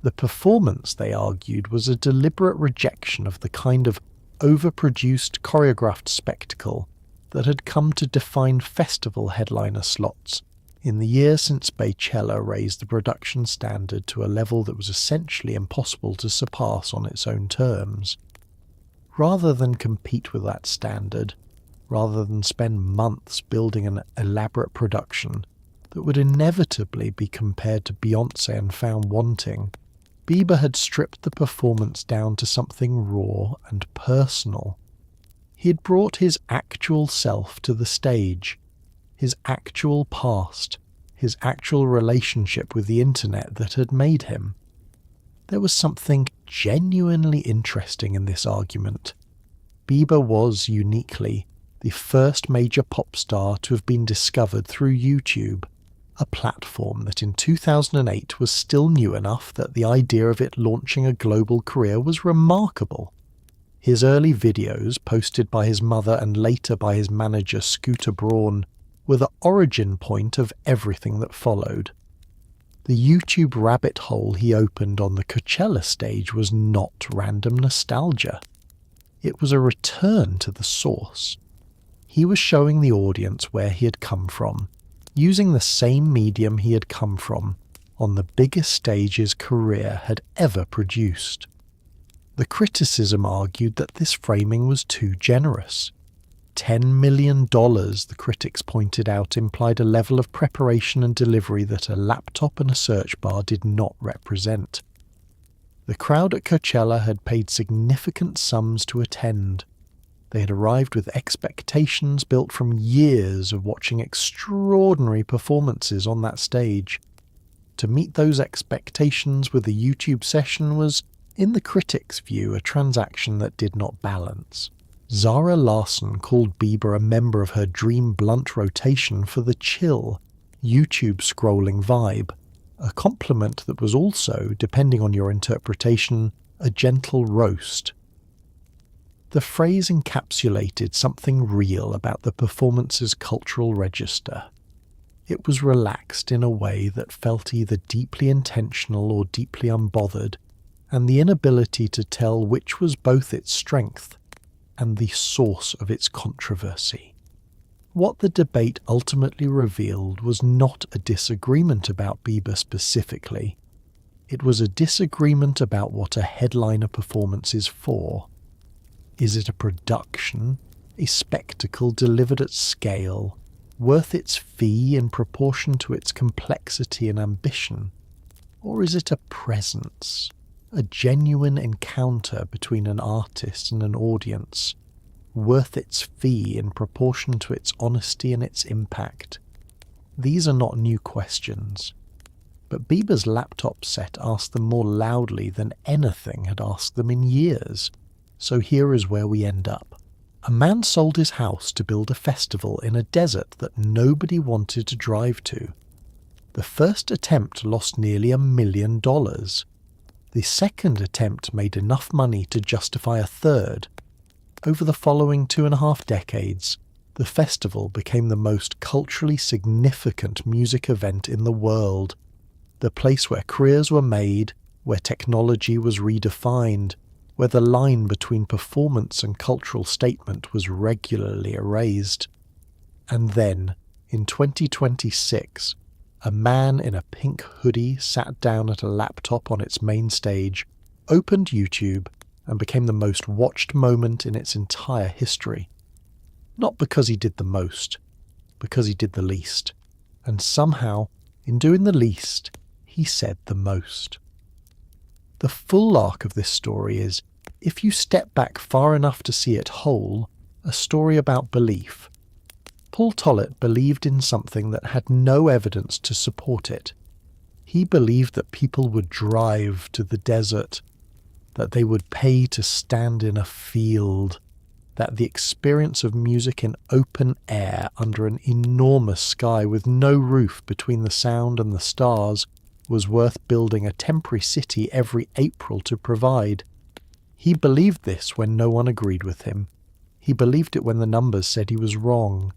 The performance, they argued, was a deliberate rejection of the kind of overproduced, choreographed spectacle that had come to define festival headliner slots in the year since Coachella raised the production standard to a level that was essentially impossible to surpass on its own terms. Rather than compete with that standard, rather than spend months building an elaborate production that would inevitably be compared to Beyoncé and found wanting, Bieber had stripped the performance down to something raw and personal. He had brought his actual self to the stage, his actual past, his actual relationship with the internet that had made him. There was something genuinely interesting in this argument. Bieber was, uniquely, the first major pop star to have been discovered through YouTube, a platform that in 2008 was still new enough that the idea of it launching a global career was remarkable. His early videos, posted by his mother and later by his manager Scooter Braun, were the origin point of everything that followed. The YouTube rabbit hole he opened on the Coachella stage was not random nostalgia. It was a return to the source. He was showing the audience where he had come from, using the same medium he had come from, on the biggest stage his career had ever produced. The criticism argued that this framing was too generous. $10 million, the critics pointed out, implied a level of preparation and delivery that a laptop and a search bar did not represent. The crowd at Coachella had paid significant sums to attend. They had arrived with expectations built from years of watching extraordinary performances on that stage. To meet those expectations with a YouTube session was, in the critics' view, a transaction that did not balance. Zara Larsson called Bieber a member of her dream blunt rotation for the chill, YouTube scrolling vibe, a compliment that was also, depending on your interpretation, a gentle roast. The phrase encapsulated something real about the performance's cultural register. It was relaxed in a way that felt either deeply intentional or deeply unbothered, and the inability to tell which was both its strength and the source of its controversy. What the debate ultimately revealed was not a disagreement about Bieber specifically. It was a disagreement about what a headliner performance is for. Is it a production, a spectacle delivered at scale, worth its fee in proportion to its complexity and ambition? Or is it a presence, a genuine encounter between an artist and an audience, worth its fee in proportion to its honesty and its impact? These are not new questions, but Bieber's laptop set asked them more loudly than anything had asked them in years. So here is where we end up. A man sold his house to build a festival in a desert that nobody wanted to drive to. The first attempt lost nearly $1 million. The second attempt made enough money to justify a third. Over the following 2.5 decades, the festival became the most culturally significant music event in the world, the place where careers were made, where technology was redefined, where the line between performance and cultural statement was regularly erased. And then, in 2026, a man in a pink hoodie sat down at a laptop on its main stage, opened YouTube, and became the most watched moment in its entire history. Not because he did the most, because he did the least. And somehow, in doing the least, he said the most. The full arc of this story is, if you step back far enough to see it whole, a story about belief. Paul Tollett believed in something that had no evidence to support it. He believed that people would drive to the desert, that they would pay to stand in a field, that the experience of music in open air under an enormous sky with no roof between the sound and the stars was worth building a temporary city every April to provide. He believed this when no one agreed with him. He believed it when the numbers said he was wrong.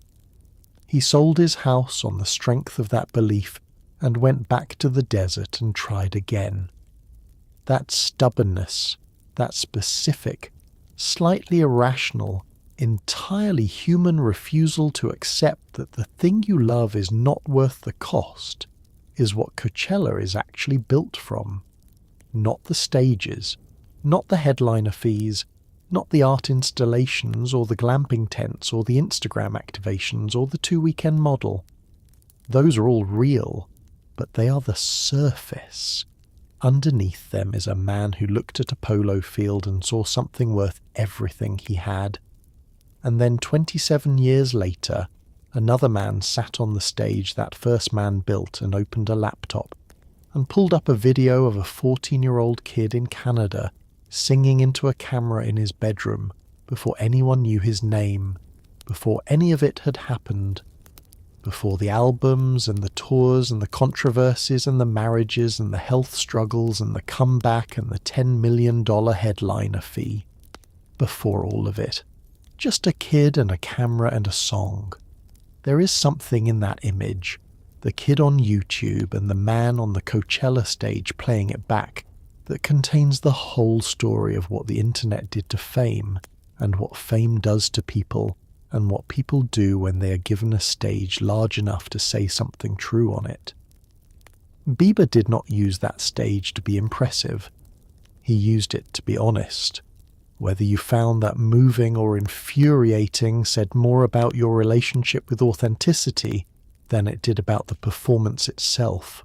He sold his house on the strength of that belief and went back to the desert and tried again. That stubbornness, that specific, slightly irrational, entirely human refusal to accept that the thing you love is not worth the cost, is what Coachella is actually built from. Not the stages, not the headliner fees, not the art installations or the glamping tents or the Instagram activations or the 2-weekend model. Those are all real, but they are the surface. Underneath them is a man who looked at a polo field and saw something worth everything he had. And then 27 years later, another man sat on the stage that first man built and opened a laptop and pulled up a video of a 14-year-old kid in Canada singing into a camera in his bedroom before anyone knew his name, before any of it had happened, before the albums and the tours and the controversies and the marriages and the health struggles and the comeback and the $10 million headliner fee. Before all of it. Just a kid and a camera and a song. There is something in that image, the kid on YouTube and the man on the Coachella stage playing it back, that contains the whole story of what the internet did to fame, and what fame does to people, and what people do when they are given a stage large enough to say something true on it. Bieber did not use that stage to be impressive. He used it to be honest. Whether you found that moving or infuriating said more about your relationship with authenticity than it did about the performance itself.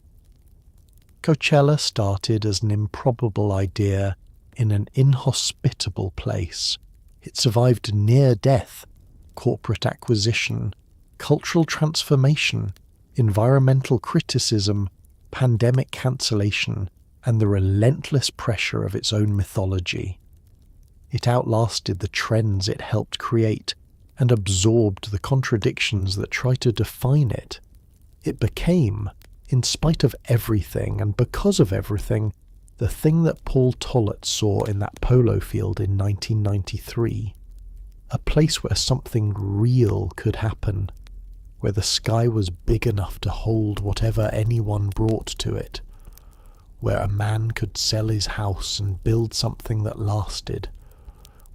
Coachella started as an improbable idea in an inhospitable place. It survived near death, corporate acquisition, cultural transformation, environmental criticism, pandemic cancellation, and the relentless pressure of its own mythology. It outlasted the trends it helped create and absorbed the contradictions that try to define it. It became, in spite of everything and because of everything, the thing that Paul Tollett saw in that polo field in 1993. A place where something real could happen, where the sky was big enough to hold whatever anyone brought to it, where a man could sell his house and build something that lasted,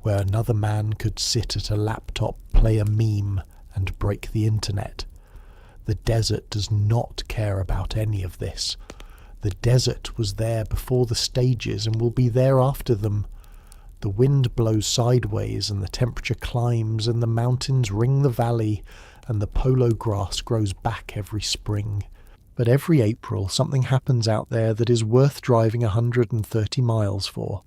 where another man could sit at a laptop, play a meme, and break the internet. The desert does not care about any of this. The desert was there before the stages and will be there after them. The wind blows sideways and the temperature climbs and the mountains ring the valley and the polo grass grows back every spring. But every April something happens out there that is worth driving 130 miles for,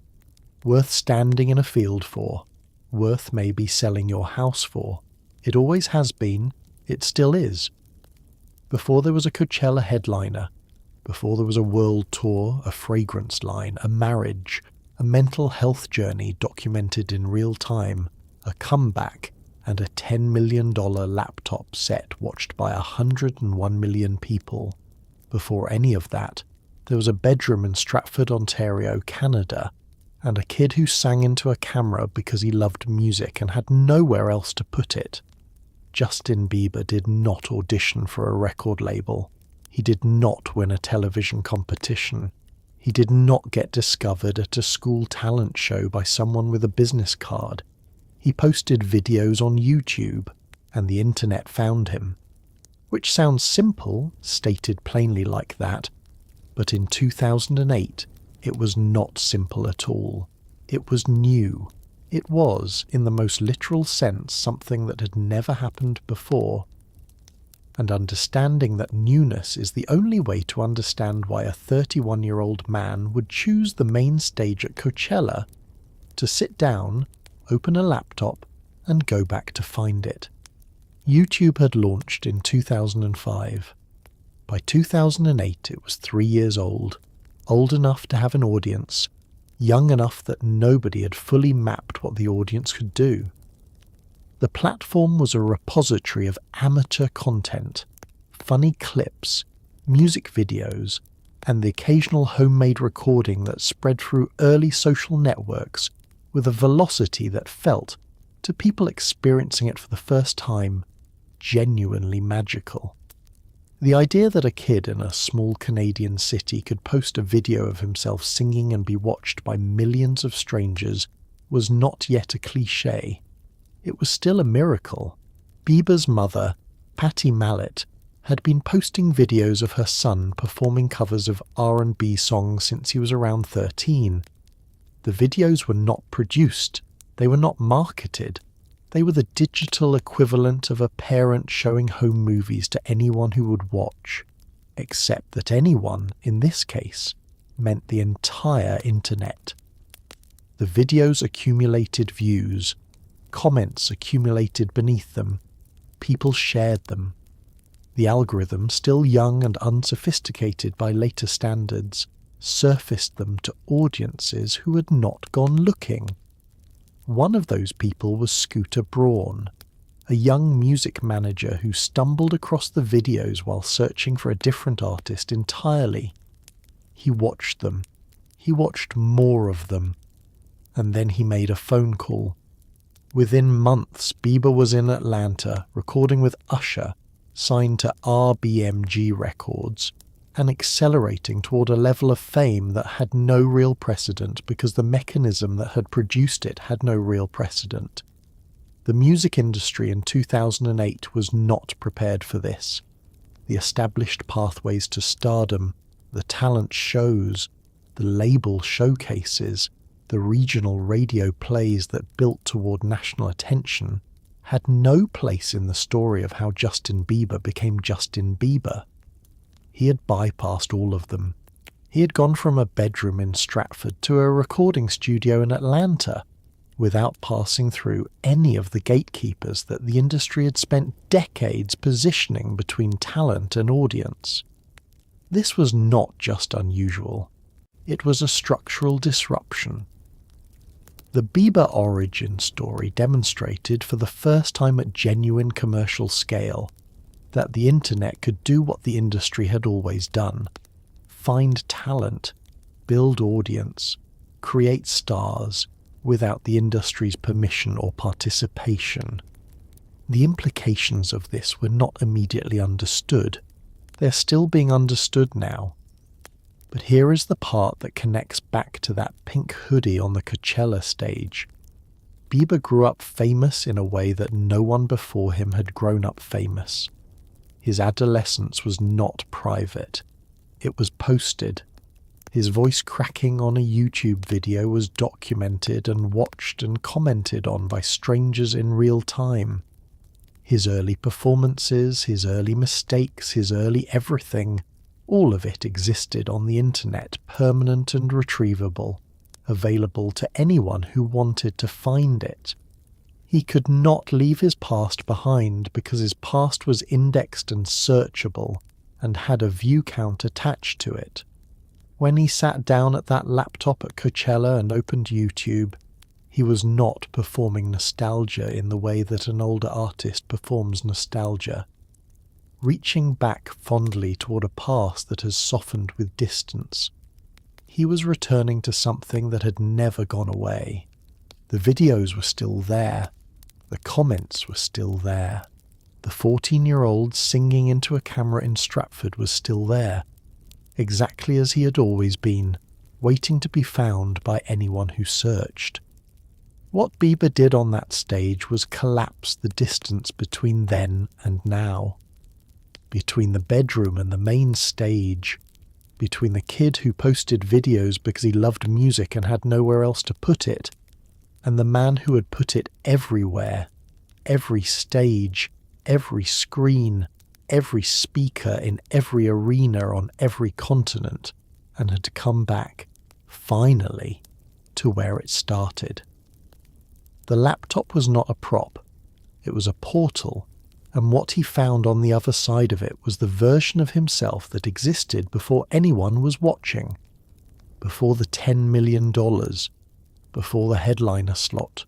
worth standing in a field for, worth maybe selling your house for. It always has been, it still is. Before there was a Coachella headliner, before there was a world tour, a fragrance line, a marriage, a mental health journey documented in real time, a comeback, and a $10 million laptop set watched by 101 million people. Before any of that, there was a bedroom in Stratford, Ontario, Canada, and a kid who sang into a camera because he loved music and had nowhere else to put it. Justin Bieber did not audition for a record label. He did not win a television competition. He did not get discovered at a school talent show by someone with a business card. He posted videos on YouTube, and the internet found him. Which sounds simple, stated plainly like that, but in 2008, it was not simple at all. It was new. It was, in the most literal sense, something that had never happened before. And understanding that newness is the only way to understand why a 31-year-old man would choose the main stage at Coachella to sit down, open a laptop, and go back to find it. YouTube had launched in 2005. By 2008 it was 3 years old enough to have an audience, young enough that nobody had fully mapped what the audience could do. The platform was a repository of amateur content, funny clips, music videos, and the occasional homemade recording that spread through early social networks with a velocity that felt, to people experiencing it for the first time, genuinely magical. The idea that a kid in a small Canadian city could post a video of himself singing and be watched by millions of strangers was not yet a cliché. It was still a miracle. Bieber's mother, Patty Mallet, had been posting videos of her son performing covers of R&B songs since he was around 13. The videos were not produced. They were not marketed. They were the digital equivalent of a parent showing home movies to anyone who would watch, except that anyone, in this case, meant the entire internet. The videos accumulated views, comments accumulated beneath them, people shared them. The algorithm, still young and unsophisticated by later standards, surfaced them to audiences who had not gone looking. One of those people was Scooter Braun, a young music manager who stumbled across the videos while searching for a different artist entirely. He watched them. He watched more of them. And then he made a phone call. Within months, Bieber was in Atlanta, recording with Usher, signed to RBMG Records, and accelerating toward a level of fame that had no real precedent because the mechanism that had produced it had no real precedent. The music industry in 2008 was not prepared for this. The established pathways to stardom, the talent shows, the label showcases, the regional radio plays that built toward national attention had no place in the story of how Justin Bieber became Justin Bieber. He had bypassed all of them. He had gone from a bedroom in Stratford to a recording studio in Atlanta without passing through any of the gatekeepers that the industry had spent decades positioning between talent and audience. This was not just unusual. It was a structural disruption. The Bieber origin story demonstrated for the first time at genuine commercial scale that the internet could do what the industry had always done: find talent, build audience, create stars without the industry's permission or participation. The implications of this were not immediately understood. They're still being understood now. But here is the part that connects back to that pink hoodie on the Coachella stage. Bieber grew up famous in a way that no one before him had grown up famous. His adolescence was not private. It was posted. His voice cracking on a YouTube video was documented and watched and commented on by strangers in real time. His early performances, his early mistakes, his early everything, all of it existed on the internet, permanent and retrievable, available to anyone who wanted to find it. He could not leave his past behind because his past was indexed and searchable and had a view count attached to it. When he sat down at that laptop at Coachella and opened YouTube, he was not performing nostalgia in the way that an older artist performs nostalgia, reaching back fondly toward a past that has softened with distance. He was returning to something that had never gone away. The videos were still there. The comments were still there. The 14-year-old singing into a camera in Stratford was still there, exactly as he had always been, waiting to be found by anyone who searched. What Bieber did on that stage was collapse the distance between then and now, between the bedroom and the main stage, between the kid who posted videos because he loved music and had nowhere else to put it, and the man who had put it everywhere, every stage, every screen, every speaker in every arena on every continent, and had come back, finally, to where it started. The laptop was not a prop, it was a portal, and what he found on the other side of it was the version of himself that existed before anyone was watching, before the $10 million, before the headliner slot,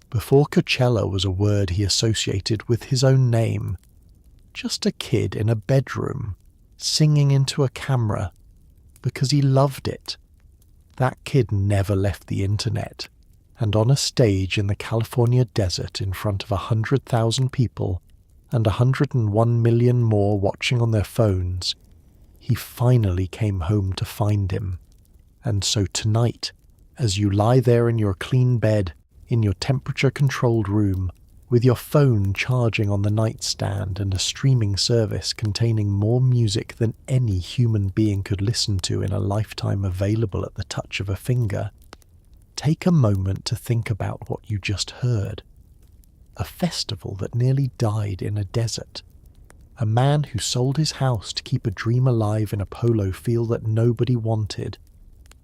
before Coachella was a word he associated with his own name. Just a kid in a bedroom, singing into a camera, because he loved it. That kid never left the internet, and on a stage in the California desert in front of 100,000 people, and 101 million more watching on their phones, he finally came home to find him. And so tonight, as you lie there in your clean bed, in your temperature-controlled room, with your phone charging on the nightstand and a streaming service containing more music than any human being could listen to in a lifetime available at the touch of a finger, take a moment to think about what you just heard. A festival that nearly died in a desert. A man who sold his house to keep a dream alive in a polo field that nobody wanted.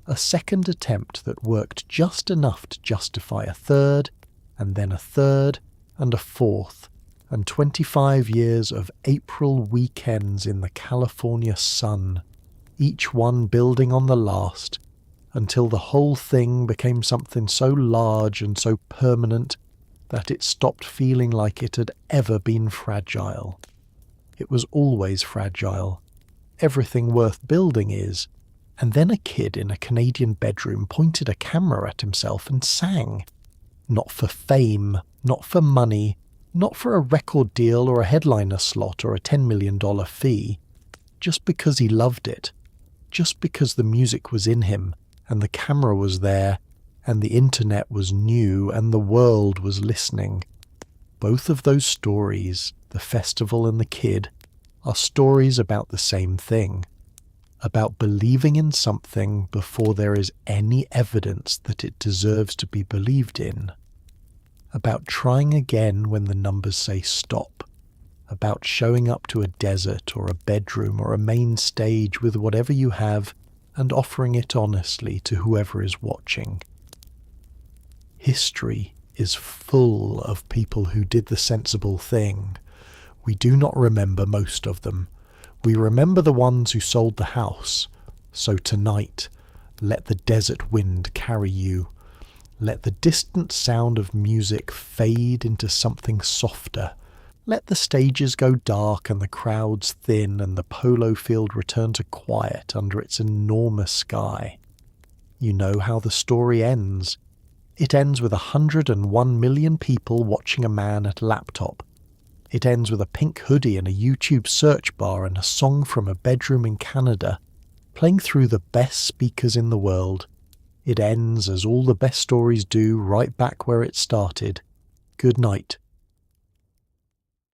A second attempt that worked just enough to justify a third, and then a third, and a fourth, and 25 years of April weekends in the California sun, each one building on the last, until the whole thing became something so large and so permanent that it stopped feeling like it had ever been fragile. It was always fragile. Everything worth building is. And then a kid in a Canadian bedroom pointed a camera at himself and sang. Not for fame, not for money, not for a record deal or a headliner slot or a $10 million fee, just because he loved it, just because the music was in him, and the camera was there, and the internet was new, and the world was listening. Both of those stories, the festival and the kid, are stories about the same thing, about believing in something before there is any evidence that it deserves to be believed in, about trying again when the numbers say stop, about showing up to a desert or a bedroom or a main stage with whatever you have and offering it honestly to whoever is watching. History is full of people who did the sensible thing. We do not remember most of them. We remember the ones who sold the house. So tonight, let the desert wind carry you. Let the distant sound of music fade into something softer. Let the stages go dark and the crowds thin and the polo field return to quiet under its enormous sky. You know how the story ends. It ends with 101 million people watching a man at a laptop. It ends with a pink hoodie and a YouTube search bar and a song from a bedroom in Canada, playing through the best speakers in the world. It ends, as all the best stories do, right back where it started. Good night.